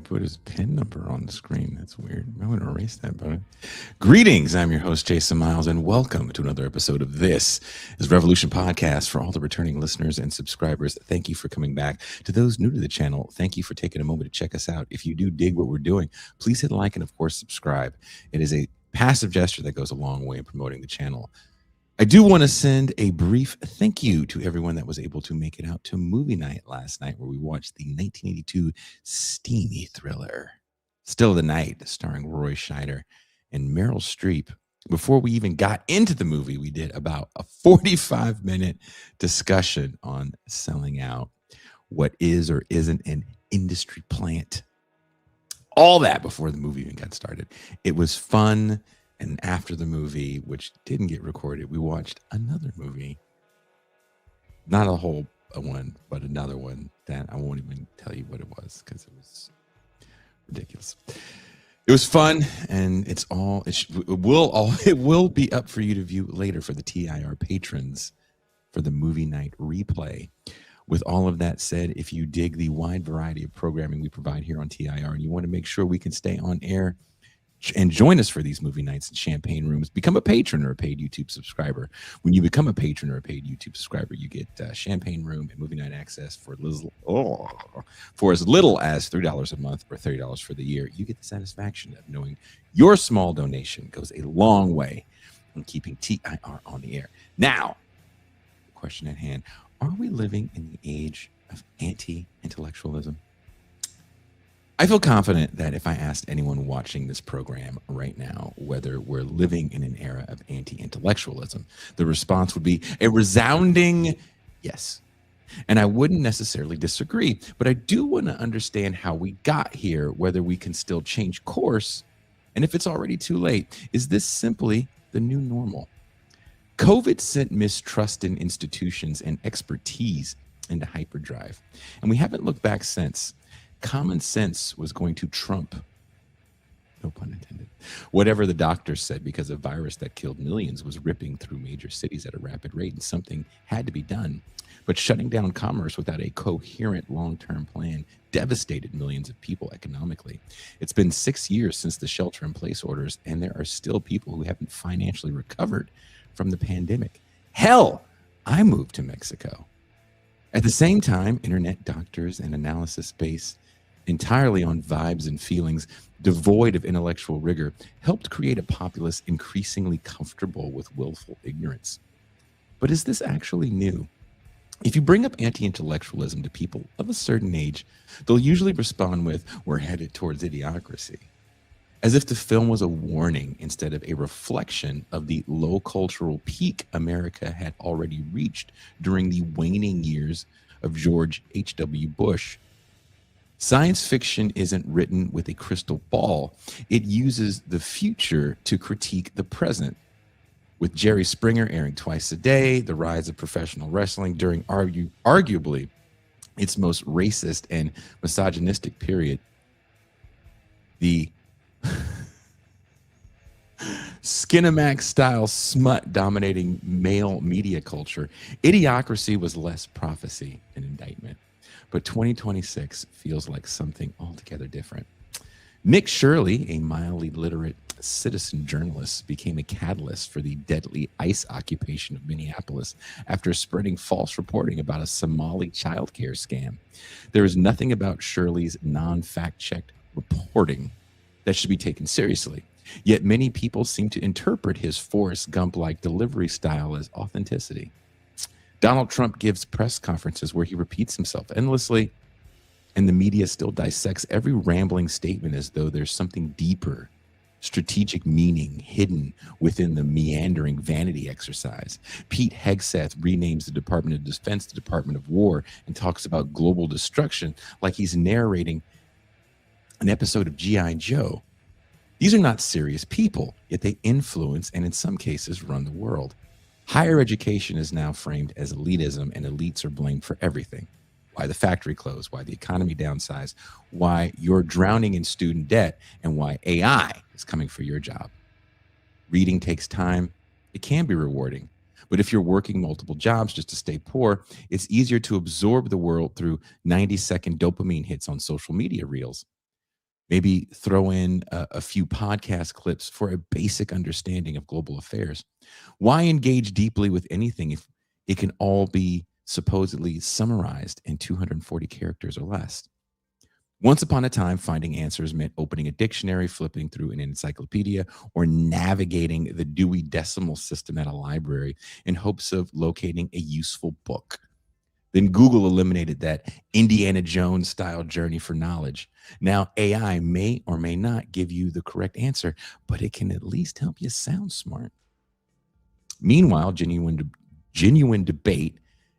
put his PIN number on the screen. That's weird. I'm going to erase that, but greetings. I'm your host, Jason Miles, and welcome to another episode of This is Revolution Podcast. For all the returning listeners and subscribers, thank you for coming back. To those new to the channel, thank you for taking a moment to check us out. If you do dig what we're doing, please hit like and, of course, subscribe. It is a passive gesture that goes a long way in promoting the channel. I do want to send a brief thank you to everyone that was able to make it out to movie night last night, where we watched the 1982 steamy thriller, Still of the Night, starring Roy Scheider and Meryl Streep. Before we even got into the movie, we did about a 45-minute discussion on selling out, what is or isn't an industry plant. All that before the movie even got started. It was fun. And after the movie, which didn't get recorded, we watched another movie. Not a whole one, but another one that I won't even tell you what it was because it was ridiculous. It was fun, and it will be up for you to view later for the TIR patrons for the movie night replay. With all of that said, if you dig the wide variety of programming we provide here on TIR and you want to make sure we can stay on air and join us for these movie nights and champagne rooms, become a patron or a paid YouTube subscriber. When you become a patron or a paid YouTube subscriber, you get champagne room and movie night access for as little as $3 a month or $30 for the year. You get the satisfaction of knowing your small donation goes a long way in keeping TIR on the air. Now, the question at hand, are we living in the age of anti-intellectualism? I feel confident that if I asked anyone watching this program right now whether we're living in an era of anti-intellectualism, the response would be a resounding yes. And I wouldn't necessarily disagree, but I do want to understand how we got here, whether we can still change course, and if it's already too late. Is this simply the new normal? COVID sent mistrust in institutions and expertise into hyperdrive, and we haven't looked back since. Common sense was going to trump, no pun intended, whatever the doctors said, because a virus that killed millions was ripping through major cities at a rapid rate, and something had to be done. But shutting down commerce without a coherent long-term plan devastated millions of people economically. It's been 6 years since the shelter-in-place orders, and there are still people who haven't financially recovered from the pandemic. Hell, I moved to Mexico. At the same time, internet doctors and analysis based entirely on vibes and feelings, devoid of intellectual rigor, helped create a populace increasingly comfortable with willful ignorance. But is this actually new? If you bring up anti-intellectualism to people of a certain age, they'll usually respond with, "We're headed towards idiocracy," as if the film was a warning instead of a reflection of the low cultural peak America had already reached during the waning years of George H.W. Bush. Science fiction isn't written with a crystal ball. It uses the future to critique the present. With Jerry Springer airing twice a day, the rise of professional wrestling during arguably its most racist and misogynistic period, the Skinamax-style smut dominating male media culture, idiocracy was less prophecy than indictment. But 2026 feels like something altogether different. Nick Shirley, a mildly literate citizen journalist, became a catalyst for the deadly ICE occupation of Minneapolis after spreading false reporting about a Somali childcare scam. There is nothing about Shirley's non-fact-checked reporting that should be taken seriously. Yet many people seem to interpret his Forrest Gump-like delivery style as authenticity. Donald Trump gives press conferences where he repeats himself endlessly, and the media still dissects every rambling statement as though there's something deeper, strategic meaning hidden within the meandering vanity exercise. Pete Hegseth renames the Department of Defense the Department of War and talks about global destruction like he's narrating an episode of G.I. Joe. These are not serious people, yet they influence and in some cases run the world. Higher education is now framed as elitism, and elites are blamed for everything. Why the factory closed, why the economy downsized, why you're drowning in student debt, and why AI is coming for your job. Reading takes time. It can be rewarding. But if you're working multiple jobs just to stay poor, it's easier to absorb the world through 90-second dopamine hits on social media reels. Maybe throw in a few podcast clips for a basic understanding of global affairs. Why engage deeply with anything if it can all be supposedly summarized in 240 characters or less? Once upon a time, finding answers meant opening a dictionary, flipping through an encyclopedia, or navigating the Dewey Decimal System at a library in hopes of locating a useful book. Then Google eliminated that Indiana Jones style journey for knowledge. Now, AI may or may not give you the correct answer, but it can at least help you sound smart. Meanwhile, genuine debate,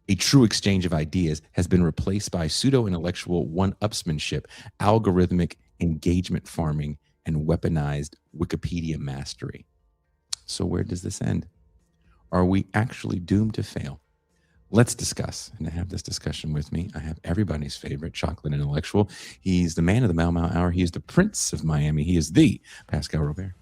a true exchange of ideas, has been replaced by pseudo-intellectual one-upsmanship, algorithmic engagement farming, and weaponized Wikipedia mastery. So where does this end? Are we actually doomed to fail? Let's discuss. And to have this discussion with me, I have everybody's favorite chocolate intellectual. He's the man of the Mau Mau Hour. He is the Prince of Miami. He is the Pascal Robert.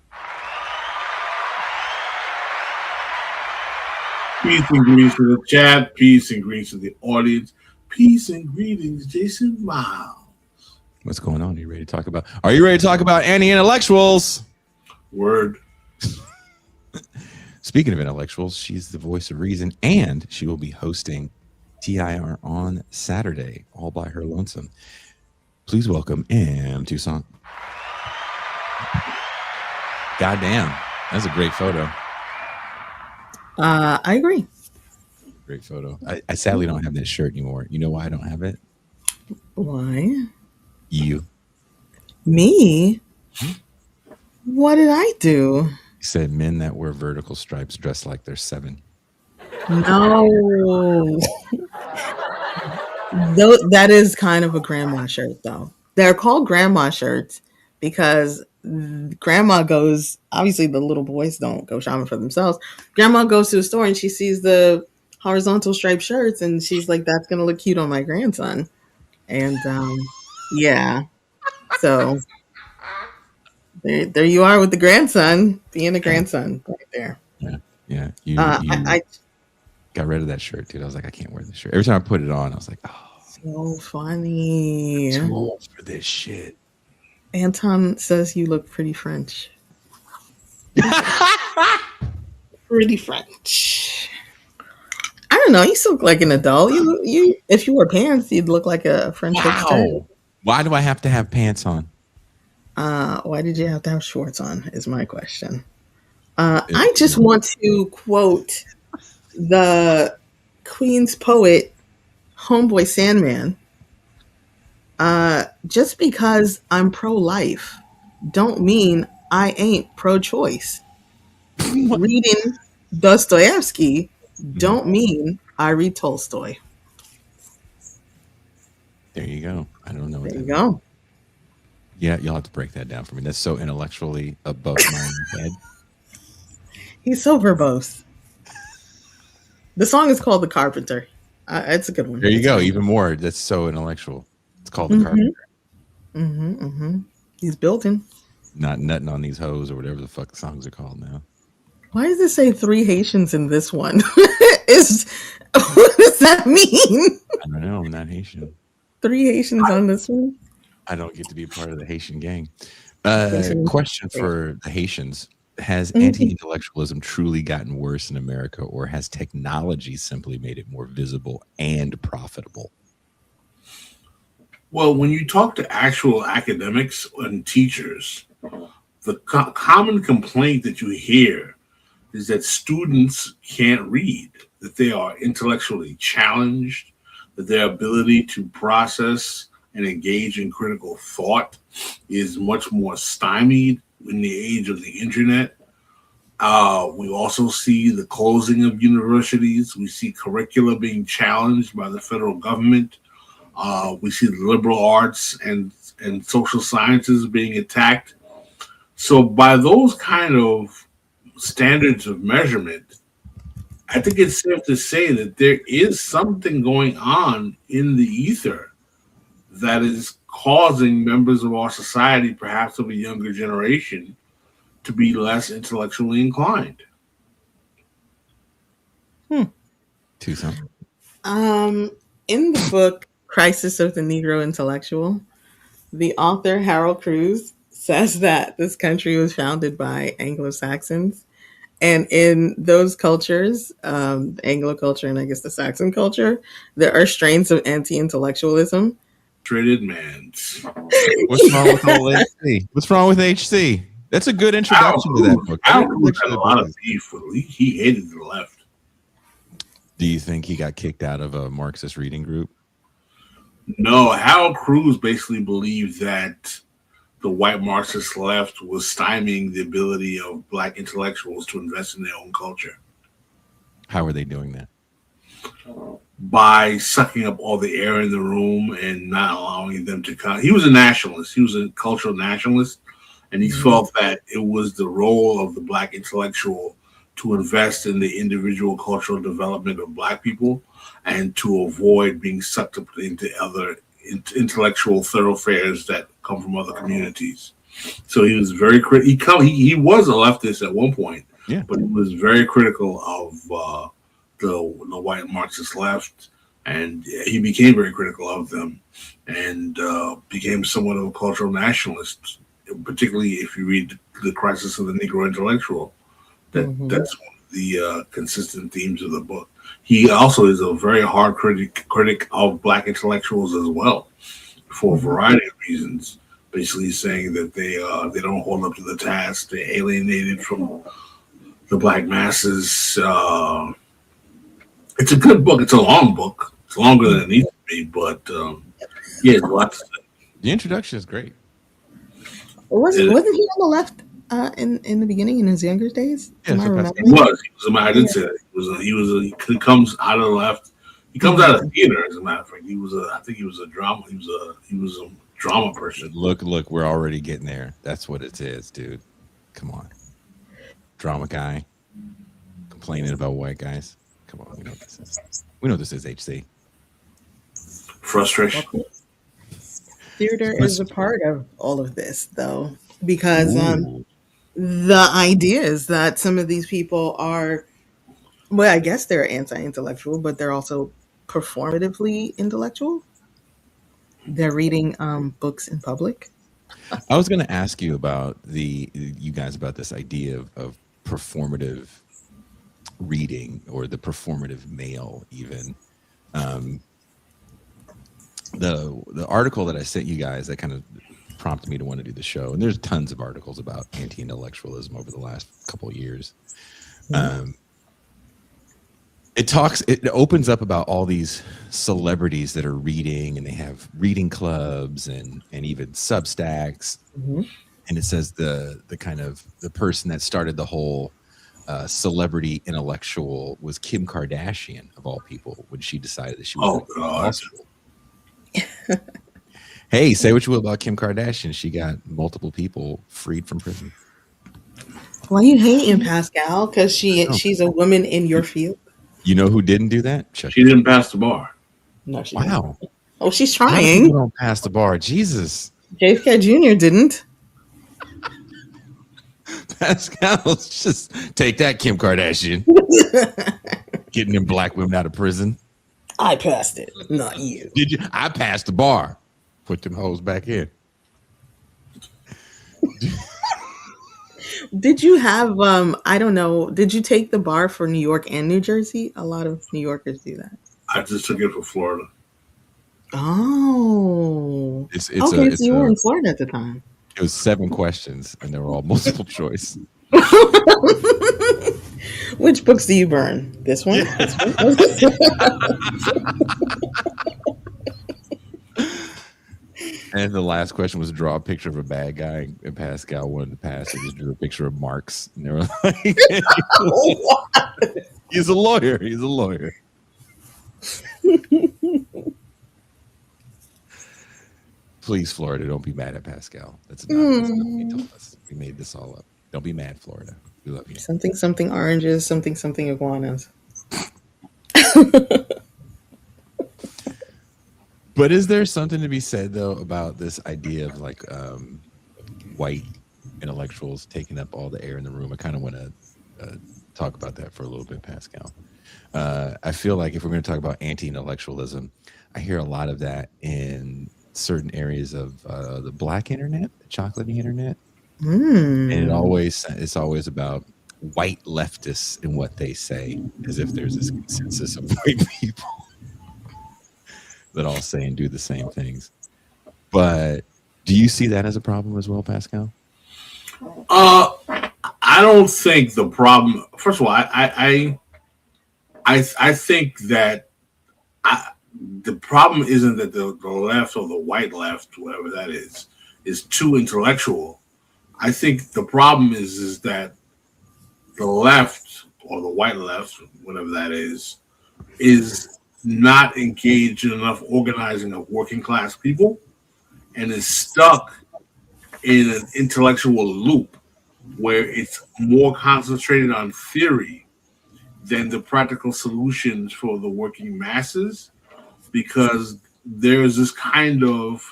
Peace and greetings to the chat. Peace and greetings to the audience. Peace and greetings, Jason Miles. What's going on? Are you ready to talk about? Are you ready to talk about anti-intellectuals? Word. Speaking of intellectuals, she's the voice of reason, and she will be hosting TIR on Saturday, all by her lonesome. Please welcome M. Toussaint. Goddamn, that's a great photo. I agree. Great photo. I sadly don't have that shirt anymore. You know why I don't have it? Why? You. Me? What did I do? You said men that wear vertical stripes dress like they're 7. No. That is kind of a grandma shirt, though. They're called grandma shirts because grandma goes, obviously the little boys don't go shopping for themselves. Grandma goes to the store and she sees the horizontal striped shirts and she's like, that's going to look cute on my grandson. And yeah, so there you are with the grandson, being a grandson right there. Yeah. I got rid of that shirt, dude. I was like, I can't wear this shirt. Every time I put it on, I was like, oh, so funny. Too old for this shit. Anton says you look pretty French. Pretty French. I don't know. You still look like an adult. You if you wore pants, you'd look like a French hipster. Why do I have to have pants on? Why did you have to have shorts on? Is my question. I just want to quote the Queen's poet, Homeboy Sandman. Just because I'm pro-life don't mean I ain't pro-choice. Reading Dostoevsky don't mean I read Tolstoy. There you go. I don't know what there you go. Yeah, you'll have to break that down for me. That's so intellectually above my head. He's so verbose. The song is called The Carpenter. It's a good one. There you go. Even more. That's so intellectual. It's called The Carpenter. He's building. Not nutting on these hoes or whatever the fuck the songs are called now. Why does it say 3 Haitians in this one? What does that mean? I don't know. I'm not Haitian. 3 Haitians on this one? I don't get to be a part of the Haitian gang. Question for the Haitians. Has anti-intellectualism truly gotten worse in America, or has technology simply made it more visible and profitable? Well, when you talk to actual academics and teachers, the common complaint that you hear is that students can't read, that they are intellectually challenged, that their ability to process and engage in critical thought is much more stymied in the age of the internet. We also see the closing of universities. We see curricula being challenged by the federal government. We see the liberal arts and social sciences being attacked. So by those kind of standards of measurement, I think it's safe to say that there is something going on in the ether that is causing members of our society, perhaps of a younger generation, to be less intellectually inclined. In the book Crisis of the Negro Intellectual, The author Harold Cruse says that this country was founded by Anglo-Saxons, and in those cultures, the Anglo culture and I guess the Saxon culture, there are strains of anti-intellectualism. Traded man. What's wrong with old HC? What's wrong with HC? That's a good introduction to that book. Harold Cruse had a lot of beef. He hated the left. Do you think he got kicked out of a Marxist reading group? No, Harold Cruse basically believed that the white Marxist left was stymieing the ability of black intellectuals to invest in their own culture. How are they doing that? By sucking up all the air in the room and not allowing them to come. He was a nationalist. He was a cultural nationalist, and he felt that it was the role of the black intellectual to invest in the individual cultural development of black people and to avoid being sucked up into other intellectual thoroughfares that come from other communities. So he was very critical. He was a leftist at one point, yeah, but he was very critical of the white Marxist left, and he became very critical of them and became somewhat of a cultural nationalist, particularly if you read The Crisis of the Negro Intellectual. That's one of the consistent themes of the book. He also is a very hard critic of black intellectuals as well, for a variety of reasons. Basically saying that they don't hold up to the task. They're alienated from the black masses. It's a good book. It's a long book. It's longer than it needs to be, but yeah, it's lots. The introduction is great. Wasn't he on the left in the beginning in his younger days? Yeah, Am I remembering? He was. I didn't say that. He comes out of the left. He comes out of theater, as a matter of fact. I think he was a drama. He was a drama person. Look, we're already getting there. That's what it is, dude. Come on. Drama guy complaining about white guys. Come on, we know this is. We know this is HC. Frustration. Theater is a part of all of this, though, because the idea is that some of these people are, well, I guess they're anti-intellectual, but they're also performatively intellectual. They're reading books in public. I was going to ask you about you guys about this idea of performative reading, or the performative male even. The article that I sent you guys that kind of prompted me to want to do the show, and there's tons of articles about anti-intellectualism over the last couple of years. It opens up about all these celebrities that are reading, and they have reading clubs and even Substacks. And it says the kind of the person that started the whole celebrity intellectual was Kim Kardashian, of all people, when she decided that she was law school. Hey, say what you will about Kim Kardashian. She got multiple people freed from prison. Why are you hating, Pascal? Because she's a woman in your field. You know who didn't do that? She didn't pass the bar. No, she wow. didn't. Oh, she's How many trying. people don't pass the bar. Jesus. JFK Jr. didn't. Pascal's just take that, Kim Kardashian. Getting them black women out of prison. I passed it, not you. Did you? I passed the bar. Put them hoes back in. Did you have I don't know, did you take the bar for New York and New Jersey? A lot of New Yorkers do that. I just took it for Florida. Oh. It's okay, so you were in Florida at the time. It was 7 questions, and they were all multiple choice. Which books do you burn? This one? Yeah. This one? And the last question was to draw a picture of a bad guy, and Pascal wanted to pass. He just drew a picture of Marx, and they were like, "He's a lawyer. He's a lawyer." Please, Florida, don't be mad at Pascal. That's not what he told us. We made this all up. Don't be mad, Florida. We love you. Something oranges, something iguanas. But is there something to be said, though, about this idea of like white intellectuals taking up all the air in the room? I kind of want to talk about that for a little bit, Pascal. I feel like if we're going to talk about anti-intellectualism, I hear a lot of that in certain areas of the black internet, the chocolatey internet, and Mm. it's always about white leftists and what they say, as if there's this consensus of white people that all say and do the same things. But do you see that as a problem as well, Pascal? Uh, I don't think the problem. First of all, I think that the problem isn't that the left or the white left, whatever that is too intellectual. I think the problem is that the left or the white left, whatever that is not engaged in enough organizing of working class people and is stuck in an intellectual loop where it's more concentrated on theory than the practical solutions for the working masses because there's this kind of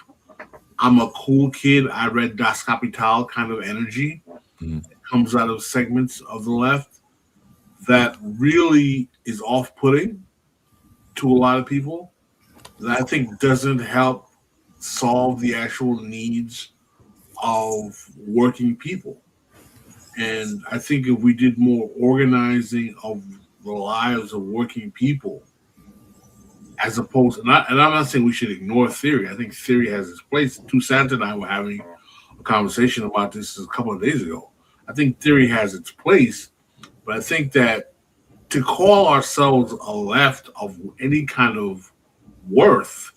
I'm a cool kid, I read Das Kapital kind of energy that comes out of segments of the left that really is off putting to a lot of people that I think doesn't help solve the actual needs of working people. And I think if we did more organizing of the lives of working people, as opposed, and I'm not saying we should ignore theory. I think theory has its place. Toussaint and I were having a conversation about this a couple of days ago. I think theory has its place, but I think that to call ourselves a left of any kind of worth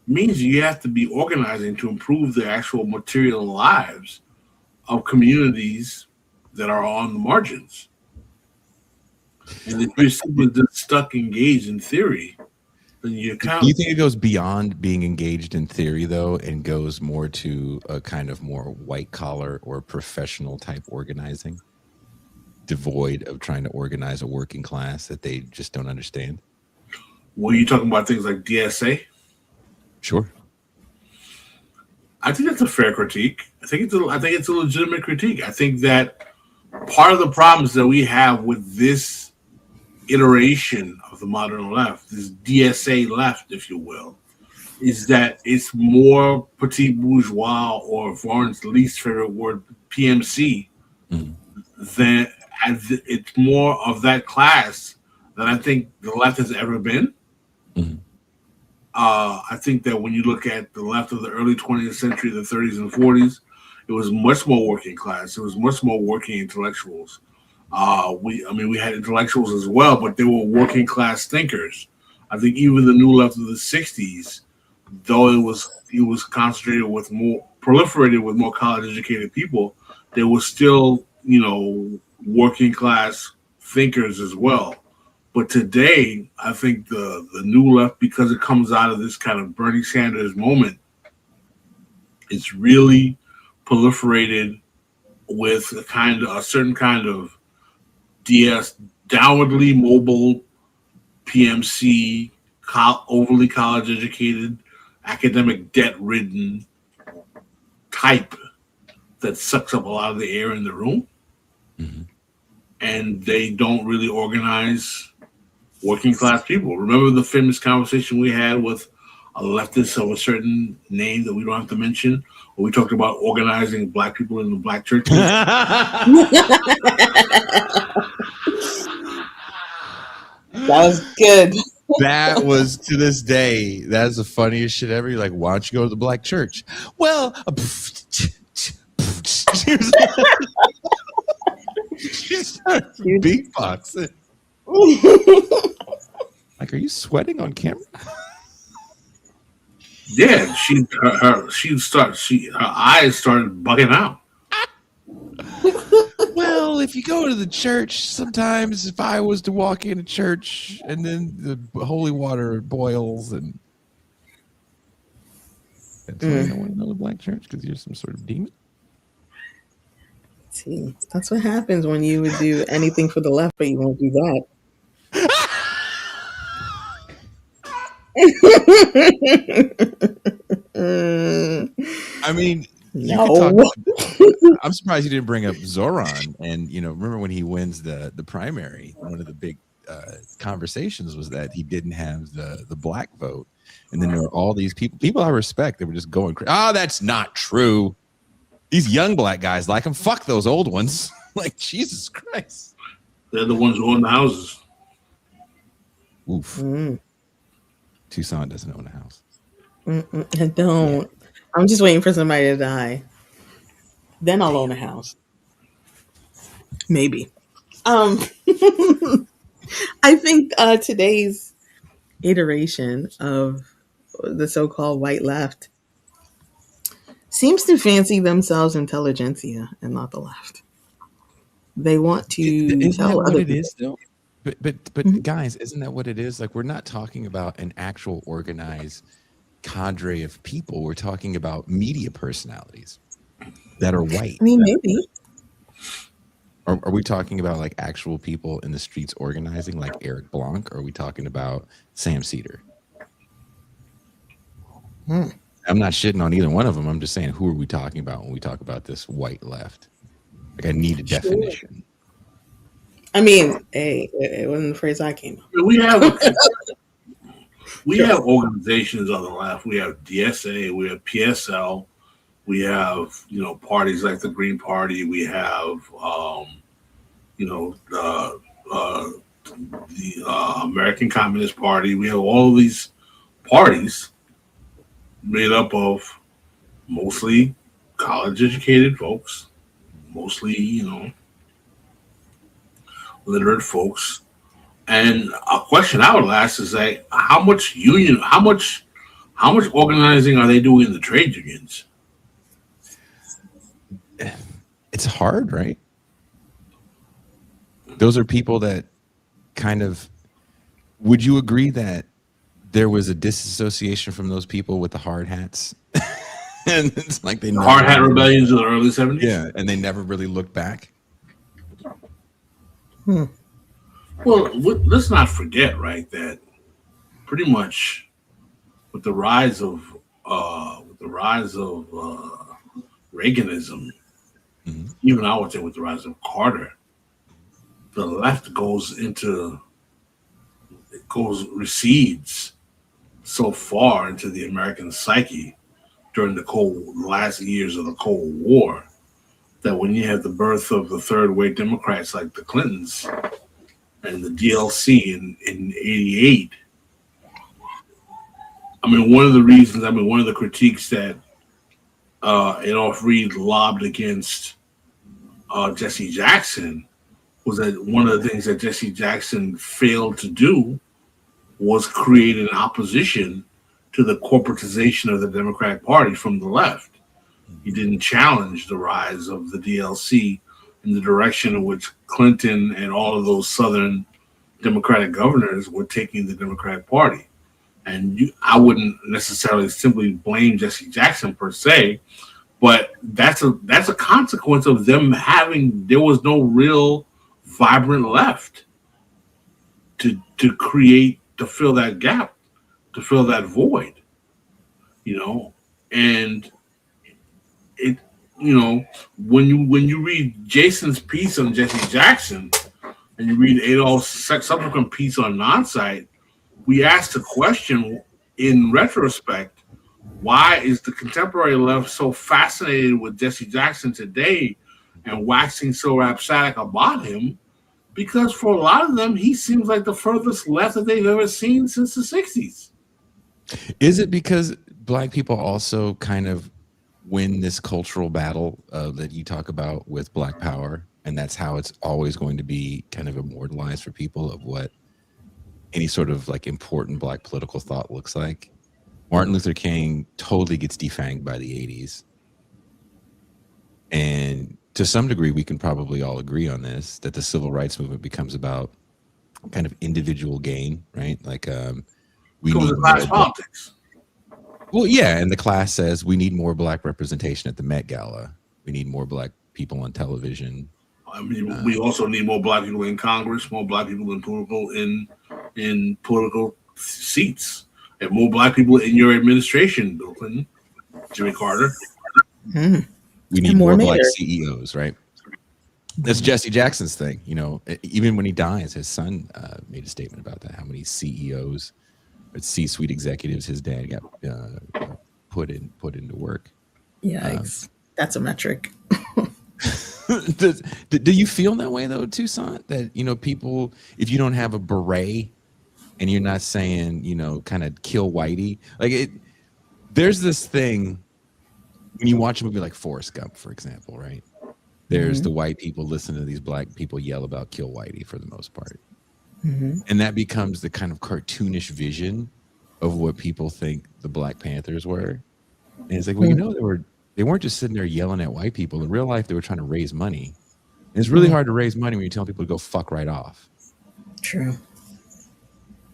means you have to be organizing to improve the actual material lives of communities that are on the margins. And if you're simply just stuck engaged in theory, then you Do kind you of think it goes beyond being engaged in theory, though, and goes more to a kind of more white collar or professional type organizing, devoid of trying to organize a working class that they just don't understand? were you talking about things like DSA? Sure. I think that's a fair critique. I think it's a legitimate critique. I think that part of the problems that we have with this iteration of the modern left, this DSA left, if you will, is that it's more petit bourgeois or Warren's least favorite word, PMC, Mhm. than it's more of that class than I think the left has ever been. Mhm. I think that when you look at the left of the early 20th century, the 30s and 40s, it was much more working class. It was much more working intellectuals. We had intellectuals as well, but they were working class thinkers. I think even the new left of the 60s, though it was concentrated with more proliferated with more college educated people, there was still working class thinkers as well. But today, I think the new left, because it comes out of this kind of Bernie Sanders moment, it's really proliferated with a certain kind of DS downwardly mobile PMC, overly college educated, academic debt ridden type that sucks up a lot of the air in the room, Mhm. and they don't really organize working class people. Remember the famous conversation we had with a leftist of a certain name that we don't have to mention, where we talked about organizing black people in the black churches. That was good. That was to this day. That's the funniest shit ever. You're like, why don't you go to the black church? Well, she starts beatboxing. Like, are you sweating on camera? Yeah, her eyes started bugging out. Well, if you go to the church, sometimes if I was to walk into church and then the holy water boils and that's why you don't want to go to the black church because you're some sort of demon. See, that's what happens when you would do anything for the left, but you won't do that. I mean, you could No. talk. I'm surprised you didn't bring up Zoran. And remember when he wins the primary, one of the big conversations was that he didn't have the black vote, and then there were all these people I respect that were just going, "Oh, that's not true. These young black guys like him. Fuck those old ones." Like, Jesus Christ. They're the ones who own the houses. Oof. Mm. Tucson doesn't own a house. I don't. Yeah. I'm just waiting for somebody to die. Then I'll own a house. Maybe. I think today's iteration of the so-called white left seems to fancy themselves intelligentsia and not the left. They want to isn't tell that what other it people. is, though? But guys, isn't that what it is? Like, we're not talking about an actual organized cadre of people. We're talking about media personalities that are white. I mean, maybe. Are we talking about like actual people in the streets organizing, like Eric Blanc? Or are we talking about Sam Cedar? I'm not shitting on either one of them. I'm just saying, who are we talking about when we talk about this white left? Like, I need a definition. I mean, hey, it wasn't the phrase I came up with. We have organizations on the left. We have DSA, we have PSL, we have parties like the Green Party. We have the American Communist Party. We have all of these parties made up of mostly college-educated folks, mostly literate folks. And a question I would ask is like, how much organizing are they doing in the trade unions? It's hard, right? Those are people that kind of, would you agree that there was a disassociation from those people with the hard hats? And it's like the hard hat rebellions of the early 70s? Yeah, and they never really looked back. Well, let's not forget, right, that pretty much with the rise of Reaganism, even I would say with the rise of Carter, the left recedes so far into the American psyche during the last years of the Cold War that when you have the birth of the third wave Democrats like the Clintons and the DLC in 88, one of the critiques that Adolph Reed lobbed against Jesse Jackson was that one of the things that Jesse Jackson failed to do was create an opposition to the corporatization of the Democratic Party from the left. He didn't challenge the rise of the DLC in the direction in which Clinton and all of those Southern Democratic governors were taking the Democratic Party. And I wouldn't necessarily simply blame Jesse Jackson per se, but that's a consequence of them there was no real vibrant left to fill that gap, to fill that void, and it, when you read Jason's piece on Jesse Jackson and you read Adolph's subsequent piece on Non-Site, we asked the question in retrospect, why is the contemporary left so fascinated with Jesse Jackson today and waxing so rhapsodic about him? Because for a lot of them, he seems like the furthest left that they've ever seen since the 60s. Is it because Black people also kind of win this cultural battle that you talk about with Black Power, and that's how it's always going to be kind of immortalized for people of what any sort of like important Black political thought looks like? Martin Luther King totally gets defanged by the 80s. And to some degree, we can probably all agree on this, that the civil rights movement becomes about kind of individual gain, right? Like we need class politics. Well, yeah, and the class says we need more Black representation at the Met Gala. We need more Black people on television. We also need more Black people in Congress, more Black people in political seats, and more Black people in your administration, Bill Clinton, Jimmy Carter. We need more Black CEOs, right? That's Jesse Jackson's thing. Even when he dies, his son made a statement about that. How many CEOs, or C-suite executives, his dad got put into work. Yikes. That's a metric. Do you feel that way though, Toussaint? That people, if you don't have a beret and you're not saying kind of kill Whitey, like it. There's this thing when you watch a movie like Forrest Gump, for example, right? There's the white people listen to these black people yell about kill Whitey for the most part, and that becomes the kind of cartoonish vision of what people think the Black Panthers were. And it's like, well, they weren't just sitting there yelling at white people. In real life, they were trying to raise money. And it's really hard to raise money when you tell people to go fuck right off. True.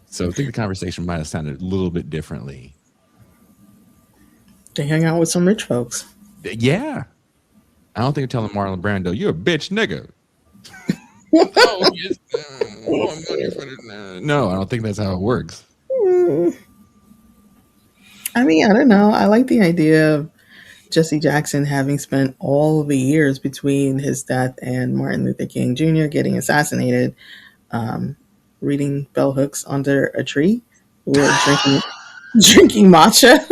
So I think the conversation might have sounded a little bit differently. They hang out with some rich folks. Yeah. I don't think they're telling Marlon Brando, you're a bitch nigga. No, I don't think that's how it works. I mean, I don't know. I like the idea of Jesse Jackson having spent all the years between his death and Martin Luther King Jr. getting assassinated, reading bell hooks under a tree or drinking matcha.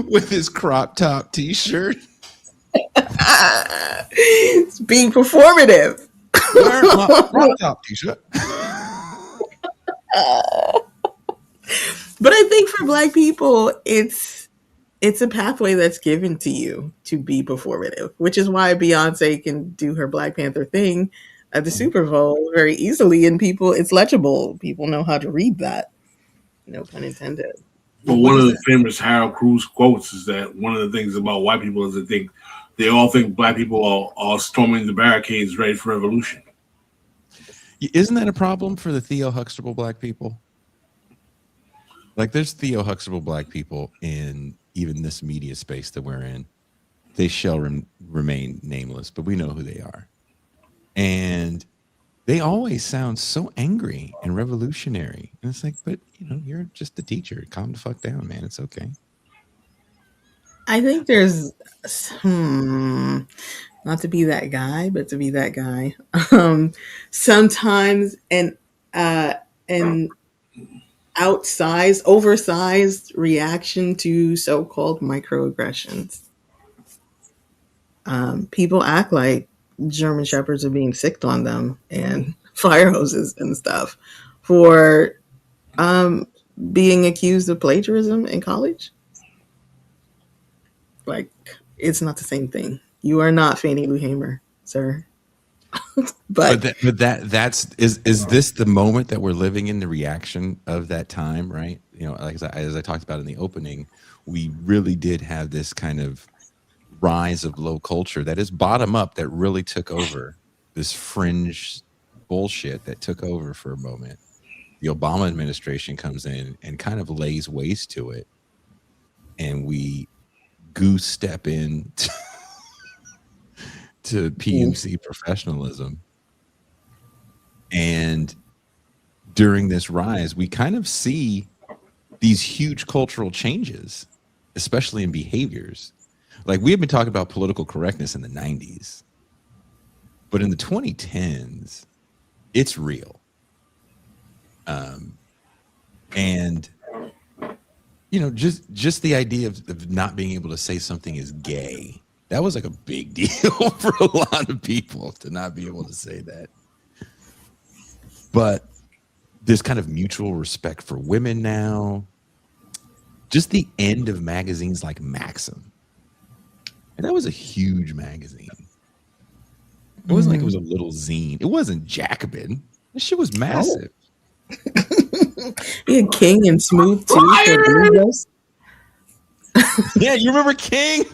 With his crop top t-shirt. It's being performative. Wearing my crop top t-shirt. But I think for Black people, it's a pathway that's given to you to be performative, which is why Beyonce can do her Black Panther thing at the Super Bowl very easily, and it's legible. People know how to read that. No pun intended. But one of the famous Harold Cruz quotes is that one of the things about white people is they all think Black people are storming the barricades ready for revolution. Isn't that a problem for the Theo Huxtable Black people? Like, there's Theo Huxtable Black people in even this media space that we're in. They shall remain nameless, but we know who they are. And they always sound so angry and revolutionary. And it's like, but, you're just the teacher. Calm the fuck down, man. It's okay. I think there's, not to be that guy, but to be that guy. Sometimes an oversized reaction to so-called microaggressions. People act like German shepherds are being sicked on them and fire hoses and stuff for being accused of plagiarism in college. Like, it's not the same thing. You are not Fannie Lou Hamer, sir. But is this the moment that we're living in, the reaction of that time, right? Like as I talked about in the opening, we really did have this kind of rise of low culture that is bottom up, that really took over this fringe bullshit that took over for a moment. The Obama administration comes in and kind of lays waste to it, and we goose step in to PMC professionalism. And during this rise, we kind of see these huge cultural changes, especially in behaviors. Like, we have been talking about political correctness in the 90s, but in the 2010s, it's real. And just the idea of not being able to say something is gay, that was like a big deal for a lot of people, to not be able to say that. But there's kind of mutual respect for women now. Just the end of magazines like Maxim. And that was a huge magazine. It wasn't like it was a little zine. It wasn't Jacobin. This shit was massive. We had King and Smooth too. Yeah, you remember King?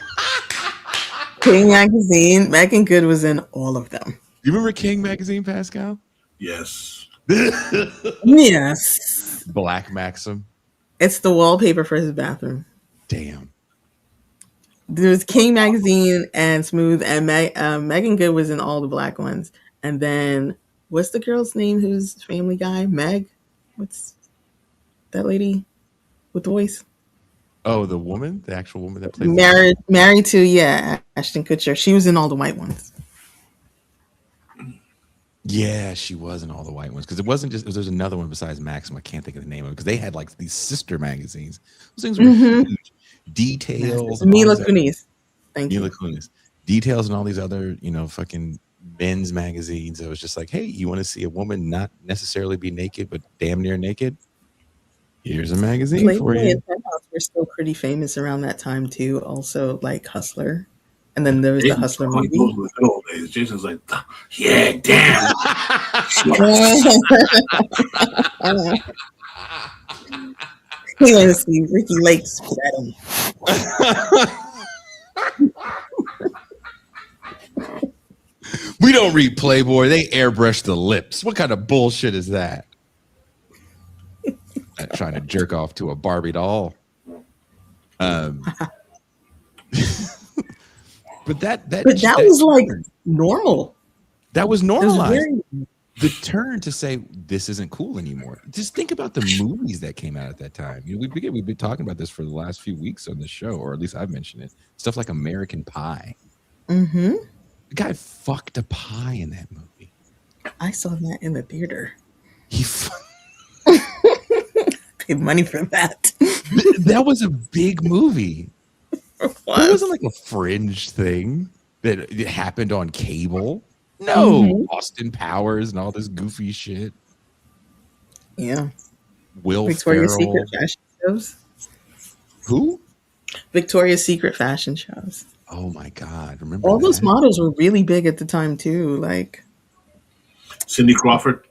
King magazine. Megan Good was in all of them. You remember King magazine, Pascal? Yes. Yes. Black Maxim. It's the wallpaper for his bathroom. Damn. There was King magazine and Smooth, and Megan Good was in all the black ones. And then, what's the girl's name who's Family Guy? Meg? What's that lady with the voice? Oh, the woman, the actual woman that plays Married to, yeah, Ashton Kutcher. She was in all the white ones. Yeah, she was in all the white ones because it wasn't just. There's another one besides Maxim. I can't think of the name of it because they had like these sister magazines. Those things were huge. Details and all Mila these Kunis. Thank Mila you. Kunis. Details and all these other, fucking men's magazines. It was just like, hey, you want to see a woman not necessarily be naked, but damn near naked? Here's a magazine for Playboy you. and Penthouse were still pretty famous around that time too. Also, like Hustler, and then there was the Jason's Hustler like those movie. were the good old days. Jason's like, yeah, damn. We want to see Ricky Lake spread 'em. We don't read Playboy. They airbrush the lips. What kind of bullshit is that? Not trying to jerk off to a Barbie doll. But that was like normal. That was It was normalized. very. The turn to say this isn't cool anymore. Just think about the movies that came out at that time. We've been talking about this for the last few weeks on the show, or at least I've mentioned it. Stuff like American Pie. Mm-hmm. The guy fucked a pie in that movie. I saw that in the theater. He paid money for that. That was a big movie. It What? wasn't like a fringe thing that it happened on cable. No, Austin Powers and all this goofy shit. Yeah. Will Victoria's Ferrell. Secret fashion shows. Who? Victoria's Secret fashion shows. Oh my God! Remember All that? those models were really big at the time too. Like Cindy Crawford.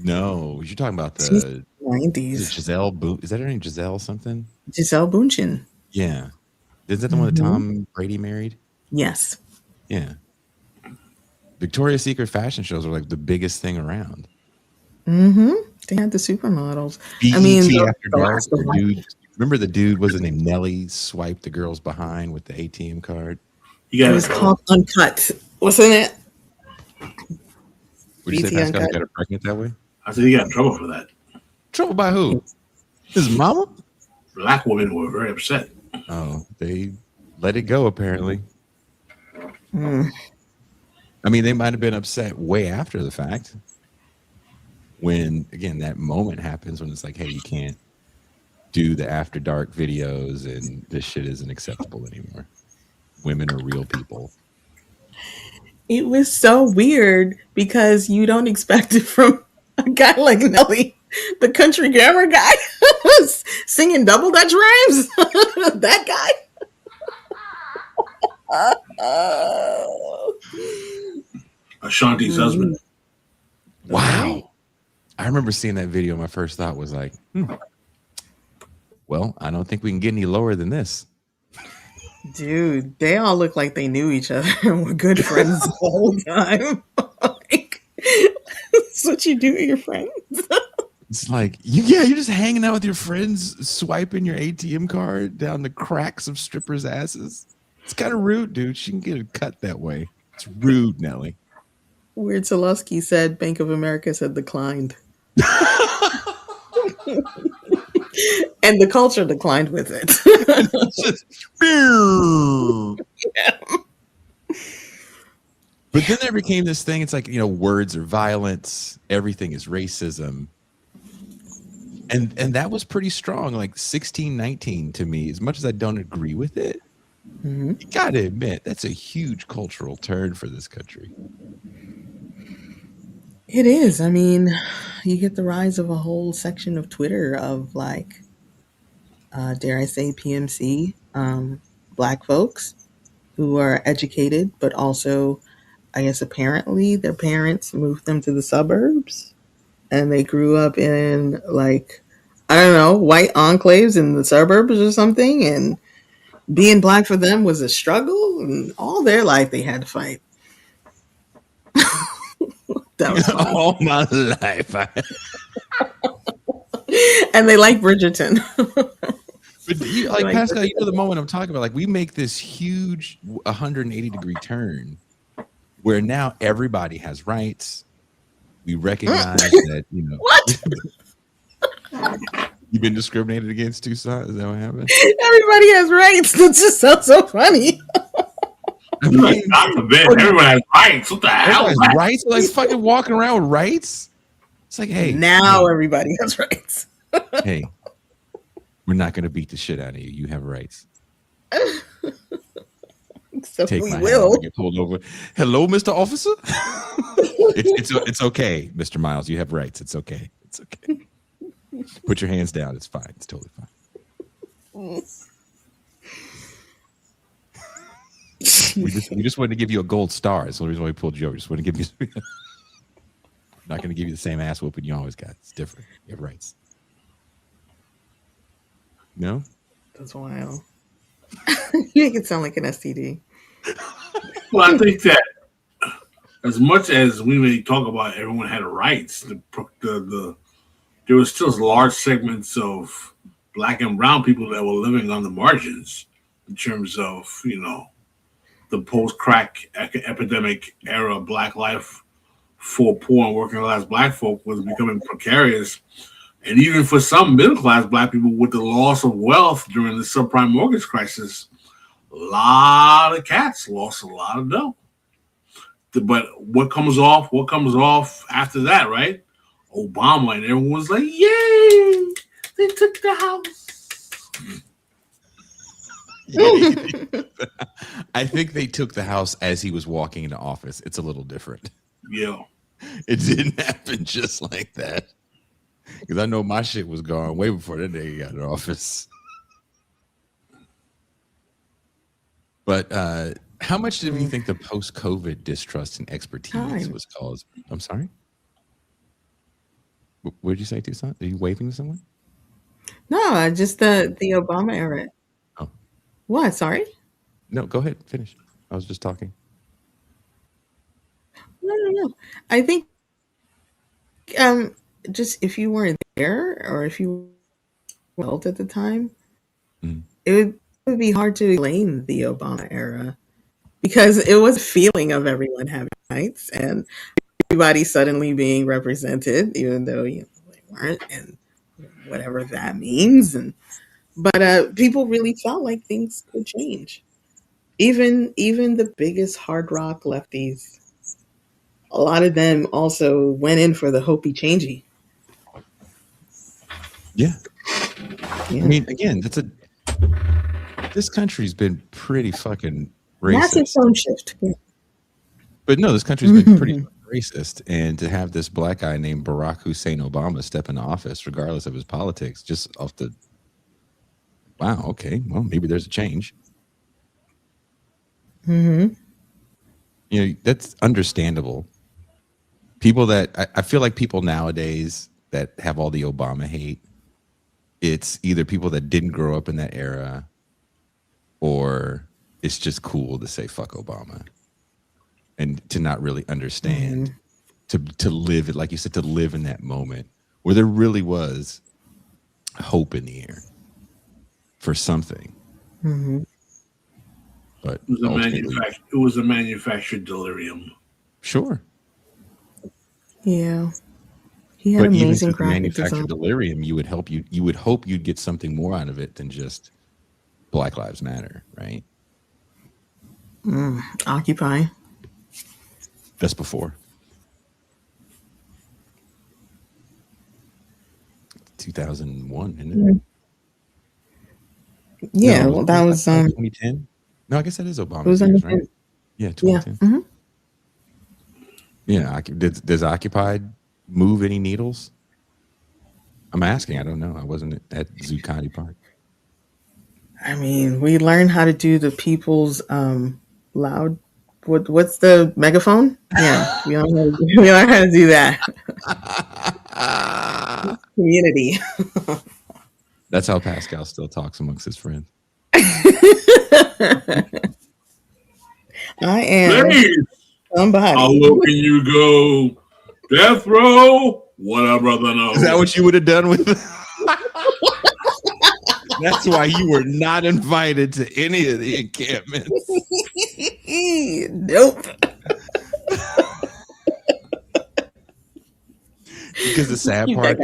No, you're talking about She's the 90s. Giselle. Is that her name? Giselle something? Giselle Bundchen. Yeah. Is that the one that Tom Brady married? Yes. Yeah. Victoria's Secret fashion shows were like the biggest thing around. Mm-hmm. They had the supermodels. BET I mean, After Dark. Remember the dude, was his name Nelly, swiped the girls behind with the ATM card? You it got was called Uncut. Wasn't it? Would you say BET Pascal Uncut. got her pregnant that way? I said he got in trouble for that. Trouble by who? His mama? Black women were very upset. Oh, they let it go apparently. Mm. I mean, they might have been upset way after the fact. When, again, that moment happens when it's like, hey, you can't do the after dark videos and this shit isn't acceptable anymore. Women are real people. It was so weird because you don't expect it from a guy like Nelly, the country grammar guy, singing double Dutch rhymes. That guy. Ashanti's husband. Wow. I remember seeing that video. My first thought was like, well, I don't think we can get any lower than this. Dude, they all look like they knew each other and were good friends the whole time. Like, that's what you do with your friends. It's like, you're just hanging out with your friends, swiping your ATM card down the cracks of strippers' asses. It's kind of rude, dude. She can get a cut that way. It's rude, Nelly. Weird Solosky said Bank of America had declined. And the culture declined with it. But then there became this thing. It's like, words are violence. Everything is racism. And that was pretty strong. Like 1619 to me, as much as I don't agree with it, you got to admit, that's a huge cultural turn for this country. It is. I mean, you get the rise of a whole section of Twitter of like, dare I say, PMC, Black folks who are educated, but also, I guess, apparently their parents moved them to the suburbs and they grew up in like, I don't know, white enclaves in the suburbs or something. And being Black for them was a struggle, and all their life they had to fight. That was fun. All my life. And they like Bridgerton. But Pascal, the moment I'm talking about, like, we make this huge 180-degree turn where now everybody has rights. We recognize that, What? You've been discriminated against, Tucson? Is that what happened? Everybody has rights. That just sounds so funny. I mean, God forbid, everyone has rights. What the hell? everyone has rights? Like fucking walking around with rights? It's like, hey. Now everybody has rights. Hey, we're not going to beat the shit out of you. You have rights. Except Take we my will. hand, get pulled over. Hello, Mr. Officer. It's okay, Mr. Miles. You have rights. It's okay. It's okay. Put your hands down. It's fine. It's totally fine. We just wanted to give you a gold star. That's the only reason why we pulled you over. Just want to give you. Not going to give you the same ass whooping you always got. It's different. You have rights. No? That's wild. You make it sound like an STD. Well, I think that as much as we may talk about everyone had rights, there was still large segments of Black and brown people that were living on the margins in terms of, the post-crack epidemic era. Black life for poor and working class Black folk was becoming precarious. And even for some middle-class Black people, with the loss of wealth during the subprime mortgage crisis, a lot of cats lost a lot of dough. But what comes off after that, right? Obama, and everyone was like, yay, they took the house. I think they took the house as he was walking into office. It's a little different. Yeah. It didn't happen just like that. Because I know my shit was gone way before that day he got in office. But how much do you think the post-COVID distrust and expertise was caused? I'm sorry? What did you say, Tucson? Are you waving to someone? No, just the Obama era. Oh. What? Sorry? No, go ahead. Finish. I was just talking. No. I think just if you weren't there or if you were adult at the time, it would be hard to explain the Obama era because it was a feeling of everyone having rights and everybody suddenly being represented, even though they weren't, and whatever that means. But people really felt like things could change. Even the biggest hard rock lefties, a lot of them also went in for the hopey changey. Yeah. I mean, again, this country's been pretty fucking racist. Massive tone shift. Yeah. But no, this country's been pretty racist. And to have this Black guy named Barack Hussein Obama step into office, regardless of his politics, just off the, wow, okay, well, maybe there's a change. That's understandable. People that, I feel like people nowadays that have all the Obama hate, it's either people that didn't grow up in that era or it's just cool to say fuck Obama and to not really understand, to live it, like you said, to live in that moment where there really was hope in the air for something. But it was a manufactured delirium. Sure. Yeah. He had amazing graphic manufactured design. delirium, you would hope you'd get something more out of it than just Black Lives Matter, right? Occupy. That's before 2001, isn't it? Yeah, No, well, that was 2010. No, I guess that is Obama. It was years, under right? Yeah, 2010. Yeah. Does Occupy move any needles? I'm asking. I don't know. I wasn't at Zuccotti Park. I mean, we learned how to do the people's loud. What's the megaphone? Yeah, we learned how to do that. Community. That's how Pascal still talks amongst his friends. I am somebody. How low can you go? Death row? What a brother knows. Is that what you would have done with? That's why you were not invited to any of the encampments. Nope. Because the sad part,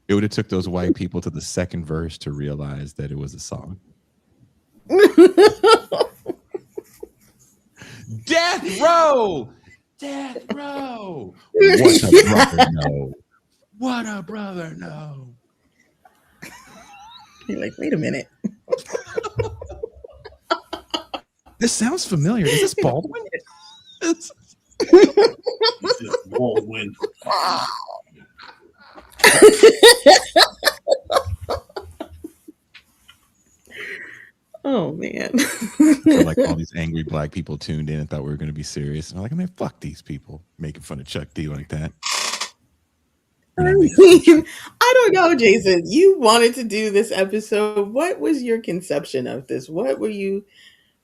it It would have took those white people to the second verse to realize that it was a song. Death row, death row. What a brother, no. What a brother, no. You're like, wait a minute. This sounds familiar. Is this Baldwin? It's Baldwin. Oh man. So, like, all these angry black people tuned in and thought we were going to be serious. And I'm like, I mean, fuck these people making fun of Chuck D like that. I mean, I don't know, Jason. You wanted to do this episode. What was your conception of this? What were you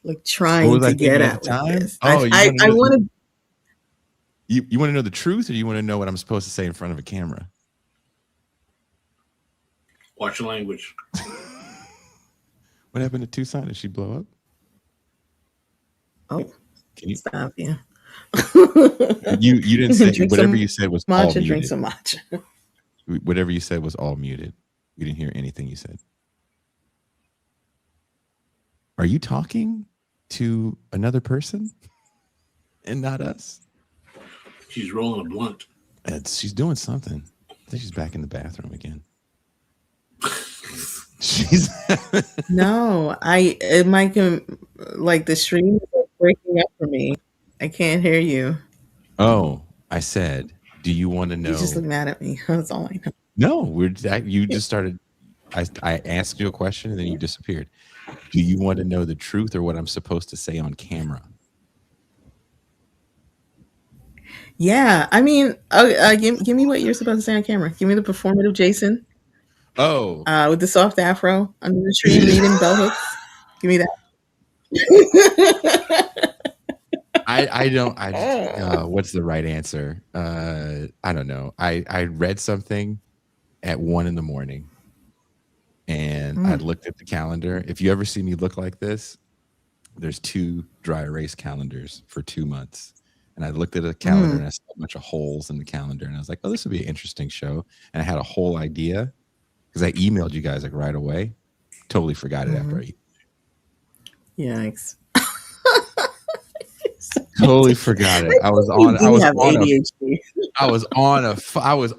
like trying to get at with this? Oh, I wanted. You want to know the truth, or you want to know what I'm supposed to say in front of a camera? Watch your language. What happened to Tucson? Did she blow up? Oh, can you stop? Yeah. You didn't say whatever you said was all muted. Drink so much. Whatever you said was all muted. We didn't hear anything you said. Are you talking to another person and not us? She's rolling a blunt. She's doing something. I think she's back in the bathroom again. She's no, it might like the stream is like breaking up for me. I can't hear you. Oh, I said, do you want to know? You just look mad at me. That's all I know. No, you just started. I asked you a question and then you disappeared. Do you want to know the truth or what I'm supposed to say on camera? Yeah, I mean, give me what you're supposed to say on camera. Give me the performative Jason. Oh, with the soft afro under the tree reading bell hooks. Give me that. I don't. What's the right answer? I don't know. I read something at 1 a.m. and I looked at the calendar. If you ever see me look like this, there's 2 dry erase calendars for 2 months. And I looked at a calendar and I saw a bunch of holes in the calendar. And I was like, oh, this would be an interesting show. And I had a whole idea because I emailed you guys like right away. Totally forgot it after I Yikes. Totally forgot it. I was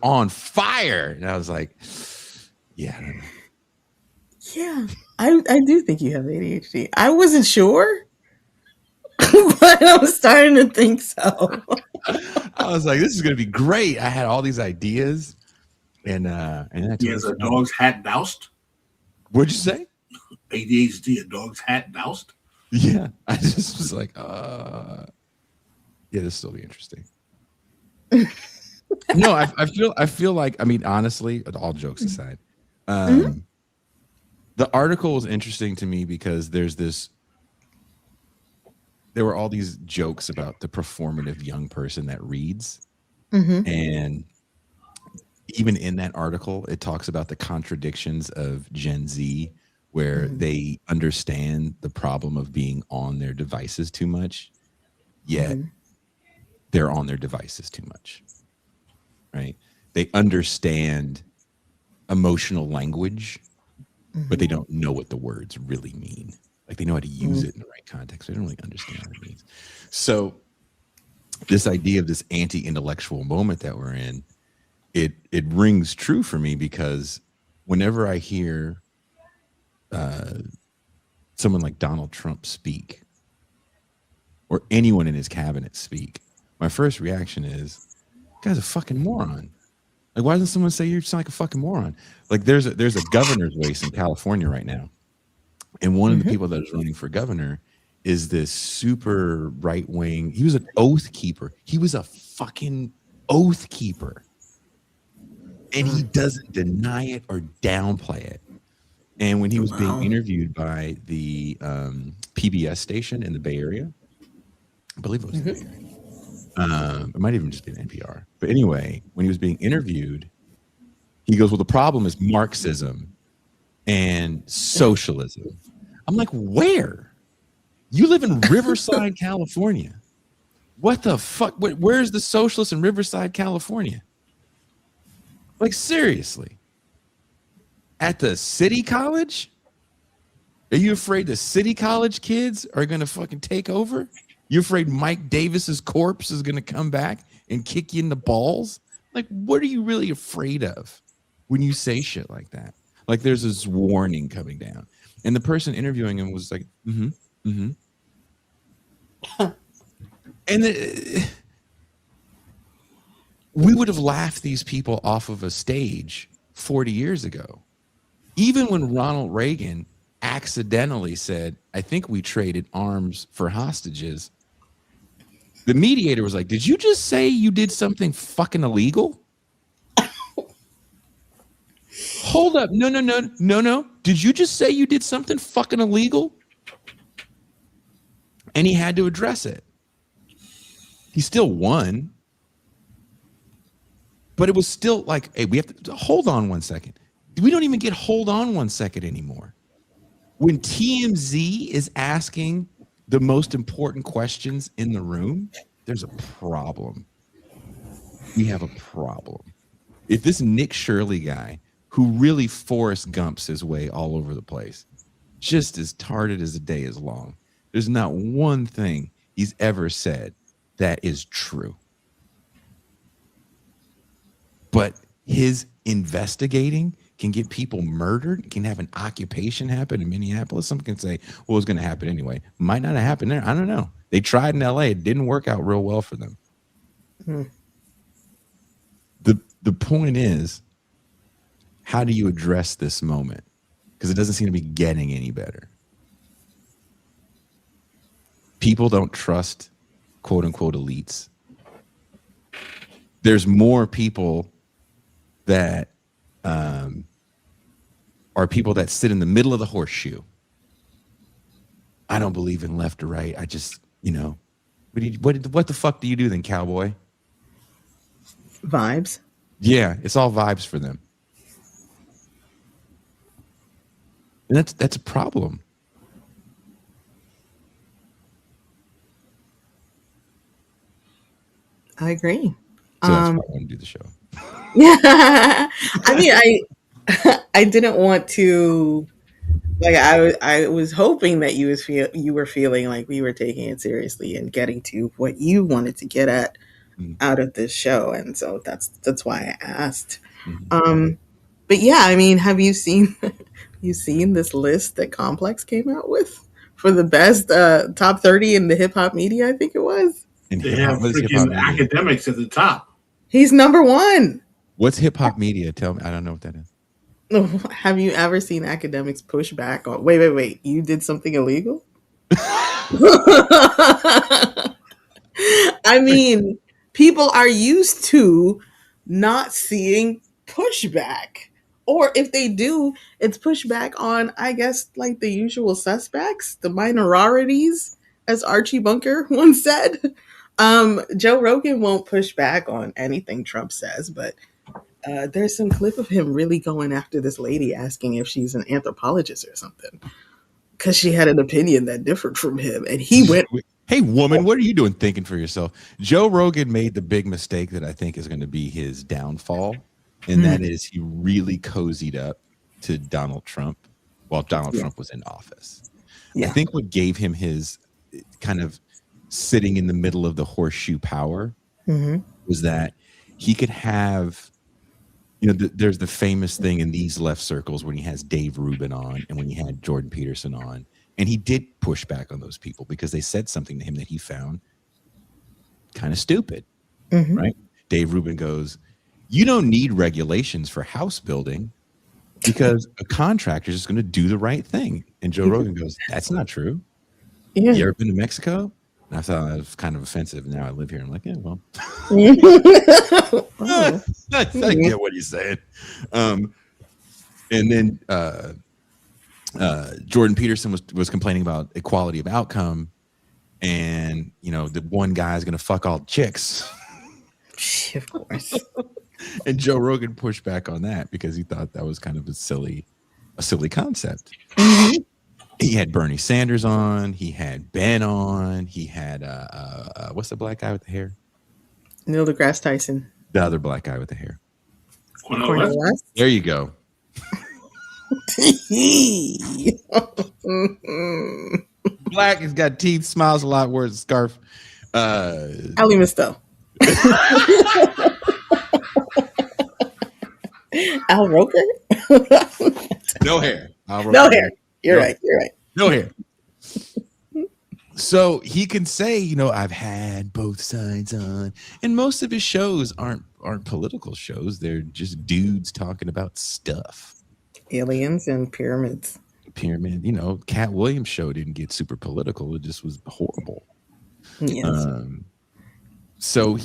on fire. And I was like, yeah. I don't know. Yeah, I do think you have ADHD. I wasn't sure, but I was starting to think so. I was like, this is going to be great. I had all these ideas. And he has a dog's hat doused. What'd you say? ADHD, a dog's hat doused. Yeah, I just was like, yeah, this will be interesting. No, I feel like, I mean, honestly, all jokes aside, the article was interesting to me because there were all these jokes about the performative young person that reads. And even in that article, it talks about the contradictions of Gen Z, where they understand the problem of being on their devices too much, yet they're on their devices too much, right? They understand emotional language, but they don't know what the words really mean. Like they know how to use it in the right context. They don't really understand what it means. So this idea of this anti-intellectual moment that we're in, it rings true for me because whenever I hear someone like Donald Trump speak or anyone in his cabinet speak, my first reaction is, this guy's a fucking moron. Like, why doesn't someone say you sound like a fucking moron? Like there's a governor's race in California right now. And one of the people that is running for governor is this super right wing. He was an oath keeper. He was a fucking oath keeper. And he doesn't deny it or downplay it. And when he was being interviewed by the PBS station in the Bay Area, I believe it was the Bay Area. It might even just be an NPR. But anyway, when he was being interviewed, he goes, well, the problem is Marxism and socialism. I'm like, where? You live in Riverside, California. What the fuck? Where's the socialist in Riverside, California? Like, seriously. at the city college? Are you afraid the city college kids are going to fucking take over? You afraid Mike Davis's corpse is going to come back and kick you in the balls? Like, what are you really afraid of when you say shit like that? Like, there's this warning coming down. And the person interviewing him was like, and we would have laughed these people off of a stage 40 years ago. Even when Ronald Reagan accidentally said, I think we traded arms for hostages, the mediator was like, did you just say you did something fucking illegal? Hold up. No. Did you just say you did something fucking illegal? And he had to address it. He still won. But it was still like, hey, we have to hold on 1 second. We don't even get hold on 1 second anymore. When TMZ is asking the most important questions in the room, there's a problem. We have a problem. If this Nick Shirley guy, who really Forrest Gumps his way all over the place, just as tarded as the day is long, there's not one thing he's ever said that is true. But his investigating can get people murdered, can have an occupation happen in Minneapolis. Some can say, well, it's going to happen anyway. Might not have happened there. I don't know. They tried in LA. It didn't work out real well for them. The point is, how do you address this moment? Because it doesn't seem to be getting any better. People don't trust quote unquote elites. There's more people that are people that sit in the middle of the horseshoe. I don't believe in left or right. I just, what the fuck do you do then, cowboy? Vibes. Yeah, it's all vibes for them. And that's a problem. I agree. So that's why I want to do the show. Yeah. I mean, I didn't want to, like, I was hoping that you were feeling like we were taking it seriously and getting to what you wanted to get at out of this show, and so that's why I asked. But yeah, I mean, have you seen this list that Complex came out with for the best top 30 in the hip hop media? I think it was. And they have freaking academics at the top. He's number one. What's hip hop media? Tell me. I don't know what that is. Have you ever seen academics push back on? Wait! You did something illegal? I mean, people are used to not seeing pushback, or if they do, it's pushback on, I guess, like the usual suspects, the minorities, as Archie Bunker once said. Joe Rogan won't push back on anything Trump says, but there's some clip of him really going after this lady, asking if she's an anthropologist or something, because she had an opinion that differed from him, and he went, hey woman, what are you doing thinking for yourself? Joe Rogan made the big mistake that I think is going to be his downfall, and that is he really cozied up to Donald Trump while Donald Trump was in office. I think what gave him his kind of sitting in the middle of the horseshoe power was that he could have, there's the famous thing in these left circles when he has Dave Rubin on and when he had Jordan Peterson on, and he did push back on those people because they said something to him that he found kind of stupid, right? Dave Rubin goes, you don't need regulations for house building because a contractor is going to do the right thing. And Joe Rogan goes, that's not true. You ever been to Mexico? And I thought that was kind of offensive. Now I live here. I'm like, yeah, well, I get what he's saying. And then Jordan Peterson was complaining about equality of outcome, and the one guy is going to fuck all the chicks. of course. And Joe Rogan pushed back on that because he thought that was kind of a silly concept. He had Bernie Sanders on. He had Ben on. He had what's the black guy with the hair? Neil deGrasse Tyson. The other black guy with the hair. Cornel West. There you go. Black, has got teeth, smiles a lot, wears a scarf. Ali Misto. Al Roker? No hair. No hair. You're right. No hair. So he can say, I've had both sides on, and most of his shows aren't political shows. They're just dudes talking about stuff. Aliens and pyramids. Cat Williams' show didn't get super political. It just was horrible. Yes. So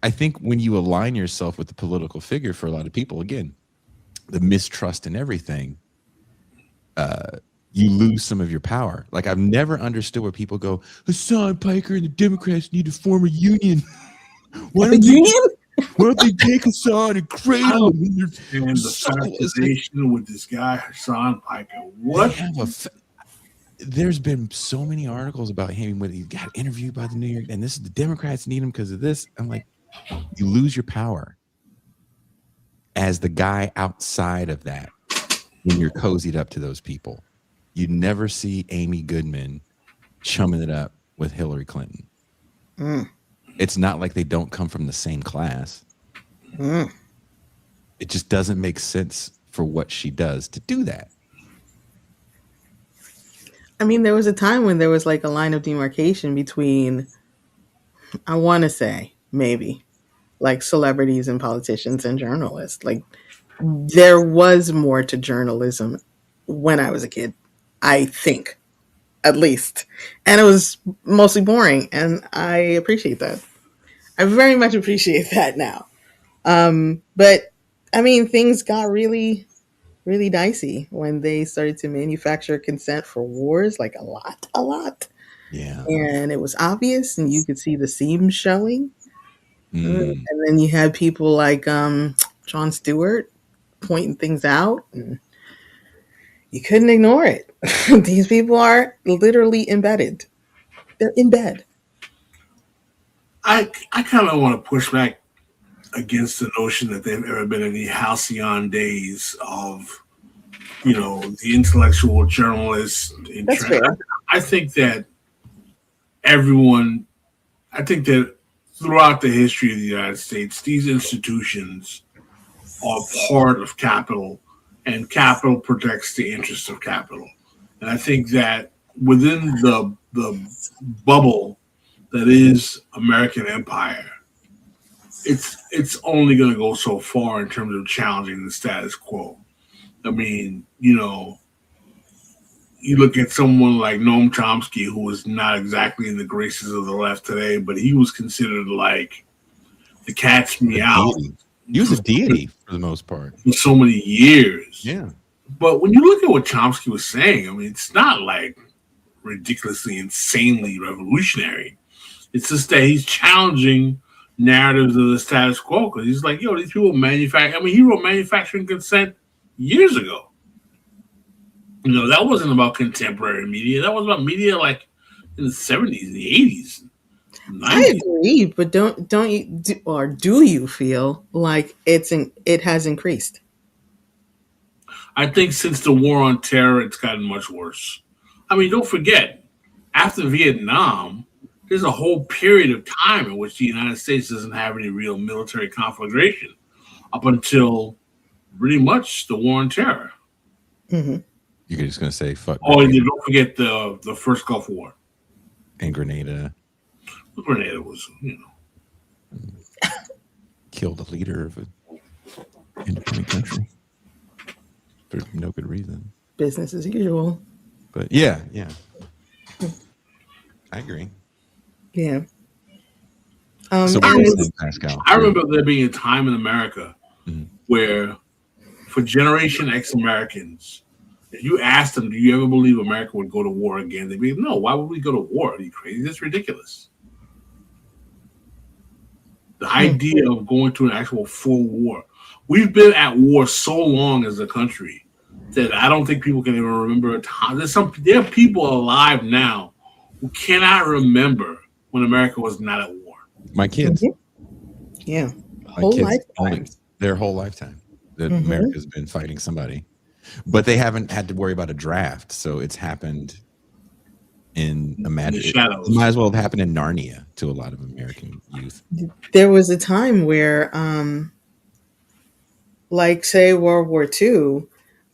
I think when you align yourself with the political figure, for a lot of people, again, the mistrust and everything, you lose some of your power. Like, I've never understood where people go, Hassan Piker and the Democrats need to form a union. Why don't they take Hassan and cradle him? And the fascination with this guy, Hassan Piker. What? There's been so many articles about him when he got interviewed by the New York, and this is the Democrats need him because of this. I'm like, you lose your power as the guy outside of that when you're cozied up to those people. You never see Amy Goodman chumming it up with Hillary Clinton. It's not like they don't come from the same class. It just doesn't make sense for what she does to do that. I mean, there was a time when there was like a line of demarcation between, I want to say, maybe, like celebrities and politicians and journalists. Like, there was more to journalism when I was a kid, I think, at least. And it was mostly boring, and I appreciate that. I very much appreciate that now. But, I mean, things got really dicey when they started to manufacture consent for wars, like a lot. Yeah. And it was obvious, and you could see the seams showing. And then you had people like Jon Stewart pointing things out, and you couldn't ignore it. These people are literally embedded. They're in bed. I kind of want to push back against the notion that there have ever been any halcyon days of, the intellectual journalists. That's fair. I think that throughout the history of the United States, these institutions are part of capital, and capital protects the interests of capital. And I think that within the bubble that is American empire, it's only going to go so far in terms of challenging the status quo. I mean, you look at someone like Noam Chomsky, who was not exactly in the graces of the left today, but he was considered like the cat's meow. He was a deity for the most part. For so many years. Yeah. But when you look at what Chomsky was saying, I mean, it's not like ridiculously, insanely revolutionary. It's just that he's challenging narratives of the status quo, because he's like, these people manufacture. I mean, he wrote Manufacturing Consent years ago. That wasn't about contemporary media. That was about media like in the 70s, the 80s. 90s. I agree, but do you feel like it has increased? I think since the war on terror, it's gotten much worse. I mean, don't forget, after Vietnam, there's a whole period of time in which the United States doesn't have any real military conflagration up until pretty much the war on terror. Mm-hmm. You're just going to say fuck. Oh, and don't forget the first Gulf War. And Grenada. Grenada was, killed a leader of an independent country for no good reason. Business as usual. But yeah. I agree. Yeah. So what are you saying, Pascal? I remember there being a time in America where, for Generation X Americans, if you asked them, do you ever believe America would go to war again? They'd be, no, why would we go to war? Are you crazy? That's ridiculous. The idea of going to an actual full war. We've been at war so long as a country that I don't think people can even remember a time. There are people alive now who cannot remember when America was not at war. My kids. Yeah. My kids, their whole lifetime that America's been fighting somebody. But they haven't had to worry about a draft, so it's happened in the shadows. It might as well have happened in Narnia to a lot of American youth. There was a time where, like, say, World War II,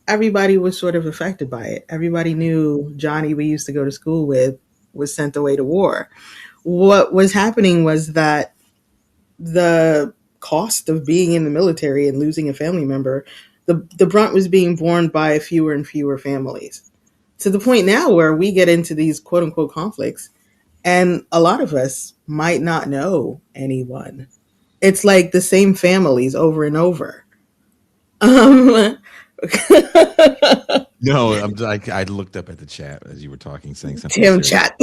everybody was sort of affected by it. Everybody knew Johnny we used to go to school with was sent away to war. What was happening was that the cost of being in the military and losing a family member, the brunt was being borne by fewer and fewer families. To the point now where we get into these quote unquote conflicts, and a lot of us might not know anyone. It's like the same families over and over. Um, No, I looked up at the chat as you were talking, saying something. Tim serious. chat.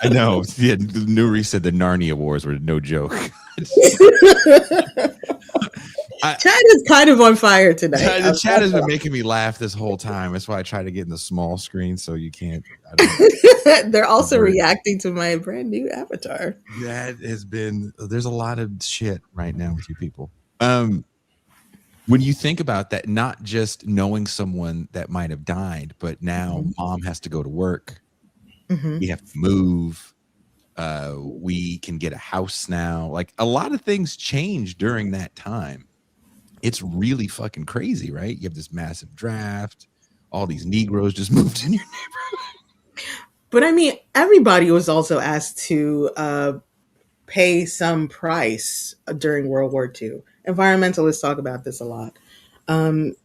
I know. Yeah, Nuri said the Narnia Wars were no joke. Chat is kind of on fire tonight. The chat has been making me laugh this whole time. That's why I try to get in the small screen so you can't. They're also reacting to my brand new avatar. That has been. There's a lot of shit right now with you people. When you think about that, not just knowing someone that might have died, but now mom has to go to work. We have to move. We can get a house now. Like a lot of things change during that time. It's really fucking crazy, right? You have this massive draft. All these Negroes just moved in your neighborhood. But I mean, everybody was also asked to pay some price during World War II. Environmentalists talk about this a lot.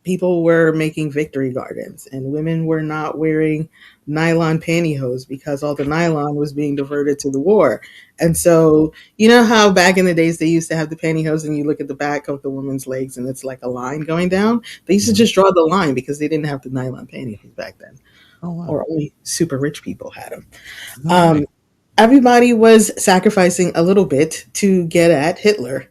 People were making victory gardens, and women were not wearing nylon pantyhose because all the nylon was being diverted to the war. And so, you know how back in the days they used to have the pantyhose and you look at the back of the woman's legs and it's like a line going down? They used to just draw the line because they didn't have the nylon pantyhose back then. Oh, wow. Or only super rich people had them. Right. Everybody was sacrificing a little bit to get at Hitler.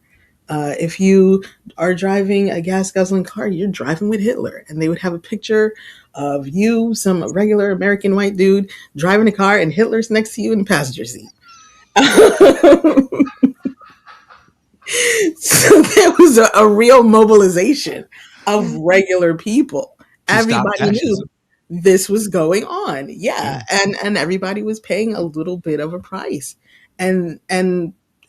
If you are driving a gas guzzling car, you're driving with Hitler. And they would have a picture of you, some regular American white dude, driving a car, and Hitler's next to you in the passenger seat. So there was a real mobilization of regular people. Everybody knew this was going on. Yeah. And everybody was paying a little bit of a price. And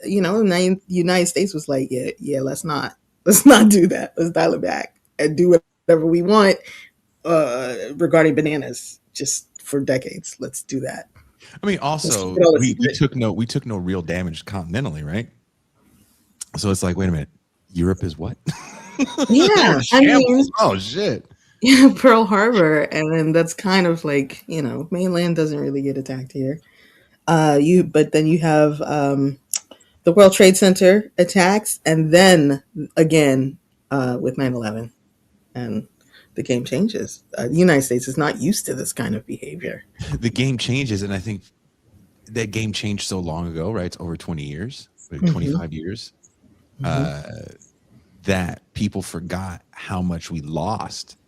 you know, the United States was like, yeah, let's not do that. Let's dial it back and do whatever we want regarding bananas just for decades. Let's do that. I mean, also we took no real damage continentally, right? So it's like, wait a minute, Europe is what? Yeah, I mean, oh shit. Yeah, Pearl Harbor, and then that's kind of like, you know, mainland doesn't really get attacked here. But then you have the World Trade Center attacks, and then again with 9/11, and the game changes. The United States is not used to this kind of behavior. The game changes, and I think that game changed so long ago, right? It's over 20 years, 25 years, that people forgot how much we lost.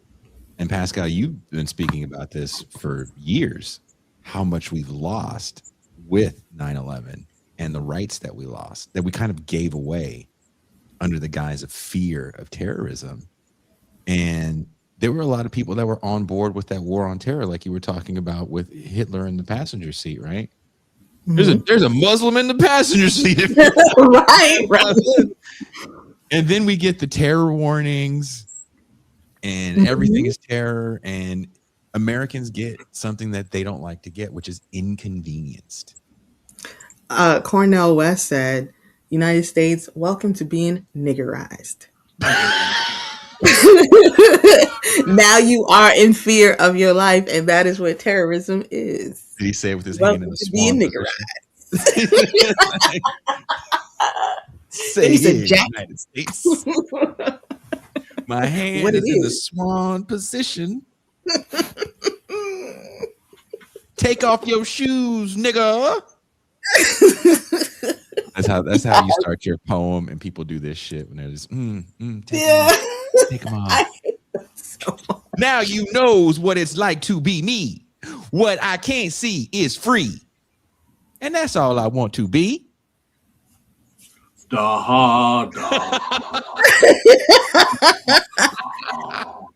And Pascal, you've been speaking about this for years, how much we've lost with 9/11 and the rights that we lost, that we kind of gave away under the guise of fear of terrorism. And there were a lot of people that were on board with that war on terror, like you were talking about with Hitler in the passenger seat, right? There's a Muslim in the passenger seat. right. And then we get the terror warnings, and everything is terror, and Americans get something that they don't like to get, which is inconvenienced. Cornell West said, United States, welcome to being niggerized. Now you are in fear of your life, and that is what terrorism is. Did he say it with his hand in the swan position? Say it, United States. My hand is in the swan position. Take off your shoes, nigga. That's how you start your poem, and people do this shit when they're just take them off. So now you knows what it's like to be me. What I can't see is free, and that's all I want to be. I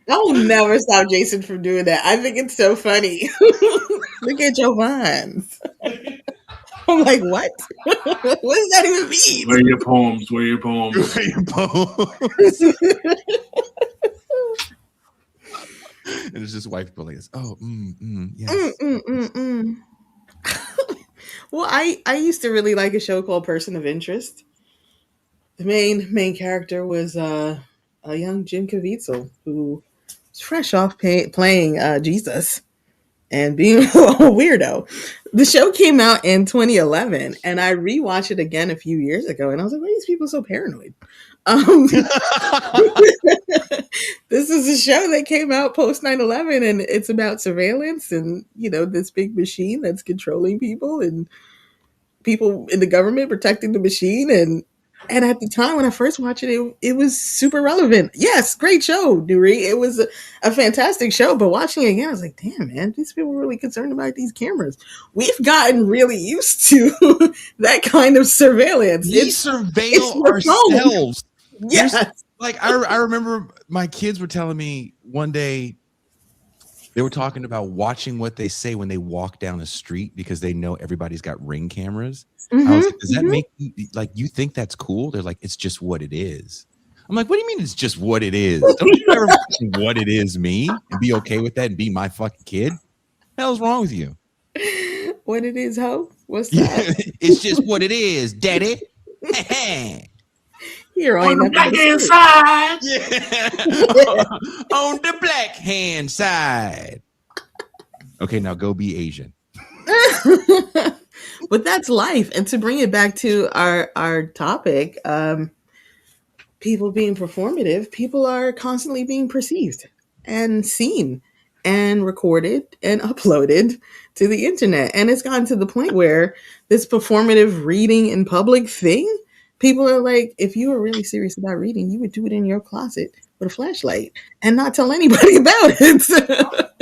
don't never stop Jason from doing that. I think it's so funny. Look at your vines. I'm like, what? What does that even mean? Where are your poems? Where are your poems? Where are your poems? And it's just white people like this. Oh, yes. Well, I used to really like a show called Person of Interest. The main character was a young Jim Caviezel who was fresh off playing Jesus and being a weirdo. The show came out in 2011, and I rewatched it again a few years ago, and I was like, why are these people so paranoid? This is a show that came out post 9/11, and it's about surveillance and, this big machine that's controlling people and people in the government protecting the machine. And at the time when I first watched it was super relevant. Yes, great show, Nuri. It was a fantastic show. But watching it again, I was like, damn, man, these people are really concerned about these cameras. We've gotten really used to that kind of surveillance. We surveil ourselves. Yes. Like I remember my kids were telling me one day, they were talking about watching what they say when they walk down the street because they know everybody's got Ring cameras. Mm-hmm, I was like, does that make you, like, you think that's cool? They're like, it's just what it is. I'm like, what do you mean it's just what it is? Don't you ever what it is me and be okay with that and be my fucking kid? What the hell's wrong with you? What it is, ho? What's that? It's just what it is, daddy. Here on the black hand side. Yeah. On the black hand side. Okay, now go be Asian. But that's life. And to bring it back to our topic, people being performative, people are constantly being perceived and seen and recorded and uploaded to the internet. And it's gotten to the point where this performative reading in public thing, people are like, if you were really serious about reading, you would do it in your closet with a flashlight and not tell anybody about it.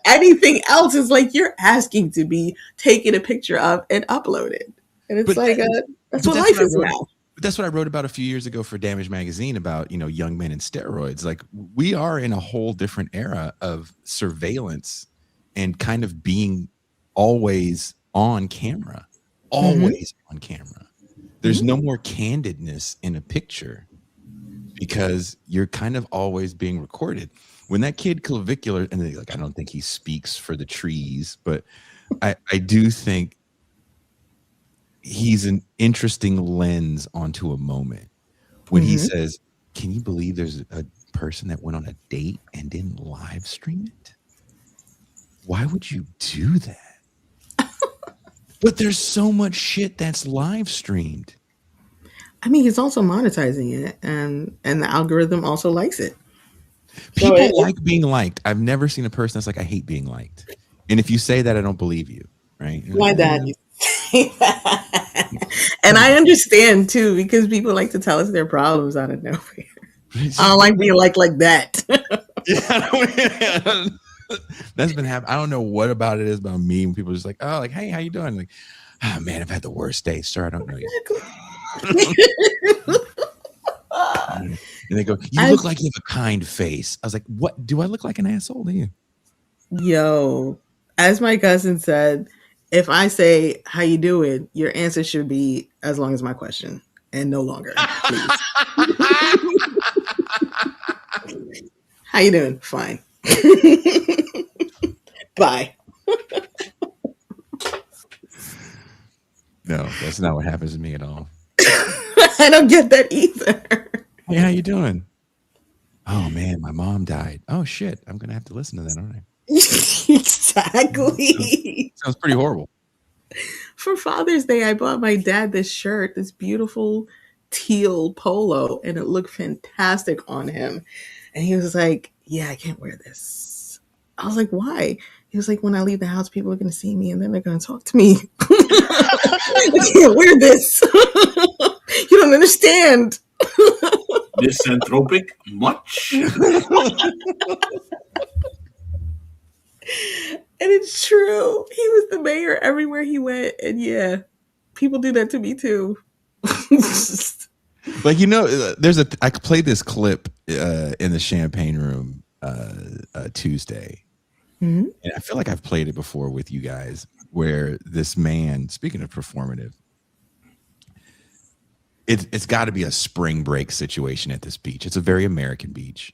Anything else is like you're asking to be taken a picture of and uploaded. And it's that's what life is now. That's what I wrote about a few years ago for Damage Magazine about, young men and steroids. Like, we are in a whole different era of surveillance and kind of being always on camera, on camera. There's no more candidness in a picture because you're kind of always being recorded. When that kid clavicular, and they're like, I don't think he speaks for the trees, but I do think he's an interesting lens onto a moment when he says, can you believe there's a person that went on a date and didn't live stream it? Why would you do that? But there's so much shit that's live streamed. I mean, he's also monetizing it, and the algorithm also likes it. People like being liked. I've never seen a person that's like, I hate being liked. And if you say that, I don't believe you, right? My dad used to say that. And I understand, too, because people like to tell us their problems out of nowhere. I don't like being liked like that. That's been happening. I don't know what about it is about me when people are just like, oh, like, hey, how you doing? Like, oh, man, I've had the worst day. Sir, I don't know you. And they go, you look like you have a kind face. I was like, what? Do I look like an asshole to you? Yo, as my cousin said, if I say, how you doing? Your answer should be as long as my question and no longer. Please. How you doing? Fine. Bye. No, that's not what happens to me at all. I don't get that either. Hey, how you doing? Oh man, my mom died. Oh shit, I'm gonna have to listen to that, aren't I? Exactly. Sounds pretty horrible. For Father's Day, I bought my dad this shirt, this beautiful teal polo, and it looked fantastic on him. And he was like, yeah, I can't wear this. I was like, why? He was like, when I leave the house, people are going to see me and then they're going to talk to me. I can't wear this. You don't understand. Misanthropic much? And it's true. He was the mayor everywhere he went. And yeah, people do that to me too. Like, I played this clip in the champagne room Tuesday, Mhm. and I feel like I've played it before with you guys, where this man, speaking of performative, it's got to be a spring break situation at this beach. It's a very American beach,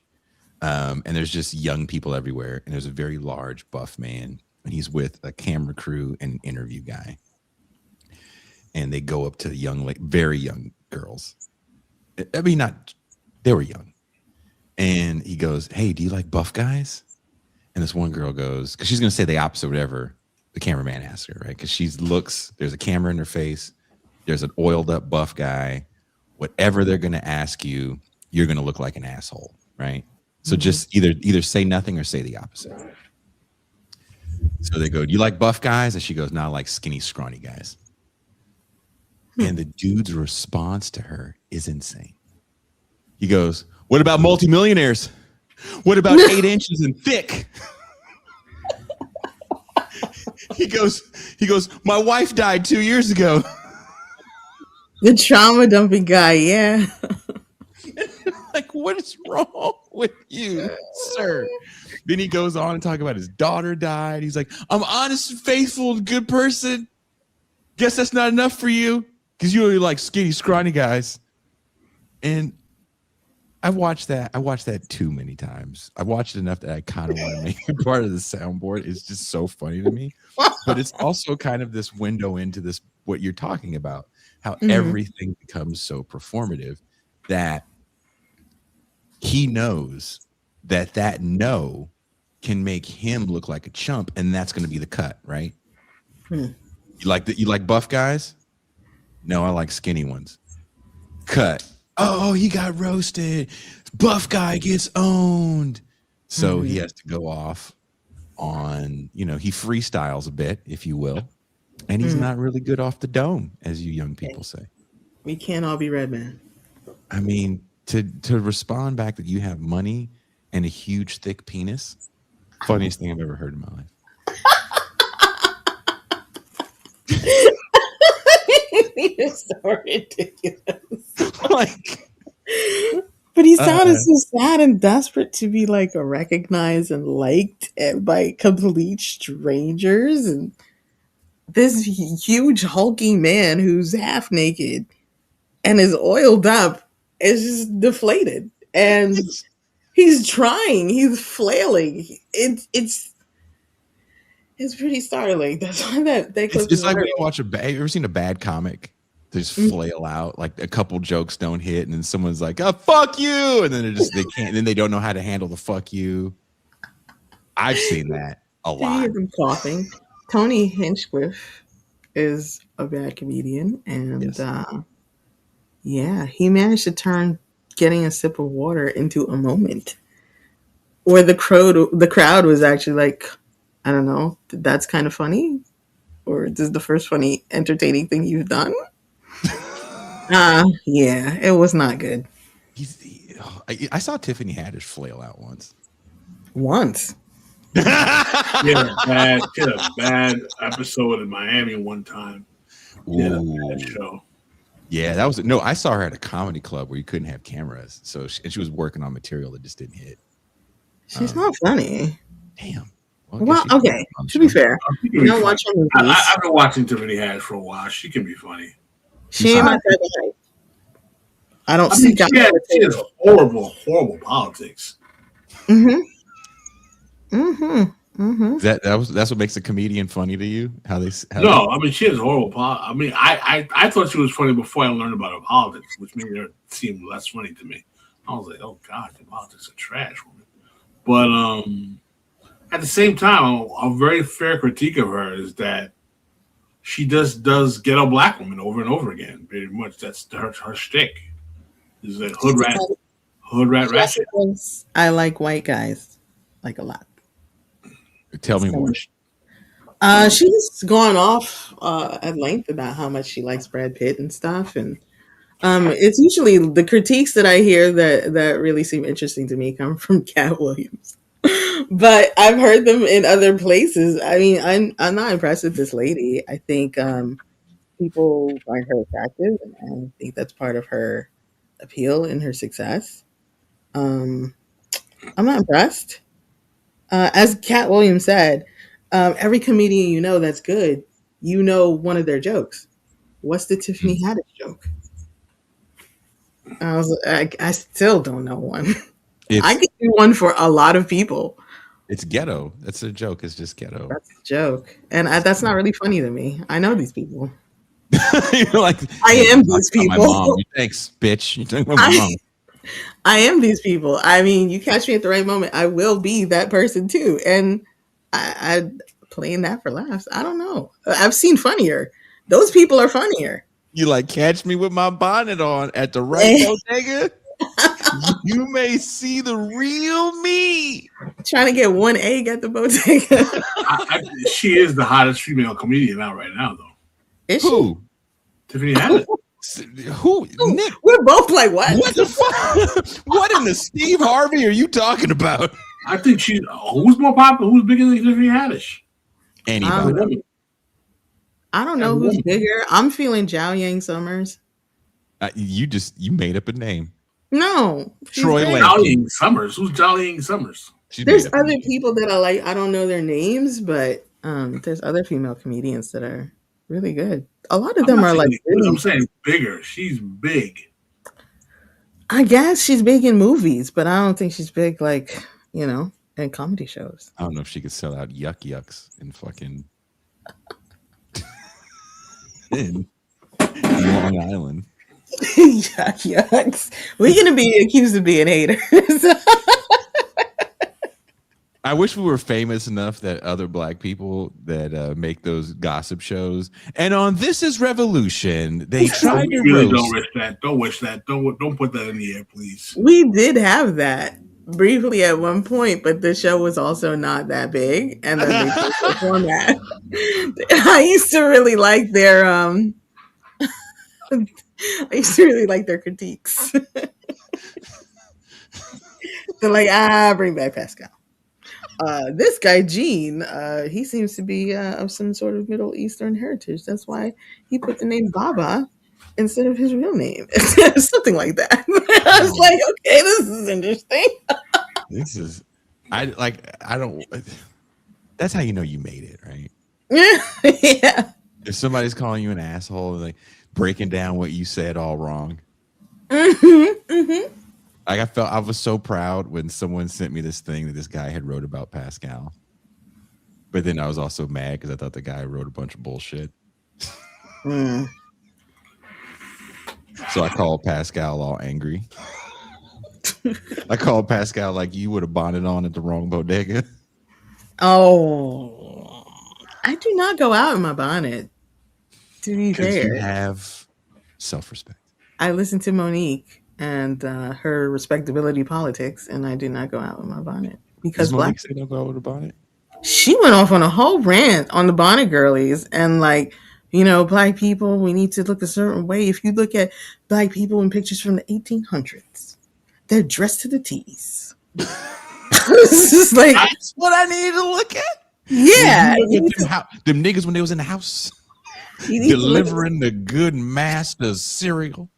and there's just young people everywhere, and there's a very large buff man, and he's with a camera crew and an interview guy, and they go up to the young, like very young girls. I mean, not they were young, and he goes, "Hey, do you like buff guys?" And this one girl goes, because she's going to say the opposite of whatever the cameraman asks her, right? Because she looks, there's a camera in her face, there's an oiled up buff guy. Whatever they're going to ask you, you're going to look like an asshole, right? So just either say nothing or say the opposite. So they go, "Do you like buff guys?" And she goes, "No, I like skinny, scrawny guys." And the dude's response to her is insane. He goes, "What about multimillionaires? What about 8 inches and thick?" He goes, "My wife died 2 years ago." The trauma dumping guy, yeah. Like, what is wrong with you, sir? Then he goes on and talk about his daughter died. He's like, "I'm honest, faithful, and good person. Guess that's not enough for you because you only like skinny, scrawny guys." And I watched that too many times. I watched it enough that I kind of want to make it part of the soundboard. It's just so funny to me. But it's also kind of this window into this, what you're talking about, how everything becomes so performative that he knows that no can make him look like a chump, and that's going to be the cut, right? You like buff guys? No, I like skinny ones. Cut. Oh, he got roasted. Buff guy gets owned. So he has to go off on, he freestyles a bit, if you will. And he's not really good off the dome, as you young people say. We can't all be red man. I mean, to respond back that you have money and a huge, thick penis, funniest thing I've ever heard in my life. You're so ridiculous. Like, but he sounded so sad and desperate to be like recognized and liked by complete strangers, and this huge hulking man who's half naked and is oiled up is just deflated, and he's trying, he's flailing. It's pretty startling. That's why that clip it's like when you watch have you ever seen a bad comic? They just flail out, like a couple jokes don't hit, and then someone's like, "Oh, fuck you," and then they can't, then they don't know how to handle the "fuck you." I've seen that a Did you lot. hear them coughing? Tony Hinchcliffe is a bad comedian, and yeah, he managed to turn getting a sip of water into a moment where the crowd was actually like, I don't know, that's kind of funny, or this is the first funny, entertaining thing you've done. Yeah, it was not good. I saw Tiffany Haddish flail out once. She had a bad episode in Miami one time. She had a bad show. Yeah, I saw her at a comedy club where you couldn't have cameras. So she was working on material that just didn't hit. She's not funny. Damn. Well, okay. To be fair, you don't watch her movies. I've been watching Tiffany Haddish for a while. She can be funny. She ain't my type of type. I don't see. She has horrible politics. That's what makes a comedian funny to you? I mean, she has horrible politics. I mean, I thought she was funny before I learned about her politics, which made her seem less funny to me. I was like, oh God, the politics are trash, woman. But at the same time, a very fair critique of her is that she does ghetto black women over and over again. Pretty much, that's her shtick. Is like hood rat ratchet. I like white guys like a lot. Tell me more. She's gone off at length about how much she likes Brad Pitt and stuff, and it's usually the critiques that I hear that really seem interesting to me come from Cat Williams. But I've heard them in other places. I mean, I'm not impressed with this lady. I think people find her attractive, and I think that's part of her appeal and her success. I'm not impressed. As Cat Williams said, every comedian you know that's good, you know one of their jokes. What's the Tiffany Mm. Haddish joke? I still don't know one. I It's could do one for a lot of people. it's ghetto. That's a joke. It's just ghetto. That's a joke, and that's not really funny to me. I know these people. You're like, I yeah, am you talking these about my people. mom. You thanks, bitch. You talking about my I, mom. I am these people. I mean, you catch me at the right moment, I will be that person too. And I playing that for laughs. I don't know. I've seen funnier. Those people are funnier. You like catch me with my bonnet on at the right bodega. You may see the real me. Trying to get one egg at the bodega. She is the hottest female comedian out right now, though. Is she? Who? Tiffany Haddish. Who? Nick? We're both like, what? What the fuck? What in the Steve Harvey are you talking about? I think she's who's more popular. Who's bigger than Tiffany Haddish? Anybody? I don't know who's bigger. I'm feeling Zhao Yang Summers. You made up a name. No. Troy Lanky. Jollying Summers. Who's Jollying Summers? There's other people that I like. I don't know their names, but there's other female comedians that are really good. A lot of them are like really, I'm saying bigger. She's big. I guess she's big in movies, but I don't think she's big like, in comedy shows. I don't know if she could sell out yucks in fucking in Long Island. Yucks. We're gonna be accused of being haters. I wish we were famous enough that other black people that make those gossip shows, and on This Is Revolution, they tried to roast. Don't wish that. Don't wish that. Don't put that in the air, please. We did have that briefly at one point, but the show was also not that big, and then they changed the format. I used to really like their critiques. They're like, bring back Pascal. This guy, Gene, he seems to be of some sort of Middle Eastern heritage. That's why he put the name Baba instead of his real name. Something like that. I was like, okay, this is interesting. I don't. That's how you know you made it, right? Yeah. If somebody's calling you an asshole, like breaking down what you said all wrong. Mm-hmm, mm-hmm. Like I was so proud when someone sent me this thing that this guy had wrote about Pascal. But then I was also mad because I thought the guy wrote a bunch of bullshit. Mm. So I called Pascal all angry. I called Pascal like you would have bonded on at the wrong bodega. Oh, I do not go out in my bonnet. To be fair, you have self-respect. I listen to Monique and her respectability politics, and I do not go out with my bonnet because Monique say don't go with a bonnet. She went off on a whole rant on the bonnet girlies and like, black people, we need to look a certain way. If you look at black people in pictures from the 1800s, they're dressed to the T's. It's just like, that's what I need to look at. Yeah, them niggas when they was in the house delivering the good master's cereal.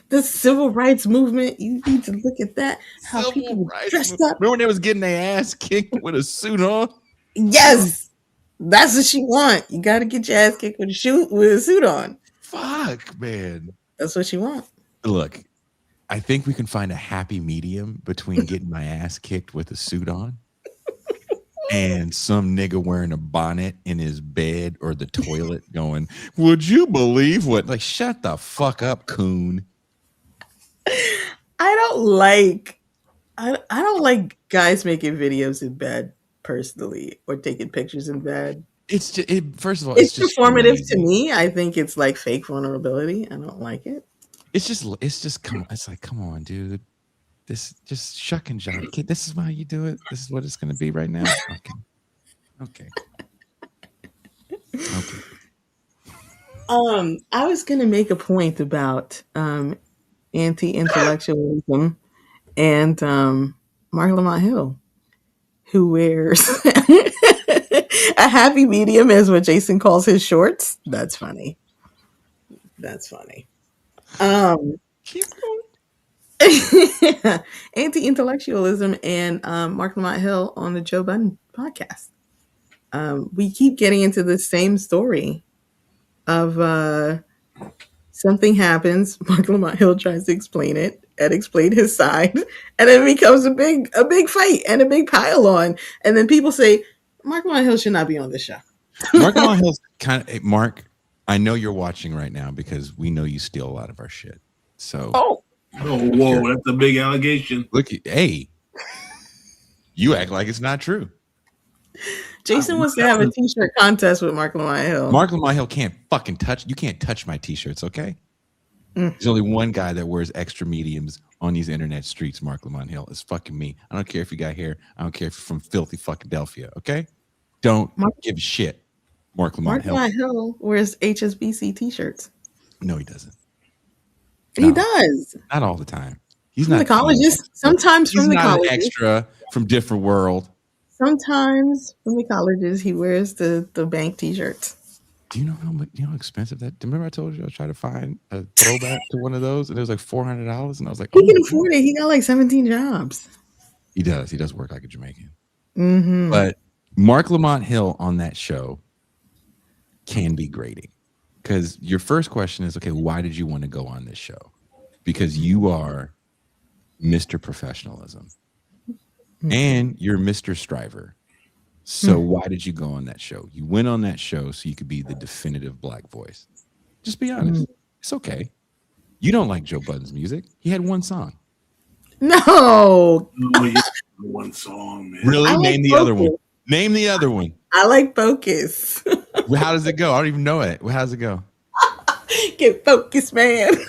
The civil rights movement, you need to look at that. How civil people dressed up. Remember when they was getting their ass kicked with a suit on? Yes, that's what she want. You got to get your ass kicked with a suit on. Fuck, man. That's what she want. Look, I think we can find a happy medium between getting my ass kicked with a suit on and some nigga wearing a bonnet in his bed or the toilet going, would you believe what? Like, shut the fuck up, coon. I don't like guys making videos in bed personally or taking pictures in bed. It's just, first of all, it's just performative to me. I think it's like fake vulnerability. I don't like it. It's like, come on, dude. This just shuck and jive. This is how you do it. This is what it's going to be right now. Okay. I was going to make a point about anti-intellectualism and Mark Lamont Hill, who wears a happy medium, as what Jason calls his shorts. That's funny. Keep going. Anti-Intellectualism and Mark Lamont Hill on the Joe Budden podcast. We keep getting into the same story of something happens. Mark Lamont Hill tries to explain it and explain his side, and then it becomes a big fight and a big pile on. And then people say Mark Lamont Hill should not be on this show. Mark Lamont Hill's Mark, I know you're watching right now because we know you steal a lot of our shit. So Oh, whoa, that's a big allegation. look, hey, you act like it's not true. Jason wants to have a t-shirt contest with Mark Lamont Hill. Mark Lamont Hill can't fucking you can't touch my t-shirts, okay? There's only one guy that wears extra mediums on these internet streets, Mark Lamont Hill. It's fucking me. I don't care if you got hair. I don't care if you're from filthy fucking Delphia, okay? Don't give a shit, Mark Lamont Hill. Mark Lamont Hill wears HSBC t-shirts. No, he doesn't. He does. Not all the time. He's from not the colleges. Sometimes he's from the not colleges. an extra from different world. Sometimes from the colleges, he wears the bank t-shirts. Do you know how much? You know how expensive that? Remember I told you I was trying to find a throwback to one of those, and it was like $400, and I was like, he can afford it. He got like 17 jobs. He does. He does work like a Jamaican. Mm-hmm. But Mark Lamont Hill on that show can be grating because your first question is, okay, why did you want to go on this show? Because you are Mr. Professionalism and you're Mr. Striver. So why did you go on that show? You went on that show so you could be the definitive black voice. Just be honest. It's okay. You don't like Joe Budden's music. He had one song. No. Oh, yeah, one song, man. Really? I Name like the other Focus. one. Name the other one. I like Focus. How does it go? I don't even know it. How does it go? Get focused, man. You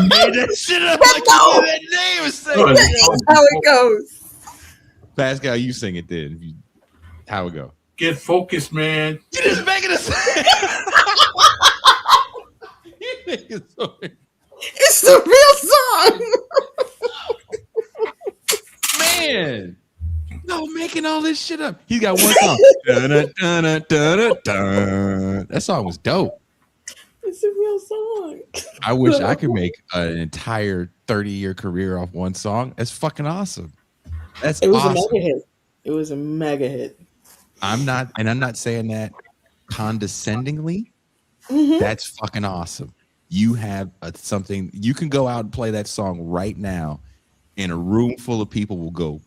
made that shit up like you knew that name was saying. That's how it goes. Pascal, you sing it then. How it go? Get focused, man. You just making us. It's the real song. Man. No, making all this shit up. He's got one song. That song was dope. It's a real song. I wish I could make an entire 30-year career off one song. That's fucking awesome. That's It was awesome. a mega hit. It was a mega hit. I'm not saying that condescendingly. That's fucking awesome. You have something, you can go out and play that song right now and a room full of people will go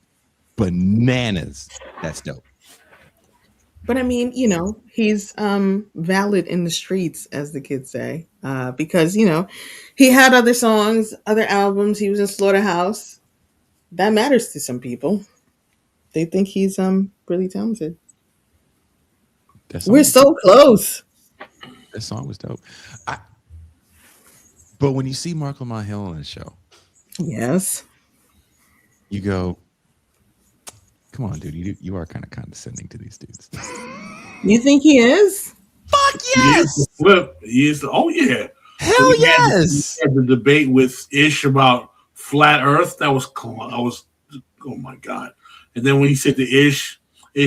bananas. That's dope. But I mean, he's valid in the streets, as the kids say, because, he had other songs, other albums. He was in Slaughterhouse. That matters to some people. They think he's really talented. We're so close. That song was dope. But when you see Mark Lamont Hill on the show, yes, you go, come on, dude. You are kind of condescending to these dudes. You think he is? Fuck yes. He is. Oh yeah. Hell yes. He had the debate with Ish about flat Earth. That was cool. Oh my god. And then when he said to Ish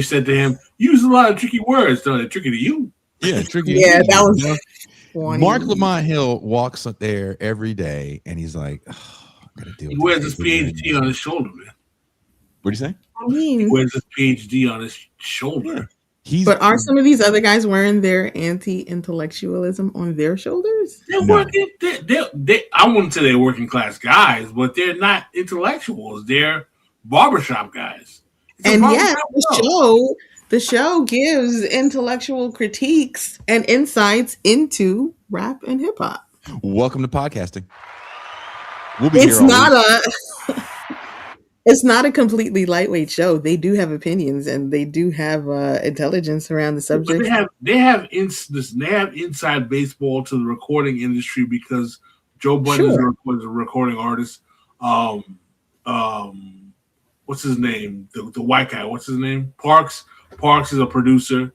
said to him, "You use a lot of tricky words. Don't they tricky to you?" Yeah, tricky. Yeah, that was funny. Mark Lamont Hill walks up there every day, and he's like, oh, I gotta deal He with wears this his PhD on his shoulder, man. What'd you say? I mean, He wears his PhD on his shoulder. But are some of these other guys wearing their anti-intellectualism on their shoulders? They're working. I wouldn't say they're working class guys, but they're not intellectuals. They're barbershop guys. And yes, the show gives intellectual critiques and insights into rap and hip hop. Welcome to podcasting. We'll be It's here all not week. it's not a completely lightweight show. They do have opinions and they do have intelligence around the subject. But they have inside baseball to the recording industry because Joe Budden is a recording artist. What's his name? The white guy. What's his name? Parks. Parks is a producer.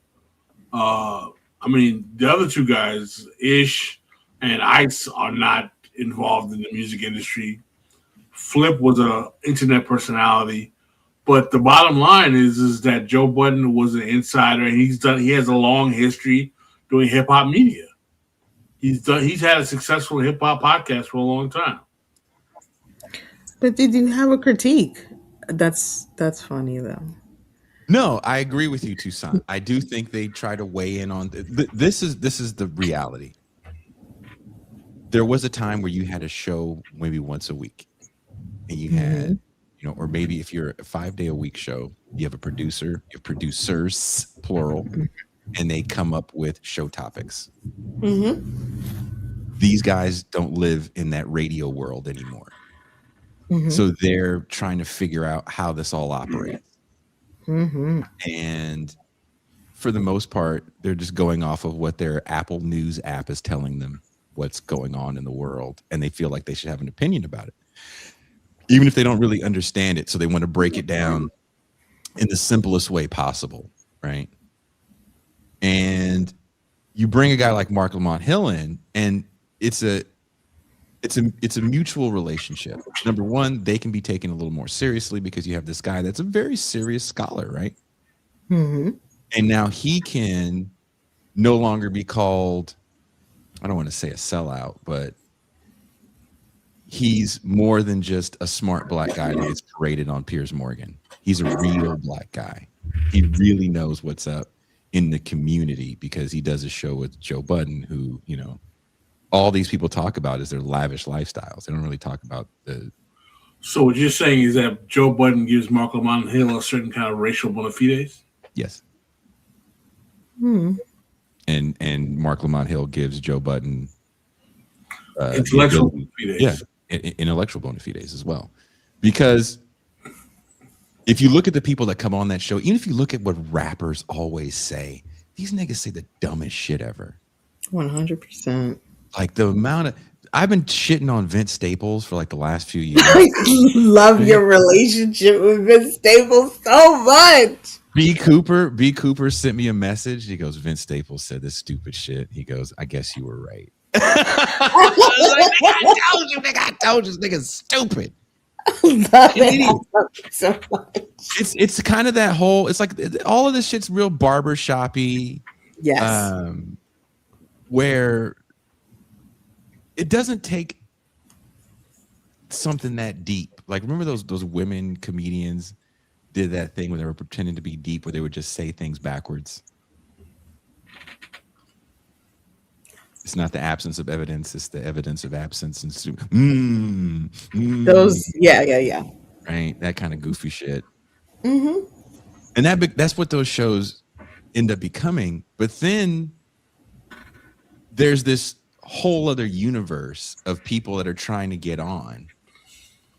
I mean, the other two guys, Ish and Ice, are not involved in the music industry. Flip was an internet personality, but the bottom line is that Joe Budden was an insider, and he has a long history doing hip hop media. He's had a successful hip hop podcast for a long time. But did you have a critique? That's funny though. No, I agree with you, Toussaint. I do think they try to weigh in on this is the reality. There was a time where you had a show maybe once a week, and you had, or maybe if you're a 5 day a week show, you have a producer, you have producers, plural, and they come up with show topics. These guys don't live in that radio world anymore. So they're trying to figure out how this all operates. And for the most part, they're just going off of what their Apple News app is telling them what's going on in the world. And they feel like they should have an opinion about it, even if they don't really understand it. So they want to break it down in the simplest way possible, right? And you bring a guy like Mark Lamont Hill in, and it's a mutual relationship. Number one, they can be taken a little more seriously because you have this guy that's a very serious scholar, right? And now he can no longer be called, I don't want to say a sellout, but he's more than just a smart black guy that gets paraded on Piers Morgan. He's a real black guy. He really knows what's up in the community because he does a show with Joe Budden, who, all these people talk about is their lavish lifestyles. They don't really talk about the. So what you're saying is that Joe Budden gives Mark Lamont Hill a certain kind of racial bona fides? Yes. And Mark Lamont Hill gives Joe Budden intellectual bona fides. Yeah, intellectual bona fides as well. Because if you look at the people that come on that show, even if you look at what rappers always say, these niggas say the dumbest shit ever. 100%. Like the amount of, I've been shitting on Vince Staples for like the last few years. I love your relationship with Vince Staples so much. B. Cooper sent me a message. He goes, Vince Staples said this stupid shit. He goes, I guess you were right. I told you, this nigga's stupid. So much. It's kind of that whole, it's like all of this shit's real barbershoppy. Yes. Where it doesn't take something that deep. Like, remember those women comedians did that thing where they were pretending to be deep, where they would just say things backwards. It's not the absence of evidence; it's the evidence of absence. And those, yeah. Right, that kind of goofy shit. And that's what those shows end up becoming. But then there's this whole other universe of people that are trying to get on,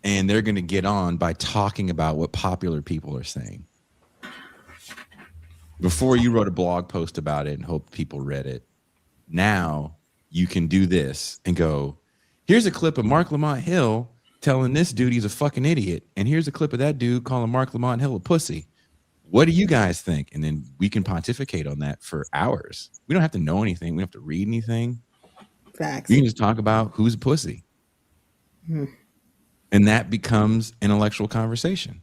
and they're going to get on by talking about what popular people are saying. Before, you wrote a blog post about it and hoped people read it. Now you can do this and go, here's a clip of Mark Lamont Hill telling this dude he's a fucking idiot, and here's a clip of that dude calling Mark Lamont Hill a pussy. What do you guys think? And then we can pontificate on that for hours. We don't have to know anything. We don't have to read anything. Facts. We can just talk about who's a pussy. And that becomes intellectual conversation.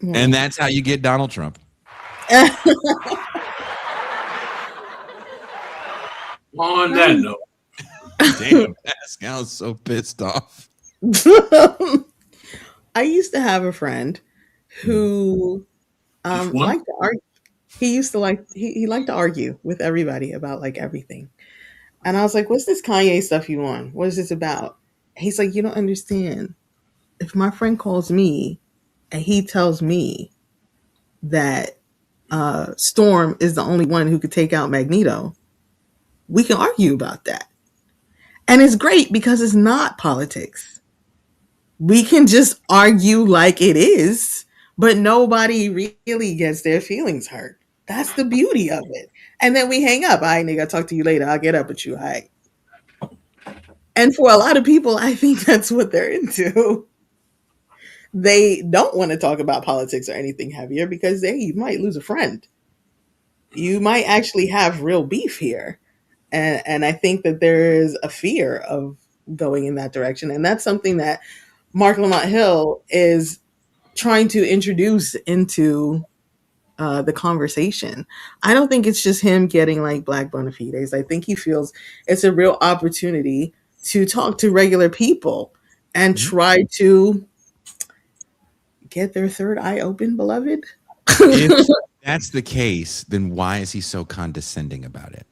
And that's how you get Donald Trump. On that note. Damn, Pascal's so pissed off. I used to have a friend who liked to argue. He liked to argue with everybody about like everything. And I was like, what's this Kanye stuff you on? What is this about? He's like, you don't understand. If my friend calls me and he tells me that Storm is the only one who could take out Magneto, we can argue about that. And it's great because it's not politics. We can just argue like it is, but nobody really gets their feelings hurt. That's the beauty of it. And then we hang up. All right, nigga, I'll talk to you later. I'll get up with you. All right. And for a lot of people, I think that's what they're into. They don't want to talk about politics or anything heavier because you might lose a friend. You might actually have real beef here. And I think that there is a fear of going in that direction. And that's something that Mark Lamont Hill is trying to introduce into the conversation. I don't think it's just him getting like black bona fides. I think he feels it's a real opportunity to talk to regular people and try to get their third eye open, beloved. If that's the case, then why is he so condescending about it?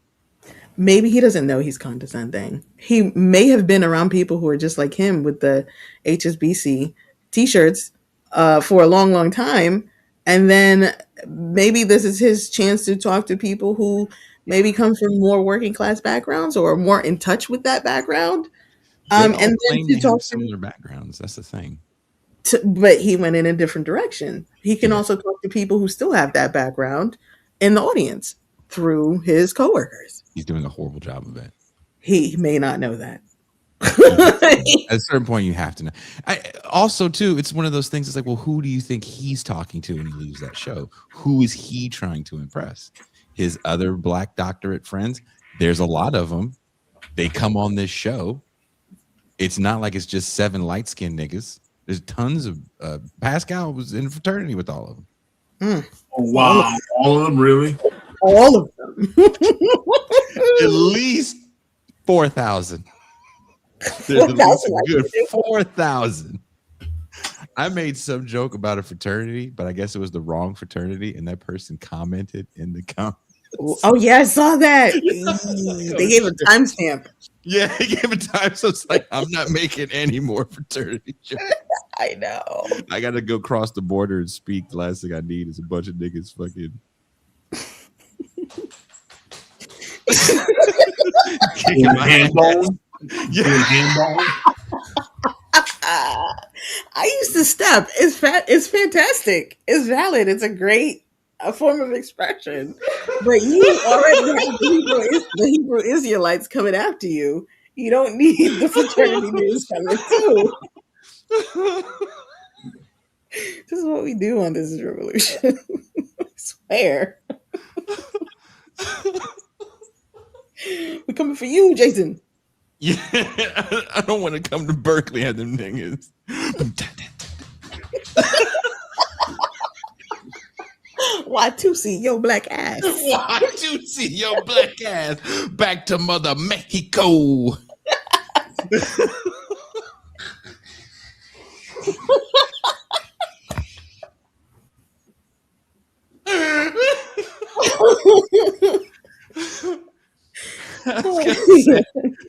Maybe he doesn't know he's condescending. He may have been around people who are just like him with the HSBC t-shirts for a long, long time. And then maybe this is his chance to talk to people who maybe come from more working class backgrounds or are more in touch with that background. They And all then claim to to talk have similar backgrounds. That's the thing. but he went in a different direction. He can Yeah. also talk to people who still have that background in the audience through his coworkers. He's doing a horrible job of it. He may not know that. At a certain point, you have to know. Also, too, it's one of those things. It's like, well, who do you think he's talking to when he leaves that show? Who is he trying to impress? His other black doctorate friends? There's a lot of them. They come on this show. It's not like it's just 7 light-skinned niggas. There's tons of Pascal was in fraternity with all of them. Oh, wow, all of them, really? All of them. At least 4,000. There's at least a good 4,000. I made some joke about a fraternity, but I guess it was the wrong fraternity, and that person commented in the comments. Oh yeah, I saw that. They gave a timestamp. Yeah, he gave a time, so it's like I'm not making any more fraternity jokes. I know. I got to go cross the border and speak. The last thing I need is a bunch of niggas fucking kicking my hand bone. Yeah. I used to step. It's fantastic. It's valid. It's a great form of expression. But you already have the Hebrew Israelites coming after you. You don't need the fraternity news coming too. This is what we do on This Is Revolution. I swear. We're coming for you, Jason. Yeah, I don't want to come to Berkeley and them niggas. Y2C, your black ass. Y2C, your black ass. Back to Mother Mexico.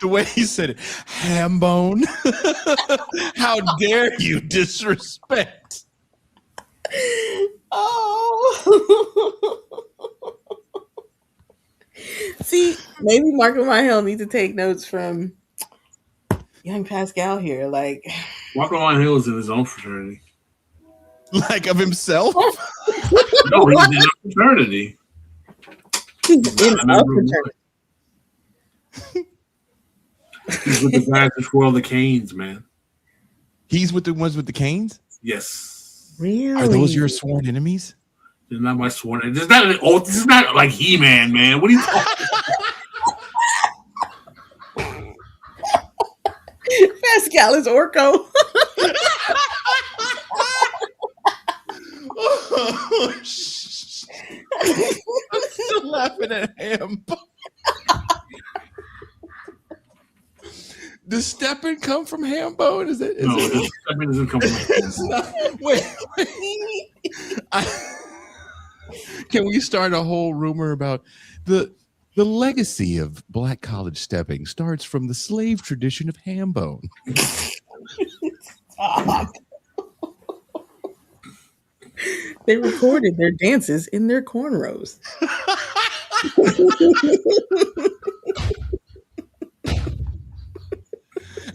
The way he said it, ham bone. How dare you disrespect? Oh. See, maybe Mark and Hill need to take notes from young Pascal here. Like, Mark Lamont Hill is in his own fraternity. Like of himself? No, he's in a fraternity. he's in a fraternity. He's with the guys that twirl the canes, man. He's with the ones with the canes? Yes. Really? Are those your sworn enemies? They're not my sworn. This is not like He-Man, man. What are you talking about? Pascal is Orko. Oh, I'm still laughing at him. Does stepping come from ham bone? Is it? No, stepping doesn't come from It's not, wait. Can we start a whole rumor about the legacy of black college stepping starts from the slave tradition of ham bone? Stop. They recorded their dances in their cornrows.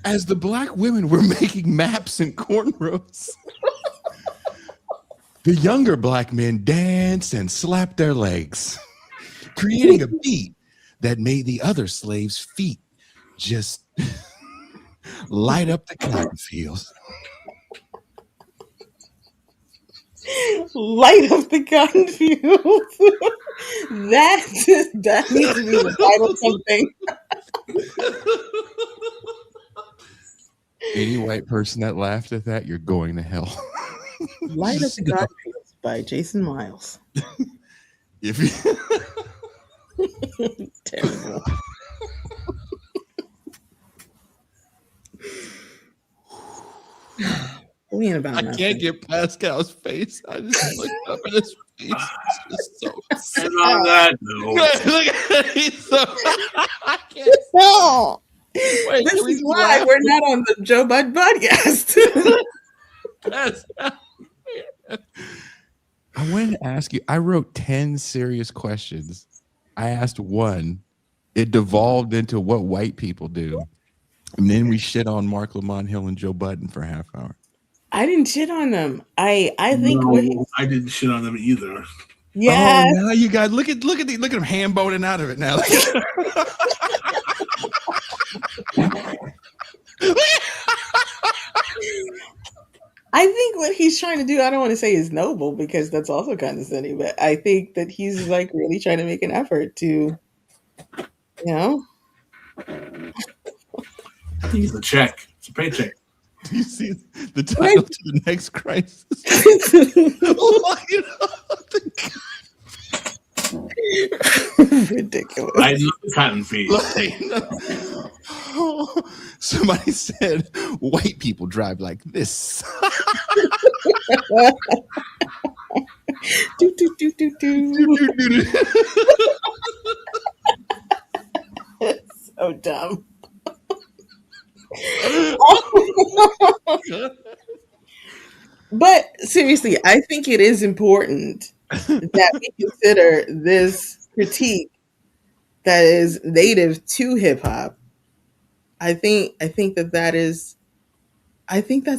As the black women were making maps and cornrows, the younger black men danced and slapped their legs, creating a beat that made the other slaves' feet just light up the cotton fields. Light up the cotton fields. that needs to be the title of something. Any white person that laughed at that, you're going to hell. Light up the cotton fields by Jason Miles. If you Terrible. mean about I nothing? can't get Pascal's face. I just looked up at his face. It's just so sad. And on that note, Look at it. He's so I can't. No. Wait, This can we is just why laugh? we're not on the Joe Bud podcast. Pascal. I wanted to ask you. I wrote 10 serious questions. I asked one. It devolved into what white people do. And then we shit on Mark Lamont Hill and Joe Budden for a half hour. I didn't shit on them. I think no, I didn't shit on them either. yeah. Oh, now you guys look at him hand boning out of it now. I think what he's trying to do, I don't want to say is noble because that's also condescending, but I think that he's like really trying to make an effort to, you know. It's a check. It's a paycheck. Do you see the title to the next crisis? Ridiculous. I know the cotton feed. Somebody said white people drive like this. Do, do, do, do, do. It's so dumb. But seriously, I think it is important that we consider this critique that is native to hip hop. I think that's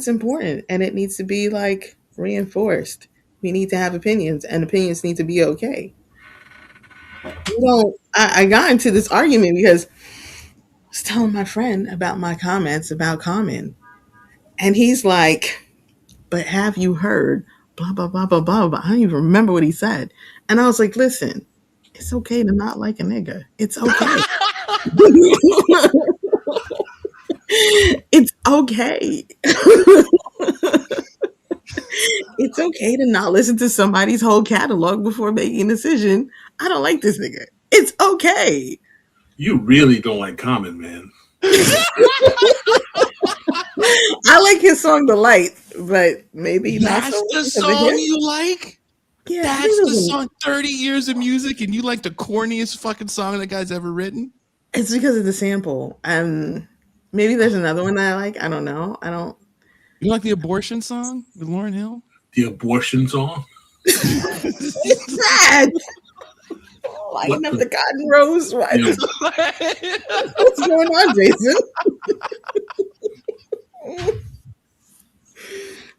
important, and it needs to be like reinforced. We need to have opinions, and opinions need to be okay. I got into this argument because I was telling my friend about my comments about Common, and he's like, "But have you heard blah blah blah blah blah blah?" I don't even remember what he said, and I was like, "Listen, it's okay to not like a nigga. It's okay." It's okay. It's okay to not listen to somebody's whole catalog before making a decision. I don't like this nigga. It's okay. You really don't like Common, man. I like his song "The Light," but maybe not That's so the much of song him. you like? Yeah, That's the song. 30 years of music, and you like the corniest fucking song that guy's ever written? It's because of the sample. Maybe there's another one that I like. I don't know. I don't. You like the abortion song with Lauryn Hill? The abortion song. It's sad. Lighting up the cotton rose. What? Yeah. What's going on, Jason?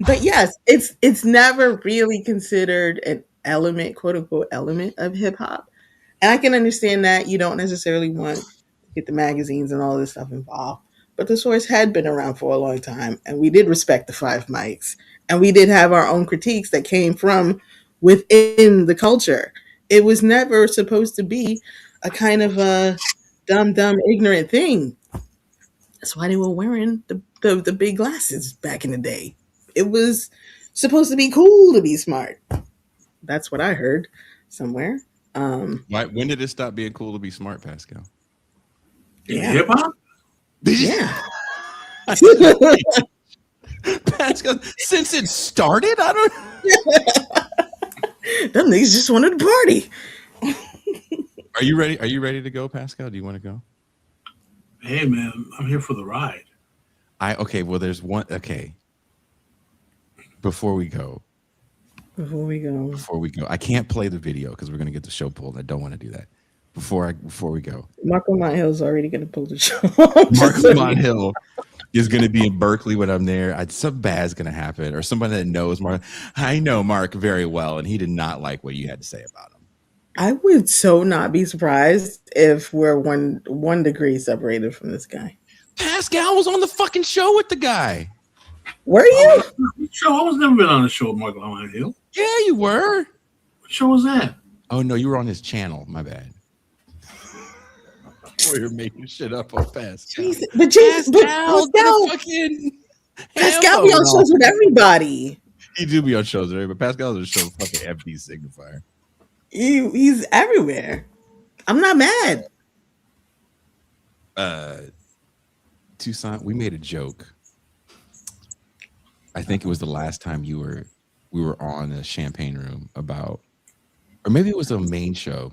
But yes, it's never really considered an element, quote unquote, element of hip hop. And I can understand that you don't necessarily want to get the magazines and all this stuff involved. But the source had been around for a long time, and we did respect the five mics, and we did have our own critiques that came from within the culture. It was never supposed to be a kind of a dumb, ignorant thing. That's why they were wearing the big glasses back in the day. It was supposed to be cool to be smart. That's what I heard somewhere. When did it stop being cool to be smart, Pascal? In hip hop? Yeah. Pascal, since it started, I don't. Them niggas just wanted to party. Are you ready? Are you ready to go, Pascal? Do you want to go? Hey, man, I'm here for the ride. Okay. Well, there's one. Okay. Before we go, I can't play the video because we're gonna get the show pulled. I don't want to do that. Before we go, Mark Lamont Hill's already going to pull the show. Mark Lamont Hill is going to be in Berkeley when I'm there. Something bad's going to happen, or somebody that knows Mark. I know Mark very well, and he did not like what you had to say about him. I would so not be surprised if we're one degree separated from this guy. Pascal was on the fucking show with the guy. Were you? Show? I was never been on a show with Mark Lamont Hill. Yeah, you were. What show was that? Oh no, you were on his channel. My bad. We're making shit up on Pascal. But Pascal be on shows with everybody. He do be on shows with everybody. Pascal's on a show with fucking FD Signifier. He's everywhere. I'm not mad. Tucson, we made a joke. I think it was the last time we were on a Champagne Room about, or maybe it was a main show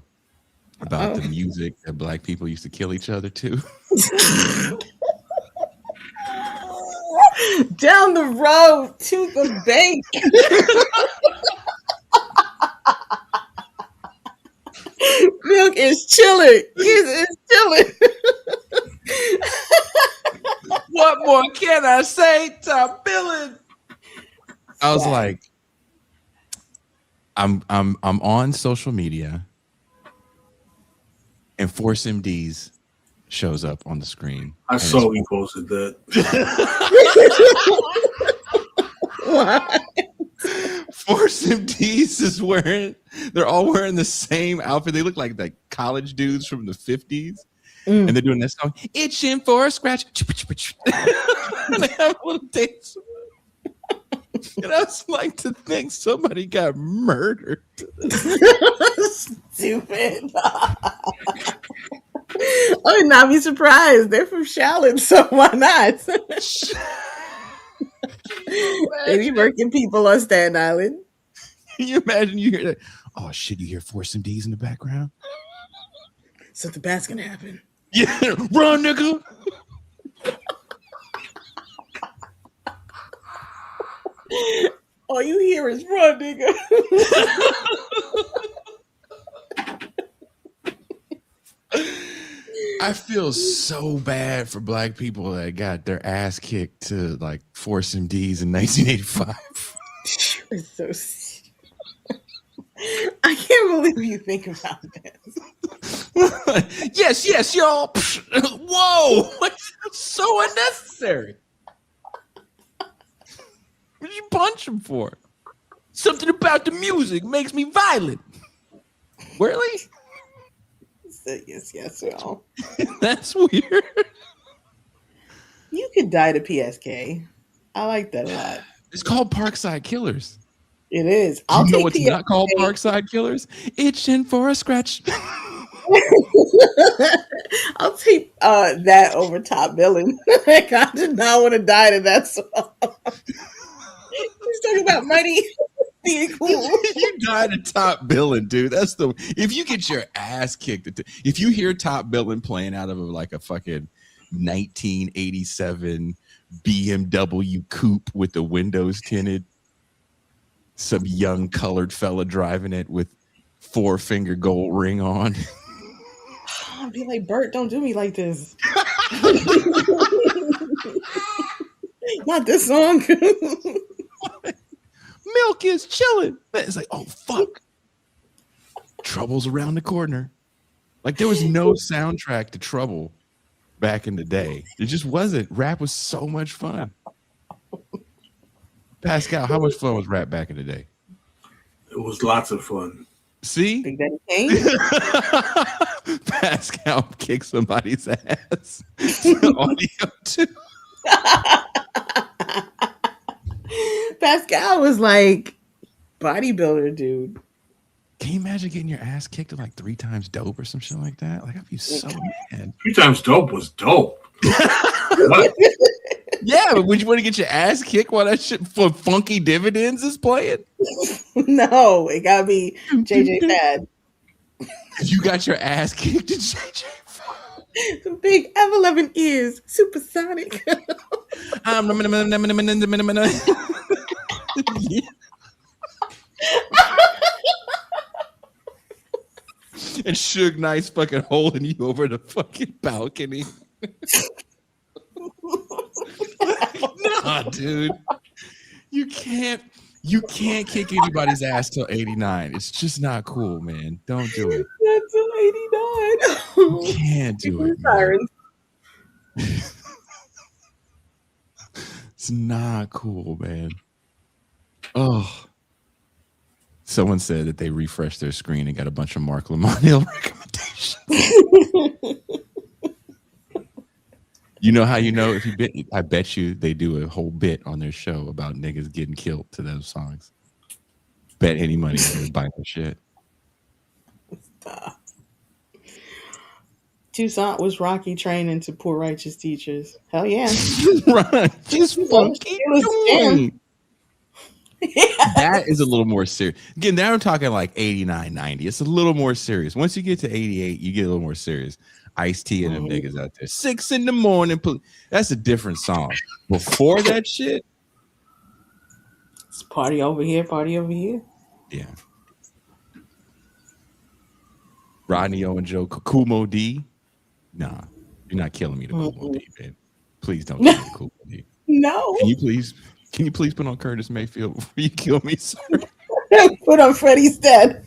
about the music that Black people used to kill each other to. Down the road to the bank. Milk is chilling. Kids is chilling. What more can I say? Top billing. I was like, I'm on social media, and Force MDs shows up on the screen. I saw he posted that. Why? Force MDs is they're all wearing the same outfit. They look like college dudes from the 50s. And they're doing this song, itching for a scratch. And they have a little dance. And I was like, to think somebody got murdered. Stupid. I would not be surprised. They're from Charlotte, so why not? They be working people on Staten Island. Can you imagine you hear that? Oh shit, you hear Force MDs in the background? Something bad's gonna happen. Yeah, run, nigga. All you hear is run, nigga. I feel so bad for Black people that got their ass kicked to like Force MDs in 1985. It's so I can't believe you think about this. Yes, y'all. Whoa, that's so unnecessary. What did you punch him for? Something about the music makes me violent. Really? Yes, well. That's weird. You could die to PSK. I like that a lot. It's called Parkside Killers. It is. You know what's not called Parkside Killers? Itching for a scratch. I'll take that over Top Billing. Like, I did not want to die to that song. He's talking about money being cool. You died at Top Billing, dude. That's if you get your ass kicked, if you hear Top Billing playing out of like a fucking 1987 BMW coupe with the windows tinted, some young colored fella driving it with 4-finger gold ring on. I'd be like, Bert, don't do me like this. Not this song. Milk is chilling. It's like, oh fuck, Trouble's around the corner. Like there was no soundtrack to Trouble back in the day. It just wasn't. Rap was so much fun. Pascal, how much fun was rap back in the day? It was lots of fun. See? Big Daddy Kane? Pascal kicked somebody's ass. Audio too. Pascal was like bodybuilder dude. Can you imagine getting your ass kicked at like 3 times dope or some shit like that? Like I'd be so mad. 3 times dope was dope. What? Yeah, but would you want to get your ass kicked while that shit for funky dividends is playing? No, it gotta be JJ Fad. You got your ass kicked at JJ Fad. The big F11 ears, supersonic. And Suge Knight's fucking holding you over the fucking balcony. Nah, dude. You can't kick anybody's ass till 89. It's just not cool, man. Don't do it. That's till 89. You can't do it, man. It's not cool, man. Oh. Someone said that they refreshed their screen and got a bunch of Mark Lamont Hill recommendations. You know how you know if you bit? I bet you they do a whole bit on their show about niggas getting killed to those songs. Bet any money they're buying their shit. Stop. Toussaint was Rocky training to Poor Righteous Teachers. Hell yeah. Right. Just funky. It was That is a little more serious. Again, now I'm talking like 89, 90. It's a little more serious. Once you get to 88, you get a little more serious. Ice-T and them niggas out there. 6 a.m. That's a different song. Before that shit, It's party over here, party over here. yeah. Rodney O and Joe Kumo D. Nah, you're not killing me to Kumo D, man. Please don't kill me to Kumo D. No. Can you please put on Curtis Mayfield before you kill me, sir? Put on Freddie's Dead.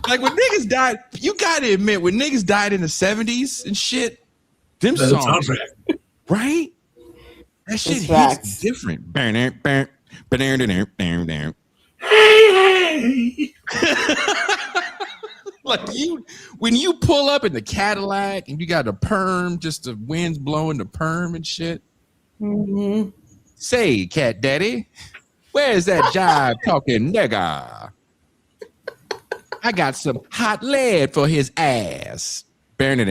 Like when niggas died, you gotta admit, when niggas died in the 70s and shit, them That's songs, soundtrack. right? That shit hits facts. different. Hey. Like when you pull up in the Cadillac and you got a perm, just the wind's blowing the perm and shit. Mm-hmm. Say, Cat Daddy, where's that jive talking nigga? I got some hot lead for his ass. Why did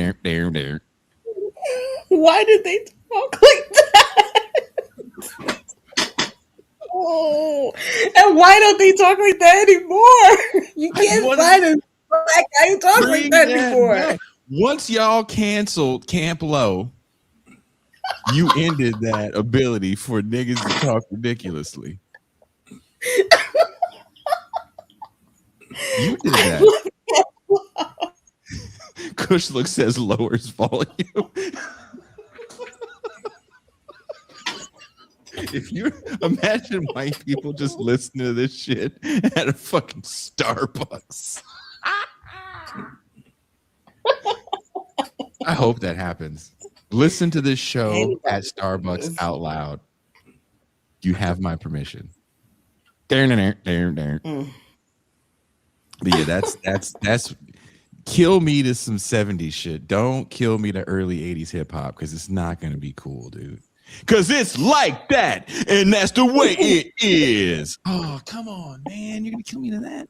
they talk like that? Oh, and why don't they talk like that anymore? You can't find a black guy who talks like that anymore. Back. Once y'all canceled Camp Low, you ended that ability for niggas to talk ridiculously. You did that. Kush Look says lowers volume. If you imagine white people just listening to this shit at a fucking Starbucks. I hope that happens. Listen to this show at Starbucks out loud. You have my permission. But yeah, that's kill me to some 70s shit. Don't kill me to early 80s hip hop because it's not gonna be cool, dude. Cause it's like that, and that's the way it is. Oh, come on, man. You're gonna kill me to that?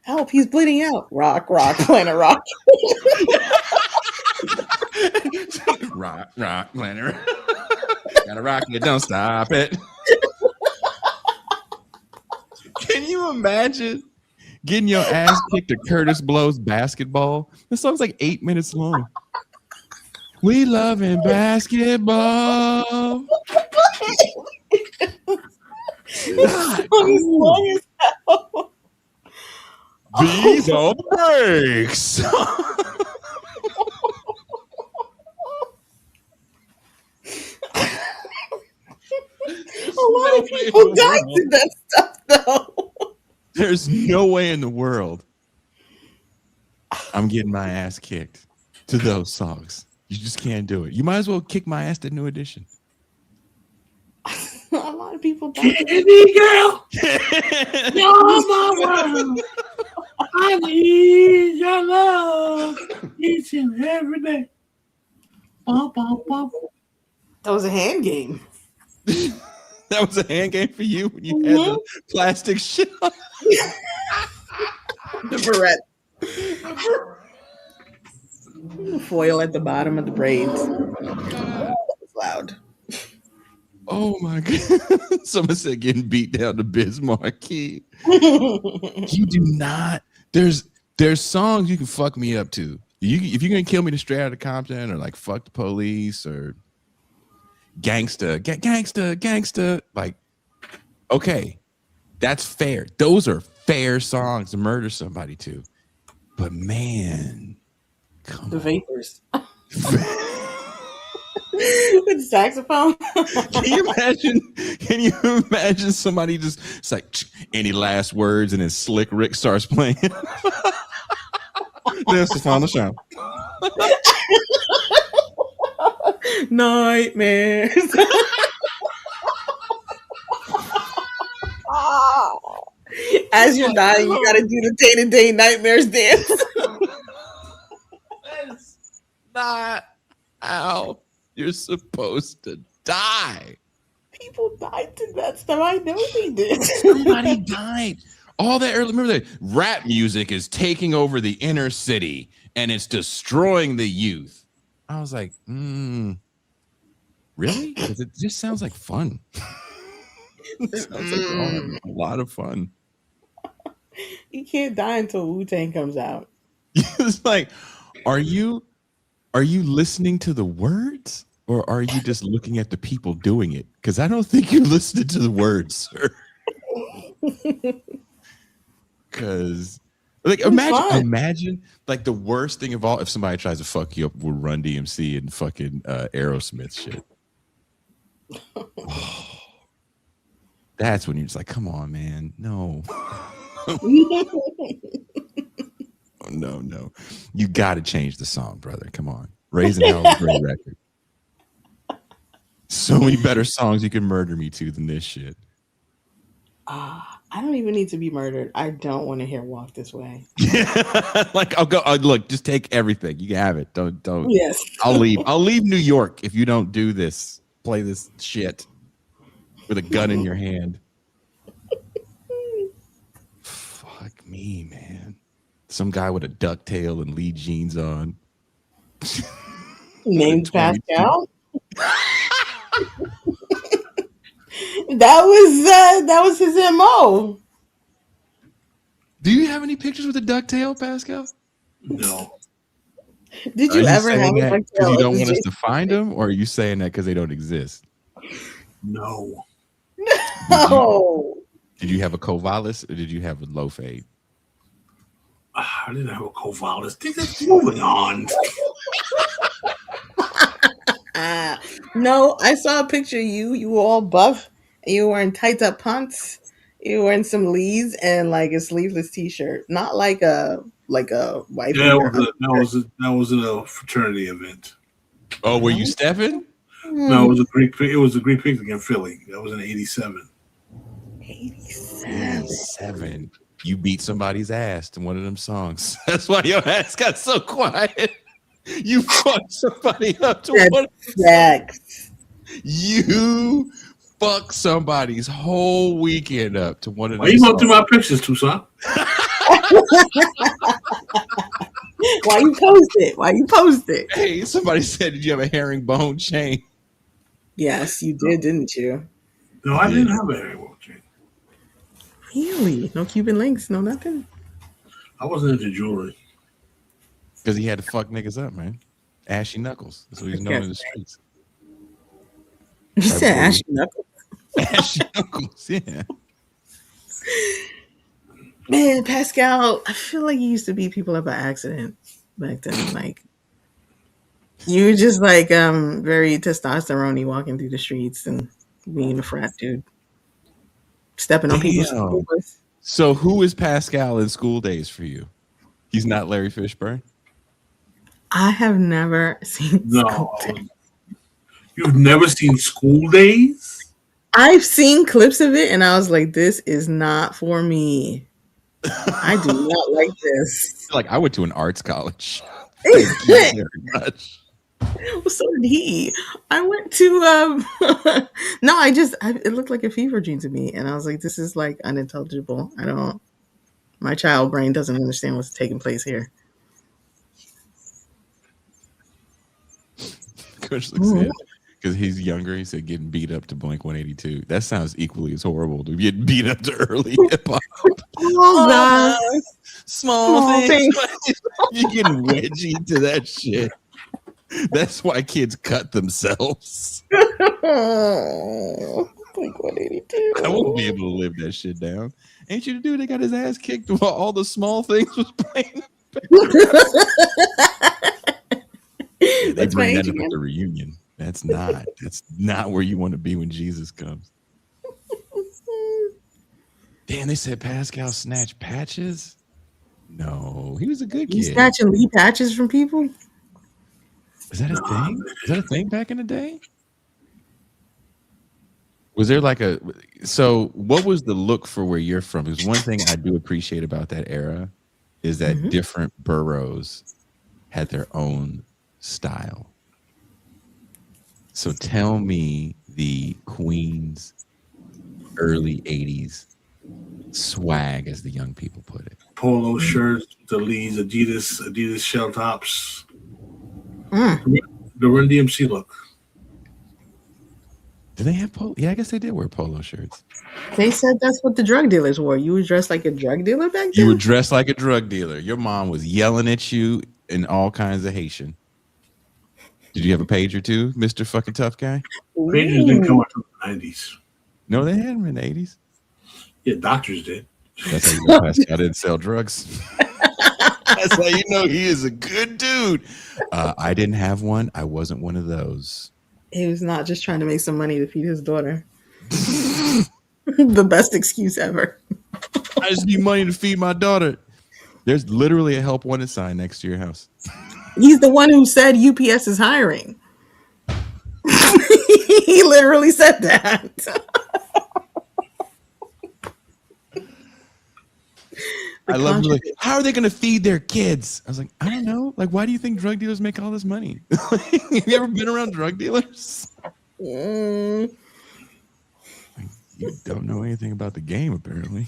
Help, he's bleeding out. Rock, planet rock. rock, planet. Gotta rock it, don't stop it. Can you imagine getting your ass kicked to Curtis Blow's Basketball? This song's like 8 minutes long. We love in basketball. Long as hell. These are the breaks. A lot of people died to that stuff, though. There's no way in the world I'm getting my ass kicked to those songs. You just can't do it. You might as well kick my ass to New Edition. A lot of people died. Candy girl, you're my world. I need your love each and every day. Bum, bum, bum. That was a hand game. That was a hand game for you when you had the plastic shit on. The barrette. The foil at the bottom of the braids. That was loud. Oh my god! Someone said getting beat down to Biz Markie. You do not. There's songs you can fuck me up to. If you're gonna kill me to Straight Outta Compton or like Fuck the Police or Gangsta, like, okay, that's fair. Those are fair songs to murder somebody to. But man, come The on. Vapors. With the saxophone. Can you imagine somebody just, it's like, any last words, and then Slick Rick starts playing? That's the final show. Nightmares. As you're dying, you gotta do the day-to-day nightmares dance. That's not how you're supposed to die. People died to that stuff. I know they did. Somebody died. All that early, remember that rap music is taking over the inner city and it's destroying the youth. I was like, really? Because it just sounds like fun. It sounds like they're all having a lot of fun. You can't die until Wu-Tang comes out. It's like, are you listening to the words or are you just looking at the people doing it? Because I don't think you're listening to the words, sir. Because like imagine like the worst thing of all if somebody tries to fuck you up with Run DMC and fucking Aerosmith shit. Oh, that's when you're just like, come on, man. No. No. You got to change the song, brother. Come on. Raising Hell is a great record. So many better songs you can murder me to than this shit. I don't even need to be murdered. I don't want to hear Walk This Way. Like I'll go look, just take everything. You can have it. Don't. Yes. I'll leave New York if you don't do this. Play this shit with a gun in your hand. Fuck me, man. Some guy with a ducktail and Lee jeans on. Named Pascal. That was his MO. Do you have any pictures with a ducktail, Pascal? No. Did you ever have a ducktail? Because you don't want us to find them, or are you saying that because they don't exist? No. No. Did you have a Covalis or did you have a low fade? I didn't have a Covalis. Moving on. No, I saw a picture of you. You were all buff. And you were wearing tight up pants. You were wearing some leads and like a sleeveless t-shirt. Not like a white. Yeah, that was in a fraternity event. Oh, were you stepping? No, it was a Greek picnic in Philly. That was in '87. 87. You beat somebody's ass to one of them songs. That's why your ass got so quiet. You fucked somebody up to one of them. You fucked somebody's whole weekend up to one of them. Why you going through my pictures, Tucson? Why you post it? Hey, somebody said, did you have a herringbone chain? Yes, you did, didn't you? No, I didn't have a herringbone chain. Really? No Cuban links, no nothing? I wasn't into jewelry. Because he had to fuck niggas up, man. Ashy Knuckles. That's what he's known in the streets. You said Ashy Knuckles? Ashy Knuckles, yeah. Man, Pascal, I feel like you used to beat people up by accident back then. Like, you were just like very testosterone-y walking through the streets and being a frat dude. Stepping on people's toes. So who is Pascal in School Days for you? He's not Larry Fishburne? I have never seen School Days. You've never seen School Days? I've seen clips of it and I was like, this is not for me. I do not like this. Like, I went to an arts college. Thank you very much. Well, so did he. I went to no, it looked like a fever dream to me, and I was like, this is like unintelligible. My child brain doesn't understand what's taking place here. Coach looks at because he's younger. He said getting beat up to Blink-182. That sounds equally as horrible to get beat up to early hip hop. Oh God, small things. You're getting wedgie to that shit. That's why kids cut themselves. Blink-182. I won't be able to live that shit down. Ain't you the dude that got his ass kicked while all the small things was playing? Yeah, they bring that up at the reunion. That's not where you want to be when Jesus comes. Damn, they said Pascal snatched patches. No, he was a good kid. You snatching Lee patches from people? Is that a thing? Is that a thing back in the day? Was there like so what was the look for where you're from? Because one thing I do appreciate about that era is that different boroughs had their own style. So tell me the Queens early 80s swag, as the young people put it. Polo shirts, the Lees, Adidas shell tops. The Run DMC look. Do they have polo? Yeah, I guess they did wear polo shirts. They said that's what the drug dealers wore. You were dressed like a drug dealer back then? You were dressed like a drug dealer. Your mom was yelling at you in all kinds of Haitian. Did you have a pager too, Mr. Fucking Tough Guy? Pagers didn't come out until the 90s. No, they had them in the 80s. Yeah, doctors did. That's how you know Pascal didn't sell drugs. That's how you know he is a good dude. I didn't have one. I wasn't one of those. He was not just trying to make some money to feed his daughter. The best excuse ever. I just need money to feed my daughter. There's literally a help wanted sign next to your house. He's the one who said UPS is hiring. He literally said that. I love it. Like, how are they going to feed their kids? I was like, I don't know. Like, why do you think drug dealers make all this money? Have you ever been around drug dealers? Like, you don't know anything about the game, apparently.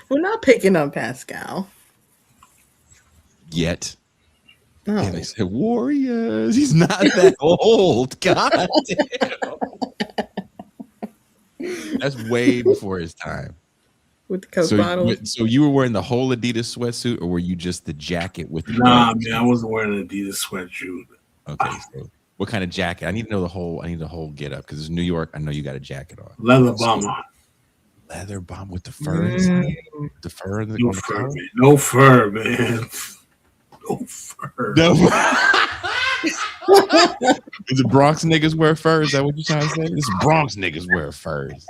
We're not picking up Pascal. Yet. No. And they said, Warriors. He's not that old. God damn. That's way before his time. With the Coke bottles. So you were wearing the whole Adidas sweatsuit, or were you just the jacket with the? Nah, man, I wasn't wearing an Adidas sweatshirt. Okay, so what kind of jacket? I need to know the whole. I need the whole get up because it's New York. I know you got a jacket on. Leather bomber. Leather bomb with the fur inside. The fur on No the fur, collar? man. No fur, man. No fur. No. Is it Bronx niggas wear fur? Is that what you're trying to say? It's Bronx niggas wear furs.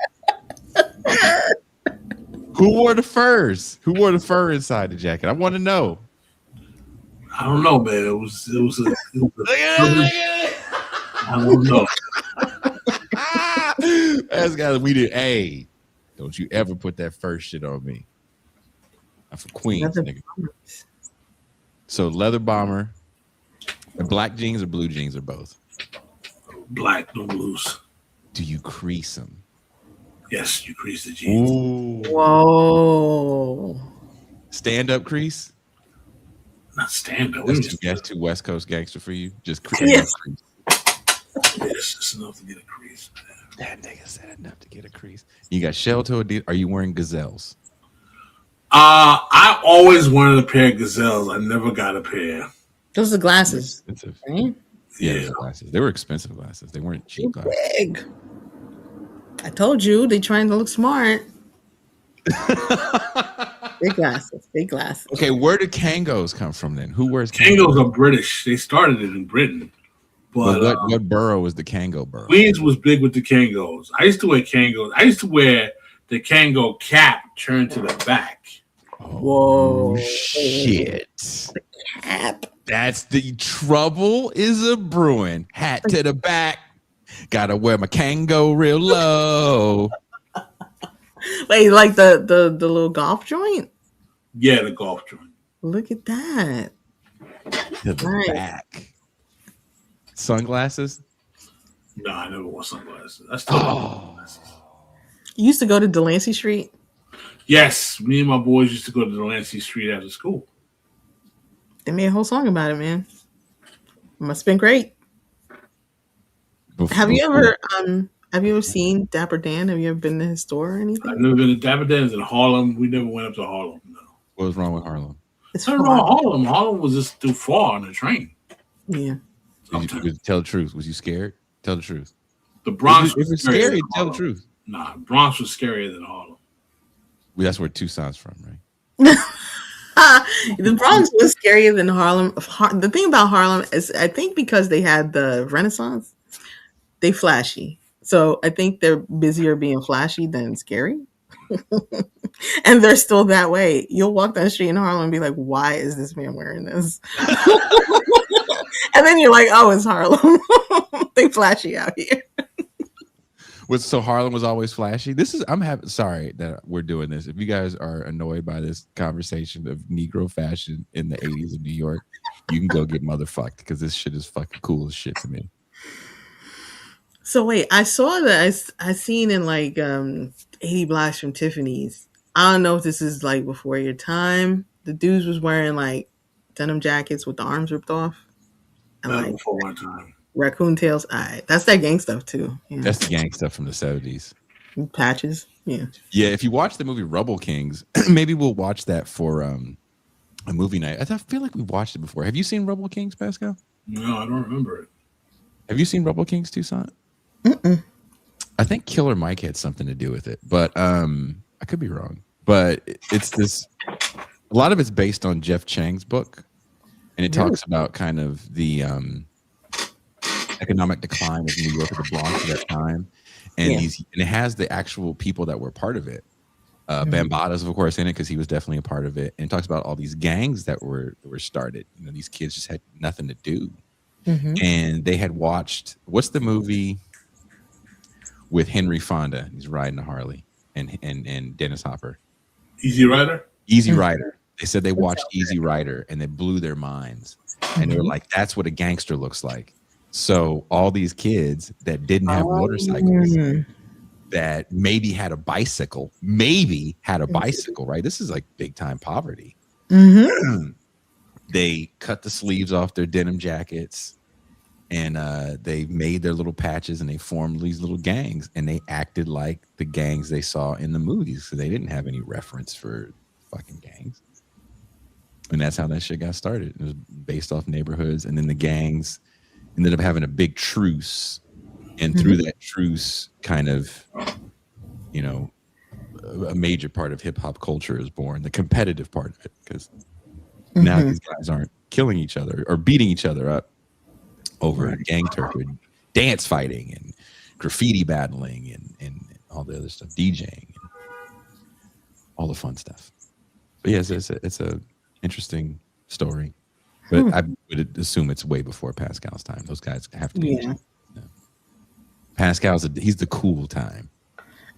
Who wore the furs? Who wore the fur inside the jacket? I want to know. I don't know, man. It was I don't know. That's got we did. Hey, don't you ever put that fur shit on me. I'm from Queens, nigga. So leather bomber, and black jeans or blue jeans or both? Black, no blues. Do you crease them? Yes, you crease the jeans. Ooh. Whoa. Stand up crease? Not stand up. That's too West Coast gangster for you. Just crease. Yes. Yes, it's enough to get a crease. That nigga said enough to get a crease. You got shell toe. Are you wearing gazelles? I always wanted a pair of gazelles. I never got a pair. Those are glasses. Expensive. Right? Yeah, those glasses. They were expensive glasses. They weren't cheap glasses. Big. I told you they trying to look smart. Big glasses. Big glasses. Okay, where did Kangos come from then? Who wears Kangos are British. They started it in Britain. But what borough was the Kango borough? Queens was big with the Kangos. I used to wear Kangos. I used to wear the Kango cap turned to the back. Whoa. Shit. The cap. That's the trouble is a brewing. Hat to the back. Gotta wear my Kango real low. Wait, like the little golf joint? Yeah, the golf joint. Look at that. To the back. Sunglasses? No, I never wore sunglasses. I still sunglasses. You used to go to Delancey Street? Yes, me and my boys used to go to Delancey Street after school. They made a whole song about it, man. Must have been great. Have you ever seen Dapper Dan? Have you ever been to his store or anything? I've never been to Dapper Dan's in Harlem. We never went up to Harlem. No. What was wrong with Harlem? It's not wrong with Harlem. Harlem was just too far on the train. Yeah. You tell the truth. Was you scared? Tell the truth. The Bronx if it's scary, tell the truth. Nah, Bronx was scarier than Harlem. Well, that's where Tucson's from, right? The Bronx was scarier than Harlem. The thing about Harlem is, I think because they had the Renaissance, they flashy. So I think they're busier being flashy than scary. And they're still that way. You'll walk down the street in Harlem and be like, why is this man wearing this? And then you're like, oh, it's Harlem. They flashy out here. So Harlem was always flashy. Sorry that we're doing this. If you guys are annoyed by this conversation of Negro fashion in the 80s in New York, you can go get motherfucked because this shit is fucking cool as shit to me. So wait, I saw that I seen in like 80 blocks from Tiffany's. I don't know if this is like before your time. The dudes was wearing like denim jackets with the arms ripped off, and That was like before my time. raccoon tails. That's that gang stuff too. Yeah, That's the gang stuff from the 70s. patches. Yeah. Yeah, if you watch the movie Rubble Kings, maybe we'll watch that for a movie night. I feel like we watched it before. Have you seen Rubble Kings, Pascal? No, I don't remember it. Have you seen Rubble Kings, Toussaint? Mm-mm. I think Killer Mike had something to do with it, but I could be wrong. But it's this. A lot of it's based on Jeff Chang's book, and it talks about kind of the economic decline of New York at the Bronx at that time, and and it has the actual people that were part of it. Bambaata's, of course, in it because he was definitely a part of it, and it talks about all these gangs that were started. You know, these kids just had nothing to do, and they had watched what's the movie with Henry Fonda? He's riding a Harley, and Dennis Hopper. Easy Rider? Easy Rider. They said they watched Easy Rider and they blew their minds. And they were like, that's what a gangster looks like. So all these kids that didn't have motorcycles, that maybe had a bicycle, right? This is like big time poverty. They cut the sleeves off their denim jackets, and they made their little patches, and they formed these little gangs, and they acted like the gangs they saw in the movies. So they didn't have any reference for fucking gangs. And that's how that shit got started. It was based off neighborhoods, and then the gangs ended up having a big truce, and through that truce, kind of, you know, a major part of hip hop culture is born, the competitive part of it, because now these guys aren't killing each other or beating each other up over gang turkey, dance fighting and graffiti battling and all the other stuff, DJing, and all the fun stuff. But yes, it's a interesting story, but I would assume it's way before Pascal's time. Those guys have to be. Yeah. He's the cool time.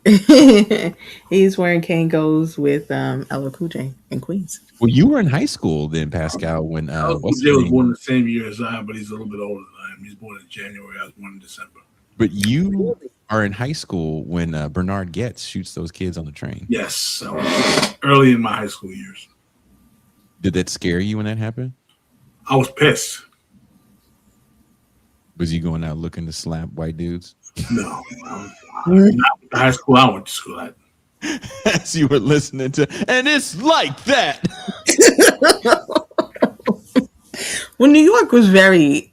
He's wearing Kangos with LL Cool J in Queens. Well, you were in high school then, Pascal, when LL Cool J was born the same year as I am, but he's a little bit older than I am. He's born in January. I was born in December. But you are in high school when Bernard Getz shoots those kids on the train. Yes, early in my high school years. Did that scare you when that happened? I was pissed. Was you going out looking to slap white dudes? No, not the high school I went to school at. As you were listening to, and it's like that. Well, New York was very,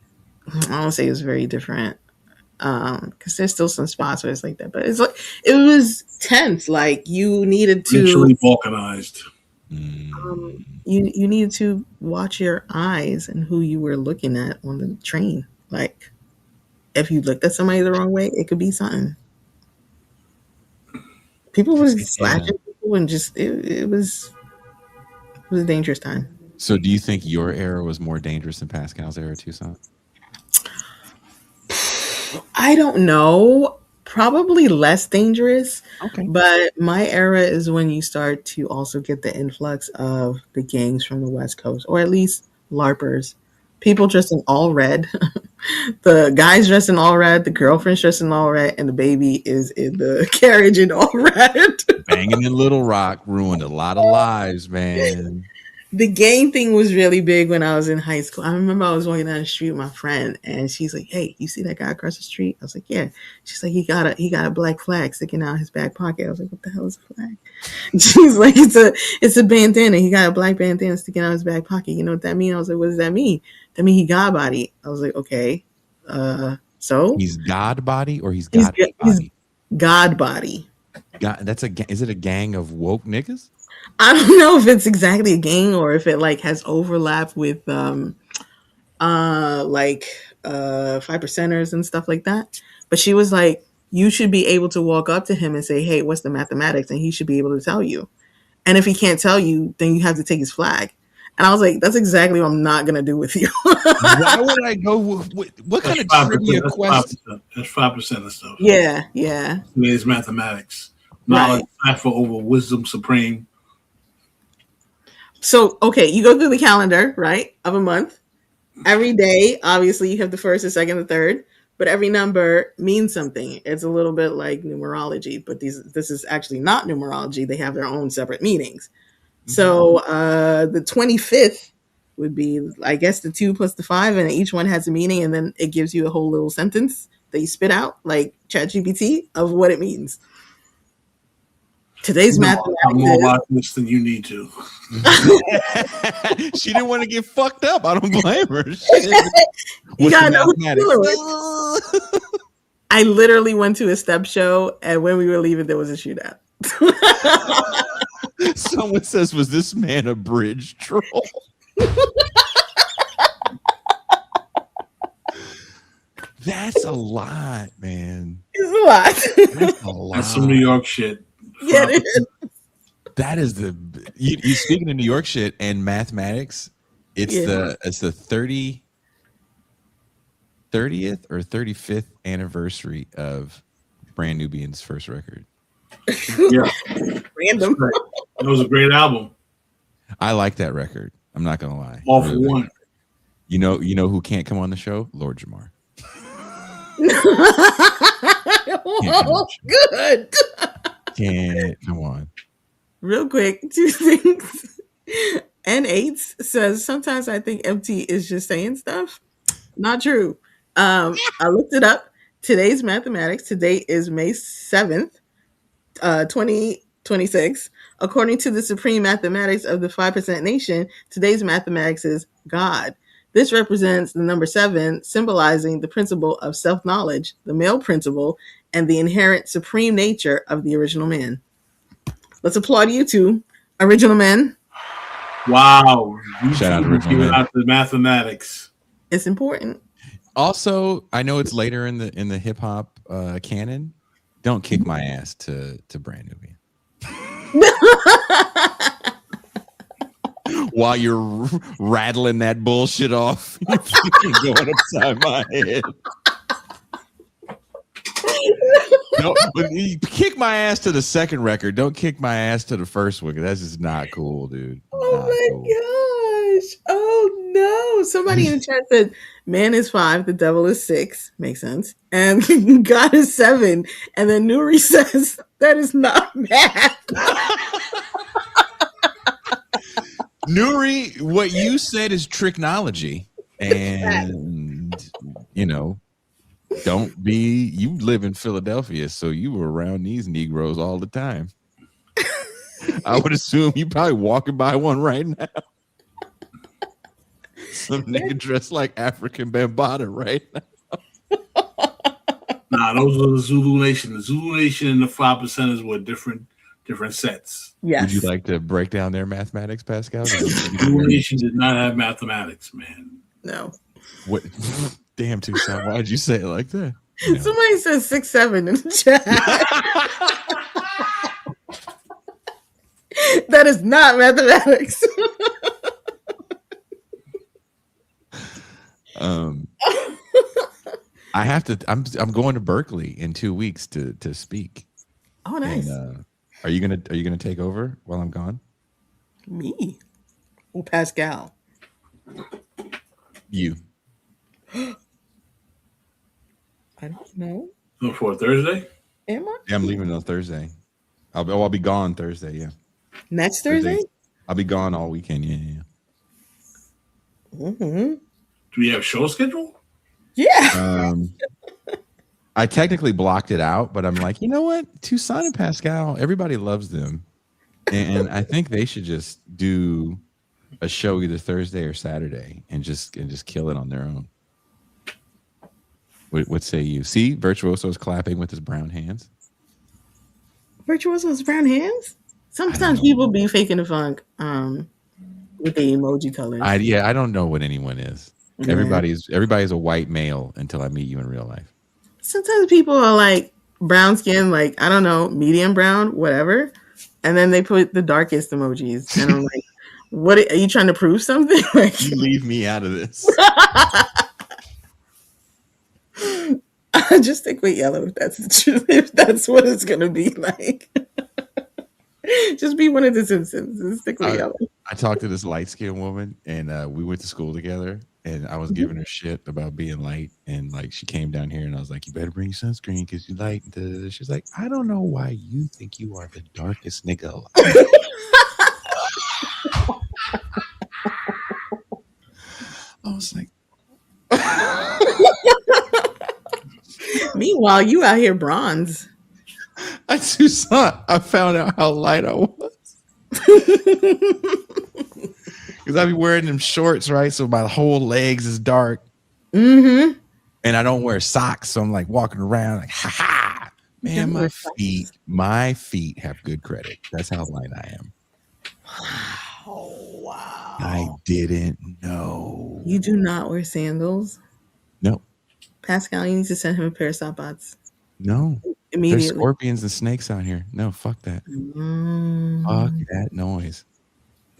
I don't say it was very different, because there's still some spots where it's like that, but it's like it was tense. Like you needed to literally balkanized. You needed to watch your eyes and who you were looking at on the train. Like if you looked at somebody the wrong way, it could be something. People was slashing people, and just it was a dangerous time. So do you think your era was more dangerous than Pascal's era, Toussaint? I don't know. Probably less dangerous. Okay. But my era is when you start to also get the influx of the gangs from the West Coast, or at least LARPers. People dressed in all red. The guys dressed in all red, the girlfriend's dressed in all red, and the baby is in the carriage in all red. Banging in Little Rock ruined a lot of lives, man. The gang thing was really big when I was in high school. I remember I was walking down the street with my friend, and she's like, "Hey, you see that guy across the street?" I was like, "Yeah." She's like, he got a black flag sticking out his back pocket." I was like, "What the hell is a flag?" She's like, "It's a bandana. He got a black bandana sticking out his back pocket. You know what that means?" I was like, "What does that mean?" "That mean he God body." I was like, "Okay, so he's God body or he's God body? He's God body. God, is it a gang of woke niggas? I don't know if it's exactly a gang or if it like has overlap with 5%ers and stuff like that. But she was like, you should be able to walk up to him and say, "Hey, what's the mathematics?" And he should be able to tell you. And if he can't tell you, then you have to take his flag. And I was like, that's exactly what I'm not going to do with you. Why would I go? What kind of trivia question? That's 5% of stuff. Yeah. It's mathematics. Knowledge cipher over wisdom supreme. So, okay, you go through the calendar, right, of a month. Every day, obviously, you have the first, the second, the third, but every number means something. It's a little bit like numerology, but this is actually not numerology. They have their own separate meanings. So the 25th would be, I guess, the 2 plus the 5, and each one has a meaning, and then it gives you a whole little sentence that you spit out, like ChatGPT, of what it means. Today's mathematics I'm more is about this than you need to. She didn't want to get fucked up. I don't blame her. you What's gotta the know what you're dealing with. I literally went to a step show, and when we were leaving, there was a shootout. Someone says, "Was this man a bridge troll?" That's a lot, man. It's a lot. That's a lot. That's some New York shit. Yeah, it is. That is the you speaking of New York shit and mathematics. It's the 30th or 35th anniversary of Brand Nubian's first record. Yeah, Random. it was a great album. I like that record. I'm not gonna lie. All for one. You know who can't come on the show? Lord Jamar. Whoa, good. Can't come on. Real quick, 2 things. N8 says sometimes I think MT is just saying stuff. Not true. I looked it up. Today's mathematics. Today is May 7th, 2026. According to the supreme mathematics of the 5% nation, today's mathematics is God. This represents the number 7, symbolizing the principle of self-knowledge, the male principle, and the inherent supreme nature of the original man. Let's applaud you two, original men. Wow. Shout out to original men. Out the mathematics. It's important. Also, I know it's later in the hip hop canon. Don't kick my ass to Brand Nubian. While you're rattling that bullshit off, you're going upside my head. No, but you kick my ass to the second record. Don't kick my ass to the first one. That's just not cool, dude. Oh Not my cool. gosh. Oh no. Somebody in the chat said, man is 5, the devil is 6. Makes sense. And God is 7. And then Nuri says, that is not math. Nuri, what you said is tricknology. And, don't be, you live in Philadelphia, so you were around these Negroes all the time. I would assume you probably walking by one right now. Some nigga dressed like African Bambaataa right now. Nah, those are the Zulu Nation. The Zulu Nation and the 5%ers were different sets. Yes. Would you like to break down their mathematics, Pascal? Zulu Nation did not have mathematics, man. No. What? Damn, Tucson, why'd you say it like that? No. Somebody says 6'7" in the chat. That is not mathematics. I have to. I'm going to Berkeley in 2 weeks to speak. Oh, nice. And, are you gonna take over while I'm gone? Me? Oh, Pascal. You. I don't know. So for Thursday? Am I? Yeah, I'm leaving on Thursday. I'll be gone Thursday. Yeah. Next Thursday? I'll be gone all weekend. Yeah. Mm-hmm. Do we have a show schedule? Yeah. I technically blocked it out, but I'm like, you know what? Tucson and Pascal, everybody loves them, and I think they should just do a show either Thursday or Saturday and just kill it on their own. What say you? See, Virtuoso's clapping with his brown hands. Virtuoso's brown hands? Sometimes people be faking the funk with the emoji colors. I don't know what anyone is. Yeah. Everybody's a white male until I meet you in real life. Sometimes people are like brown skin, like, I don't know, medium brown, whatever. And then they put the darkest emojis. And I'm like, what are you trying to prove something? Like, You leave me out of this. just stick with yellow if that's the truth. If that's what it's gonna be like. Just be one of the Simpsons and stick with yellow. I talked to this light-skinned woman, and we went to school together, and I was giving her shit about being light, and like she came down here, and I was like, "You better bring sunscreen because you light." And she's like, "I don't know why you think you are the darkest nigga alive." Meanwhile, you out here bronze. I found out how light I was. Because I be wearing them shorts, right? So my whole legs is dark. Mm-hmm. And I don't wear socks. So I'm like walking around like, ha ha. Man, my feet have good credit. That's how light I am. Oh, wow. I didn't know. You do not wear sandals? No. Pascal, you need to send him a pair of Sabats. No. Immediately. There's scorpions and snakes out here. No, fuck that. Fuck that noise.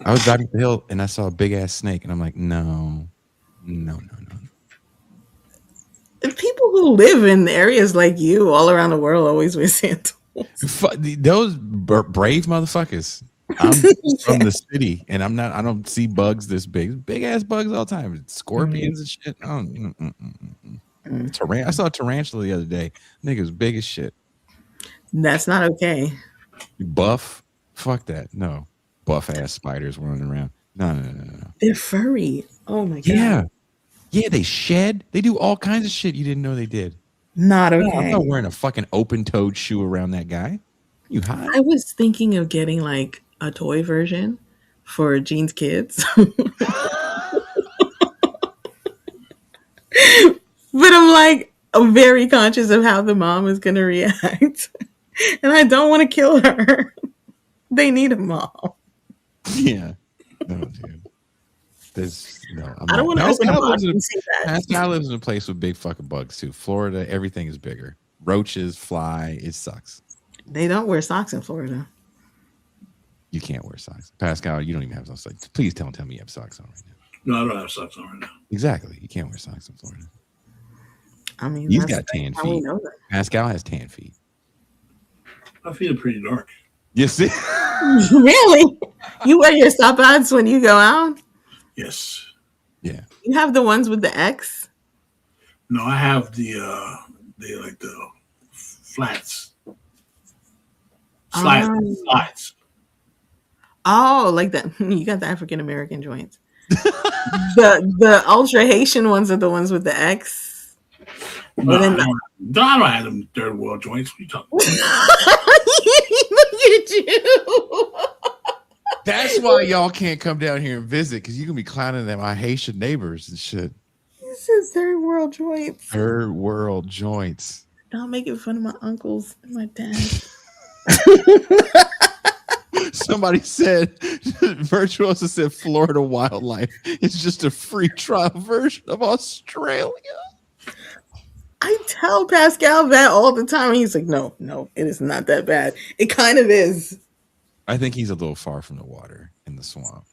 I was driving up the hill and I saw a big ass snake and I'm like, no. People who live in areas like you all around the world always wear sandals. Those brave motherfuckers. I'm from the city and I don't see bugs this big ass bugs all the time. Scorpions and shit. I saw a tarantula the other day. Nigga was big as shit. That's not okay. Buff. Fuck that. No. Buff ass spiders running around. No. They're furry. Oh my Yeah, god. they shed. They do all kinds of shit you didn't know they did. Not okay. I'm not wearing a fucking open-toed shoe around that guy. You high? I was thinking of getting like a toy version for Jean's kids. But I'm very conscious of how the mom is going to react. And I don't want to kill her. They need a mom. Yeah. No, dude. I don't want to open a box and see that. Pascal lives in a place with big fucking bugs too. Florida, everything is bigger. Roaches, fly, it sucks. They don't wear socks in Florida. You can't wear socks. Pascal, you don't even have socks. Please don't tell me you have socks on right now. No, I don't have socks on right now. Exactly. You can't wear socks in Florida. I mean, he's got tan feet. Pascal has tan feet. My feet are pretty dark. You see? Really? You wear your Sabats when you go out? Yes. Yeah. You have the ones with the X? No, I have the flats. Slides. Oh, like that. You got the African American joints. the ultra Haitian ones are the ones with the X. No, I don't have them third world joints. What are you talking about? Look at you. That's why y'all can't come down here and visit, because you can be clowning at my Haitian neighbors and shit. This is third world joints. Third world joints. Don't make it fun of my uncles and my dad. Somebody said, Virtuosa said Florida wildlife is just a free trial version of Australia. I tell Pascal that all the time. He's like, no, it is not that bad. It kind of is. I think he's a little far from the water in the swamp.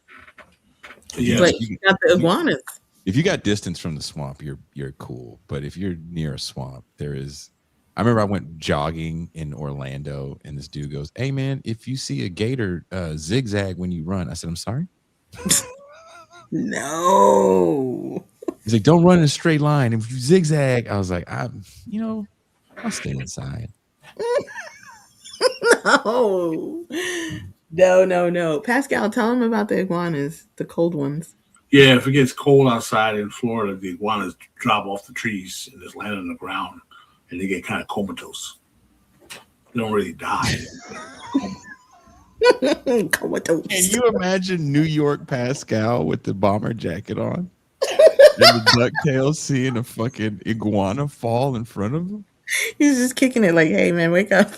Yeah, but you got the iguanas. If you got distance from the swamp, you're cool. But if you're near a swamp, there is. I remember I went jogging in Orlando, and this dude goes, "Hey man, if you see a gator zigzag when you run," I said, "I'm sorry." No. He's like, "Don't run in a straight line. If you zigzag," I was like, I'll stay inside. No. Pascal, tell him about the iguanas, the cold ones. Yeah, if it gets cold outside in Florida, the iguanas drop off the trees and just land on the ground, and they get kind of comatose. They don't really die. Comatose. Can you imagine New York Pascal with the bomber jacket on and the DuckTales seeing a fucking iguana fall in front of him? He's just kicking it like, "Hey man, wake up."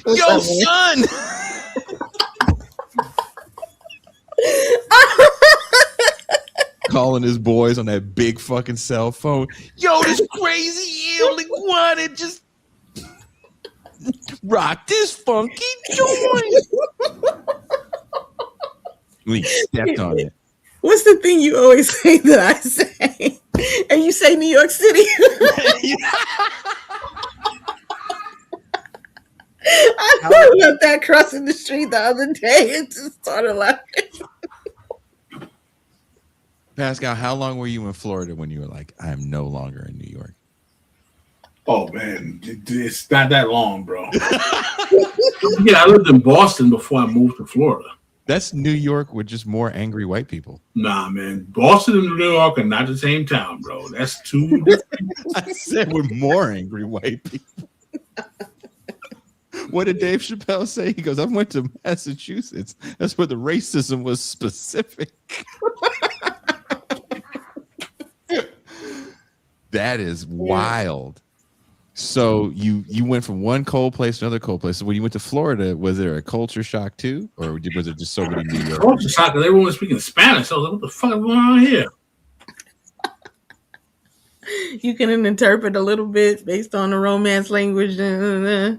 Yo, up, son. Calling his boys on that big fucking cell phone. Yo, this crazy iguana just rock this funky joint. We stepped on it. What's the thing you always say that I say? And you say New York City. I thought about that crossing the street the other day and just started laughing. Pascal, how long were you in Florida when you were like, I am no longer in New York? Oh man, it's not that long, bro. Yeah, I lived in Boston before I moved to Florida. That's New York with just more angry white people. Nah, man. Boston and New York are not the same town, bro. That's two different. I said with more angry white people. What did Dave Chappelle say? He goes, I went to Massachusetts. That's where the racism was specific. That is wild. So you went from one cold place to another cold place. So when you went to Florida, was there a culture shock too? Or was it just so many New York? Culture shock because everyone was speaking Spanish. So I was like, what the fuck is going on here? You can interpret a little bit based on the Romance language. Nah,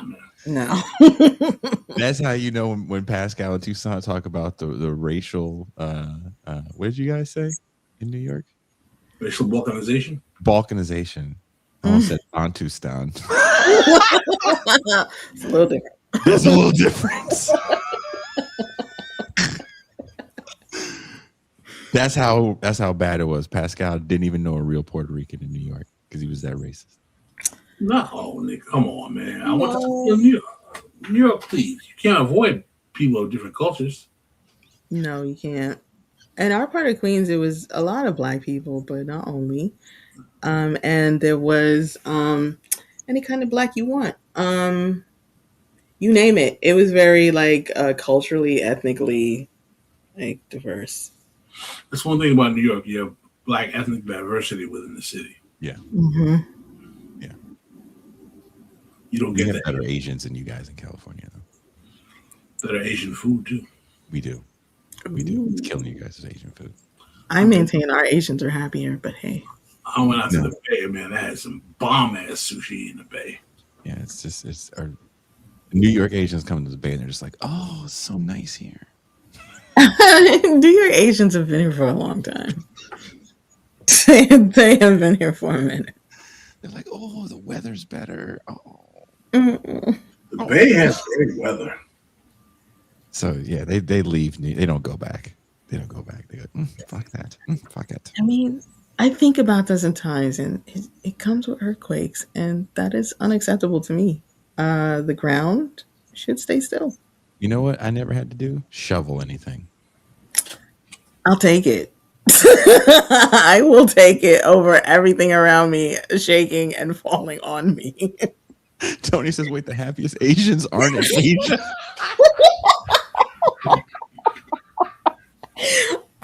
man. No. That's how you know when Pascal and Toussaint talk about the racial what did you guys say in New York? Racial balkanization. Balkanization. I almost said Bantustan. It's a little different. There's a little difference. That's how bad it was. Pascal didn't even know a real Puerto Rican in New York because he was that racist. No, Nick, come on, man. I want to New York. New York, please. You can't avoid people of different cultures. No, you can't. And our part of Queens, it was a lot of Black people, but not only. And there was any kind of Black you want. You name it. It was very like culturally, ethnically, like diverse. That's one thing about New York. You have Black ethnic diversity within the city. Yeah. Mm-hmm. Yeah. You don't We get have that. better Asians than you guys in California, though. That are Asian food too. We do. We do. It's killing you guys' Asian food. I maintain our Asians are happier, but hey. I went out to the Bay, man. I had some bomb ass sushi in the Bay. Yeah, it's our New York Asians come to the Bay and they're just like, oh, it's so nice here. New York Asians have been here for a long time. They have been here for a minute. They're like, oh, the weather's better. Oh. Mm-mm. The Bay has great weather. So yeah, they leave. They don't go back. They don't go back. They go, fuck that. Fuck it. I mean, I think about this in times, and it comes with earthquakes, and that is unacceptable to me. The ground should stay still. You know what I never had to do? Shovel anything. I'll take it. I will take it over everything around me shaking and falling on me. Tony says, wait, the happiest Asians aren't in Asia.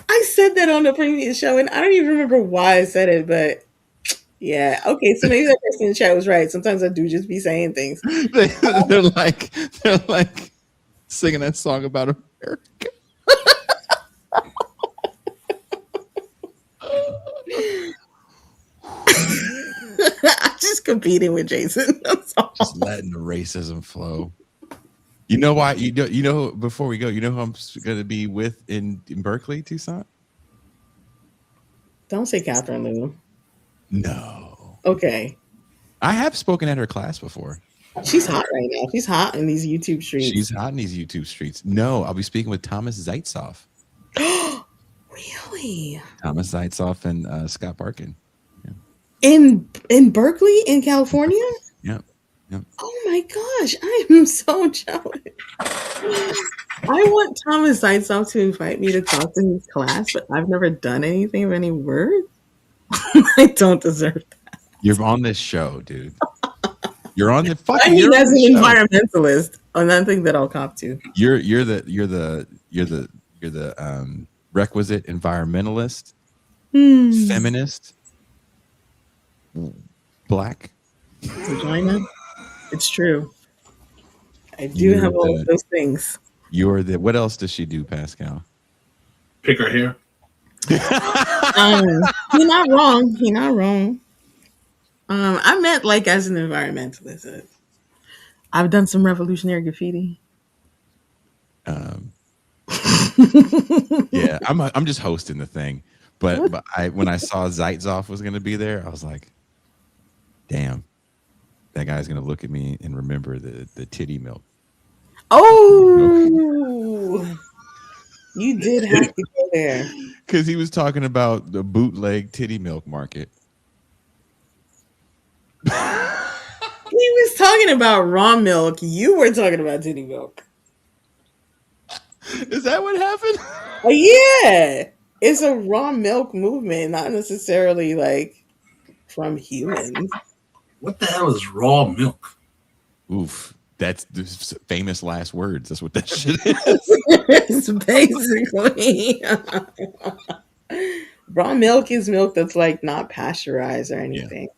I said that on the previous show, and I don't even remember why I said it, but yeah. Okay, so maybe that person in the chat was right. Sometimes I do just be saying things. they're like singing that song about America. I'm just competing with Jason. That's all. Just letting the racism flow. You know why? You know. Before we go, you know who I'm going to be with in Berkeley, Toussaint? Don't say Catherine Lou. No. Okay. I have spoken at her class before. She's hot right now. She's hot in these YouTube streets. She's hot in these YouTube streets. No, I'll be speaking with Thomas Zaitzoff. Really? Thomas Zaitzoff and Scott Barkin. In Berkeley, in California? Yep. Oh my gosh, I am so jealous. I want Thomas Zaitzoff to invite me to talk to his class, but I've never done anything of any worth. I don't deserve that. You're on this show, dude. You're on the fucking. I mean, as an environmentalist, another thing that I'll cop to. You're the requisite environmentalist, feminist, Black. Vagina. It's true. I do have all of those things. You're the. What else does she do, Pascal? Pick her hair. He's not wrong. He's not wrong. I meant like as an environmentalist. I've done some revolutionary graffiti. Yeah, I'm just hosting the thing, but when I saw Zaitzoff was going to be there, I was like, damn, that guy's going to look at me and remember the titty milk. Oh, you did have to go there because he was talking about the bootleg titty milk market. He was talking about raw milk. You were talking about titty milk. Is that what happened? Yeah, it's a raw milk movement, not necessarily like from humans. What the hell is raw milk? Oof. That's the famous last words. That's what that shit is. It's basically raw milk is milk that's like not pasteurized or Yeah. anything.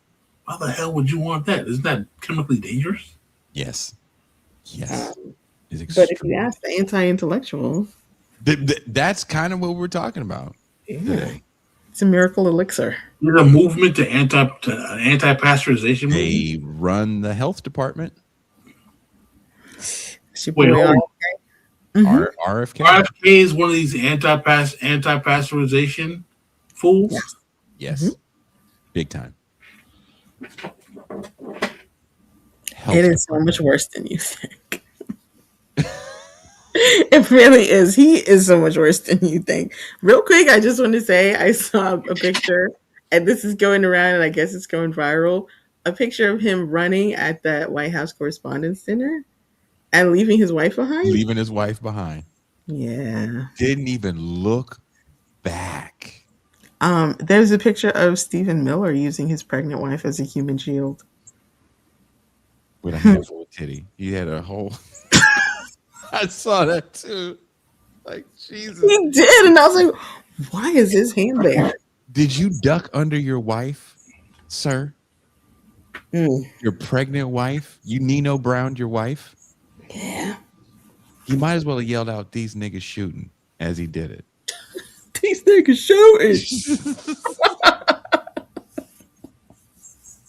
Why the hell would you want that? Isn't that chemically dangerous? Yes. Yes. It's But if you extreme. ask the anti-intellectuals, That's kind of what we're talking about today. it's a miracle elixir. There's a movement to anti-pasteurization movement. They run the health department. It's your Wait, boy hold on. RFK. RFK. RFK is one of these anti-pasteurization fools. Yes. Big time. It is so much worse than you think. It really is. He is so much worse than you think. Real quick, I just want to say I saw a picture, and this is going around, and I guess it's going viral. A picture of him running at the White House Correspondents' Dinner and leaving his wife behind. Leaving his wife behind. Yeah. Didn't even look back. There's a picture of Stephen Miller using his pregnant wife as a human shield. With a handful of titty. He had a whole. I saw that too. Like, Jesus. He did, and I was like, why is his hand there? Did you duck under your wife, sir? Your pregnant wife? You Nino Browned your wife? Yeah. You might as well have yelled out, "These niggas shooting," as he did it. These niggas shooting.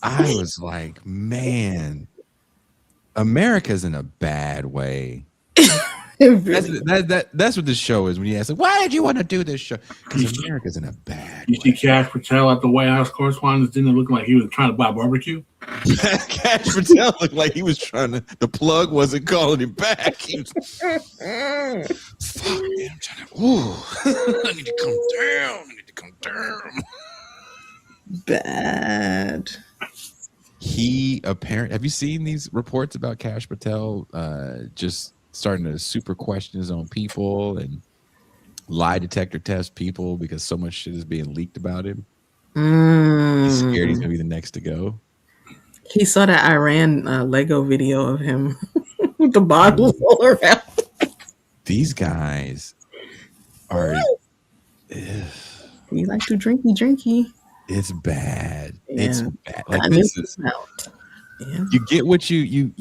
I was like, man, America's in a bad way. That's what this show is. When you ask, like, why did you want to do this show? Because America's in a bad You see Cash Patel at the White House Correspondents' Dinner looking like he was trying to buy barbecue. Cash Patel looked like he was trying to. The plug wasn't calling him back. He was, fuck, man, I'm trying to. Ooh, I need to come down. Bad. He apparently. Have you seen these reports about Cash Patel just starting to super question his own people and lie detector test people because so much shit is being leaked about him? He's scared he's gonna be the next to go. He saw that Iran Lego video of him with the bottles all around. These guys are. You like to drinky. It's bad. Yeah. It's bad. Like, this is. Yeah. You get what you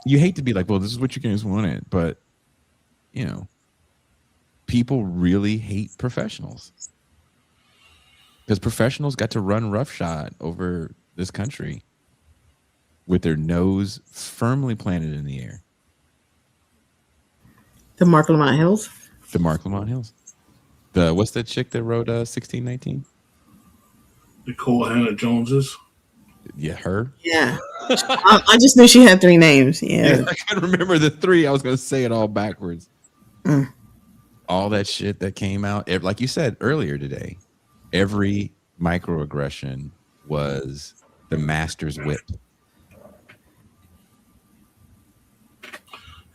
hate to be like, well, this is what you guys wanted, but you know, people really hate professionals because professionals got to run roughshod over this country with their nose firmly planted in the air. The Mark Lamont Hills. The Mark Lamont Hills. The what's that chick that wrote 1619? Nicole Hannah Joneses. Yeah, her. Yeah. I just knew she had 3 names. Yeah. I can't remember the 3. I was going to say it all backwards. All that shit that came out, like you said earlier today, every microaggression was the master's whip.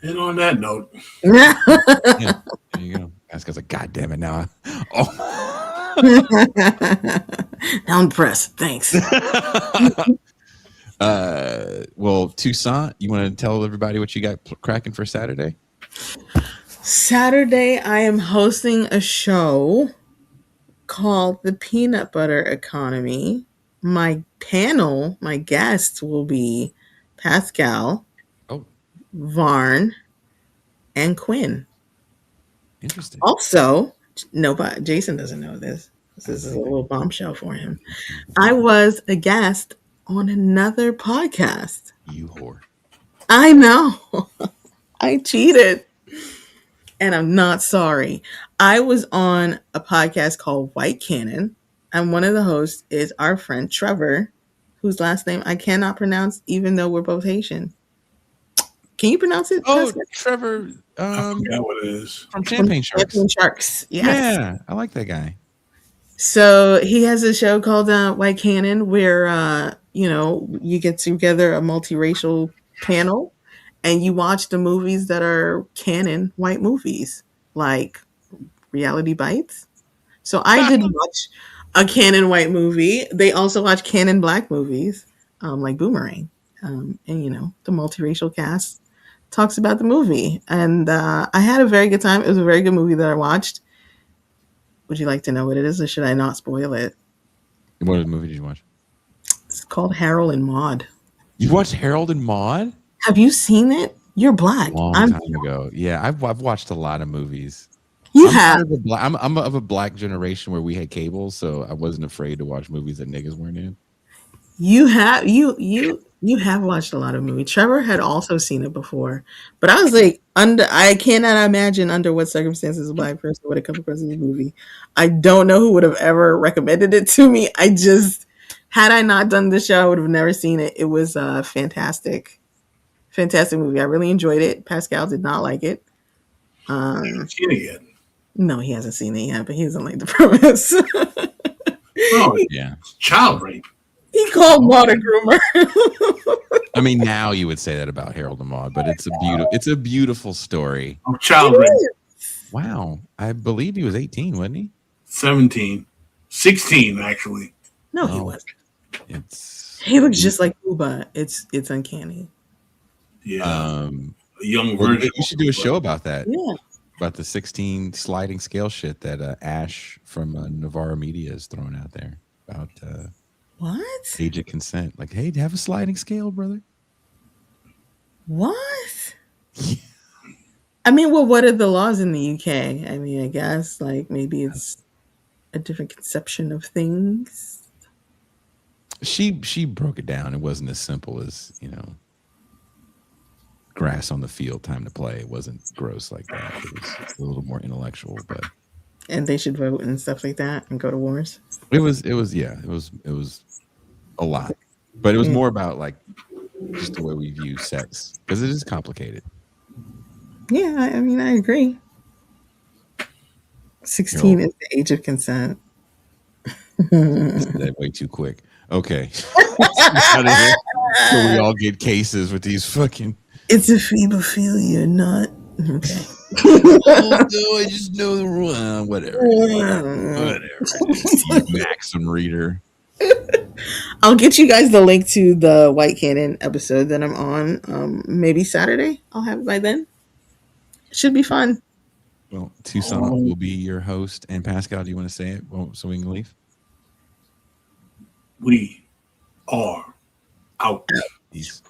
And on that note, Yeah, there you go. That's because, like, God damn it, now. Now I'm pressed. Thanks. Well, Toussaint, you want to tell everybody what you got cracking for Saturday? Saturday, I am hosting a show called The Peanut Butter Economy. My panel, my guests will be Pascal, Varn, and Quinn. Interesting. Also, Jason doesn't know this. This is a little bombshell for him. I was a guest on another podcast. You whore. I know. I cheated. And I'm not sorry. I was on a podcast called White Cannon, and one of the hosts is our friend Trevor, whose last name I cannot pronounce, even though we're both Haitian. Can you pronounce it? Oh, Pascal? I Trevor. forgot what it is. From Champagne Sharks. Champagne Sharks. Yes. Yeah, I like that guy. So he has a show called White Cannon where, you get together a multiracial panel and you watch the movies that are canon white movies. like Reality Bites. So I did watch a Canon White movie. They also watch Canon Black movies, like Boomerang. And the multiracial cast talks about the movie. And I had a very good time. It was a very good movie that I watched. Would you like to know what it is, or should I not spoil it? What movie did you watch? It's called Harold and Maude. You watched Harold and Maude? Have you seen it? You're black. Long time ago. Yeah, I've watched a lot of movies. You I'm have. I'm of a black generation where we had cable, so I wasn't afraid to watch movies that niggas weren't in. You have you have watched a lot of movies. Trevor had also seen it before, but I was like, I cannot imagine under what circumstances a black person would have come across this movie. I don't know who would have ever recommended it to me. Had I not done this show, I would have never seen it. It was a fantastic movie. I really enjoyed it. Pascal did not like it. I haven't seen it yet. No, he hasn't seen it yet, but he doesn't like the premise. Oh, Yeah. child rape. He called Maud a groomer. I mean, now you would say that about Harold and Maude, but it's a beautiful story. Oh, child rape. Wow. I believe he was 18, wasn't he? 17. 16, actually. No, he wasn't. He looks just like Uba. It's uncanny. Yeah. A young version. We should do a show about that. Yeah. About the 16 sliding scale shit that Ash from Navarro Media is throwing out there about What? age of consent. Like, hey, have a sliding scale, brother. What? I mean, well, what are the laws in the UK? I mean, I guess like maybe it's a different conception of things. She broke it down. It wasn't as simple as, grass on the field, time to play. It wasn't gross like that. It was a little more intellectual, but And they should vote and stuff like that and go to wars. it was a lot. But it was more about like just the way we view sex, because it is complicated. Yeah, I mean, I agree. 16 is the age of consent. That way too quick. Okay. So we all get cases with these fucking. It's a femophilia, not okay. No, I just know the rule. Whatever. You Maxim reader. I'll get you guys the link to the White Cannon episode that I'm on. Maybe Saturday. I'll have it by then. It should be fun. Well, Tucson will be your host. And Pascal, do you want to say it so we can leave? We are out. Peace.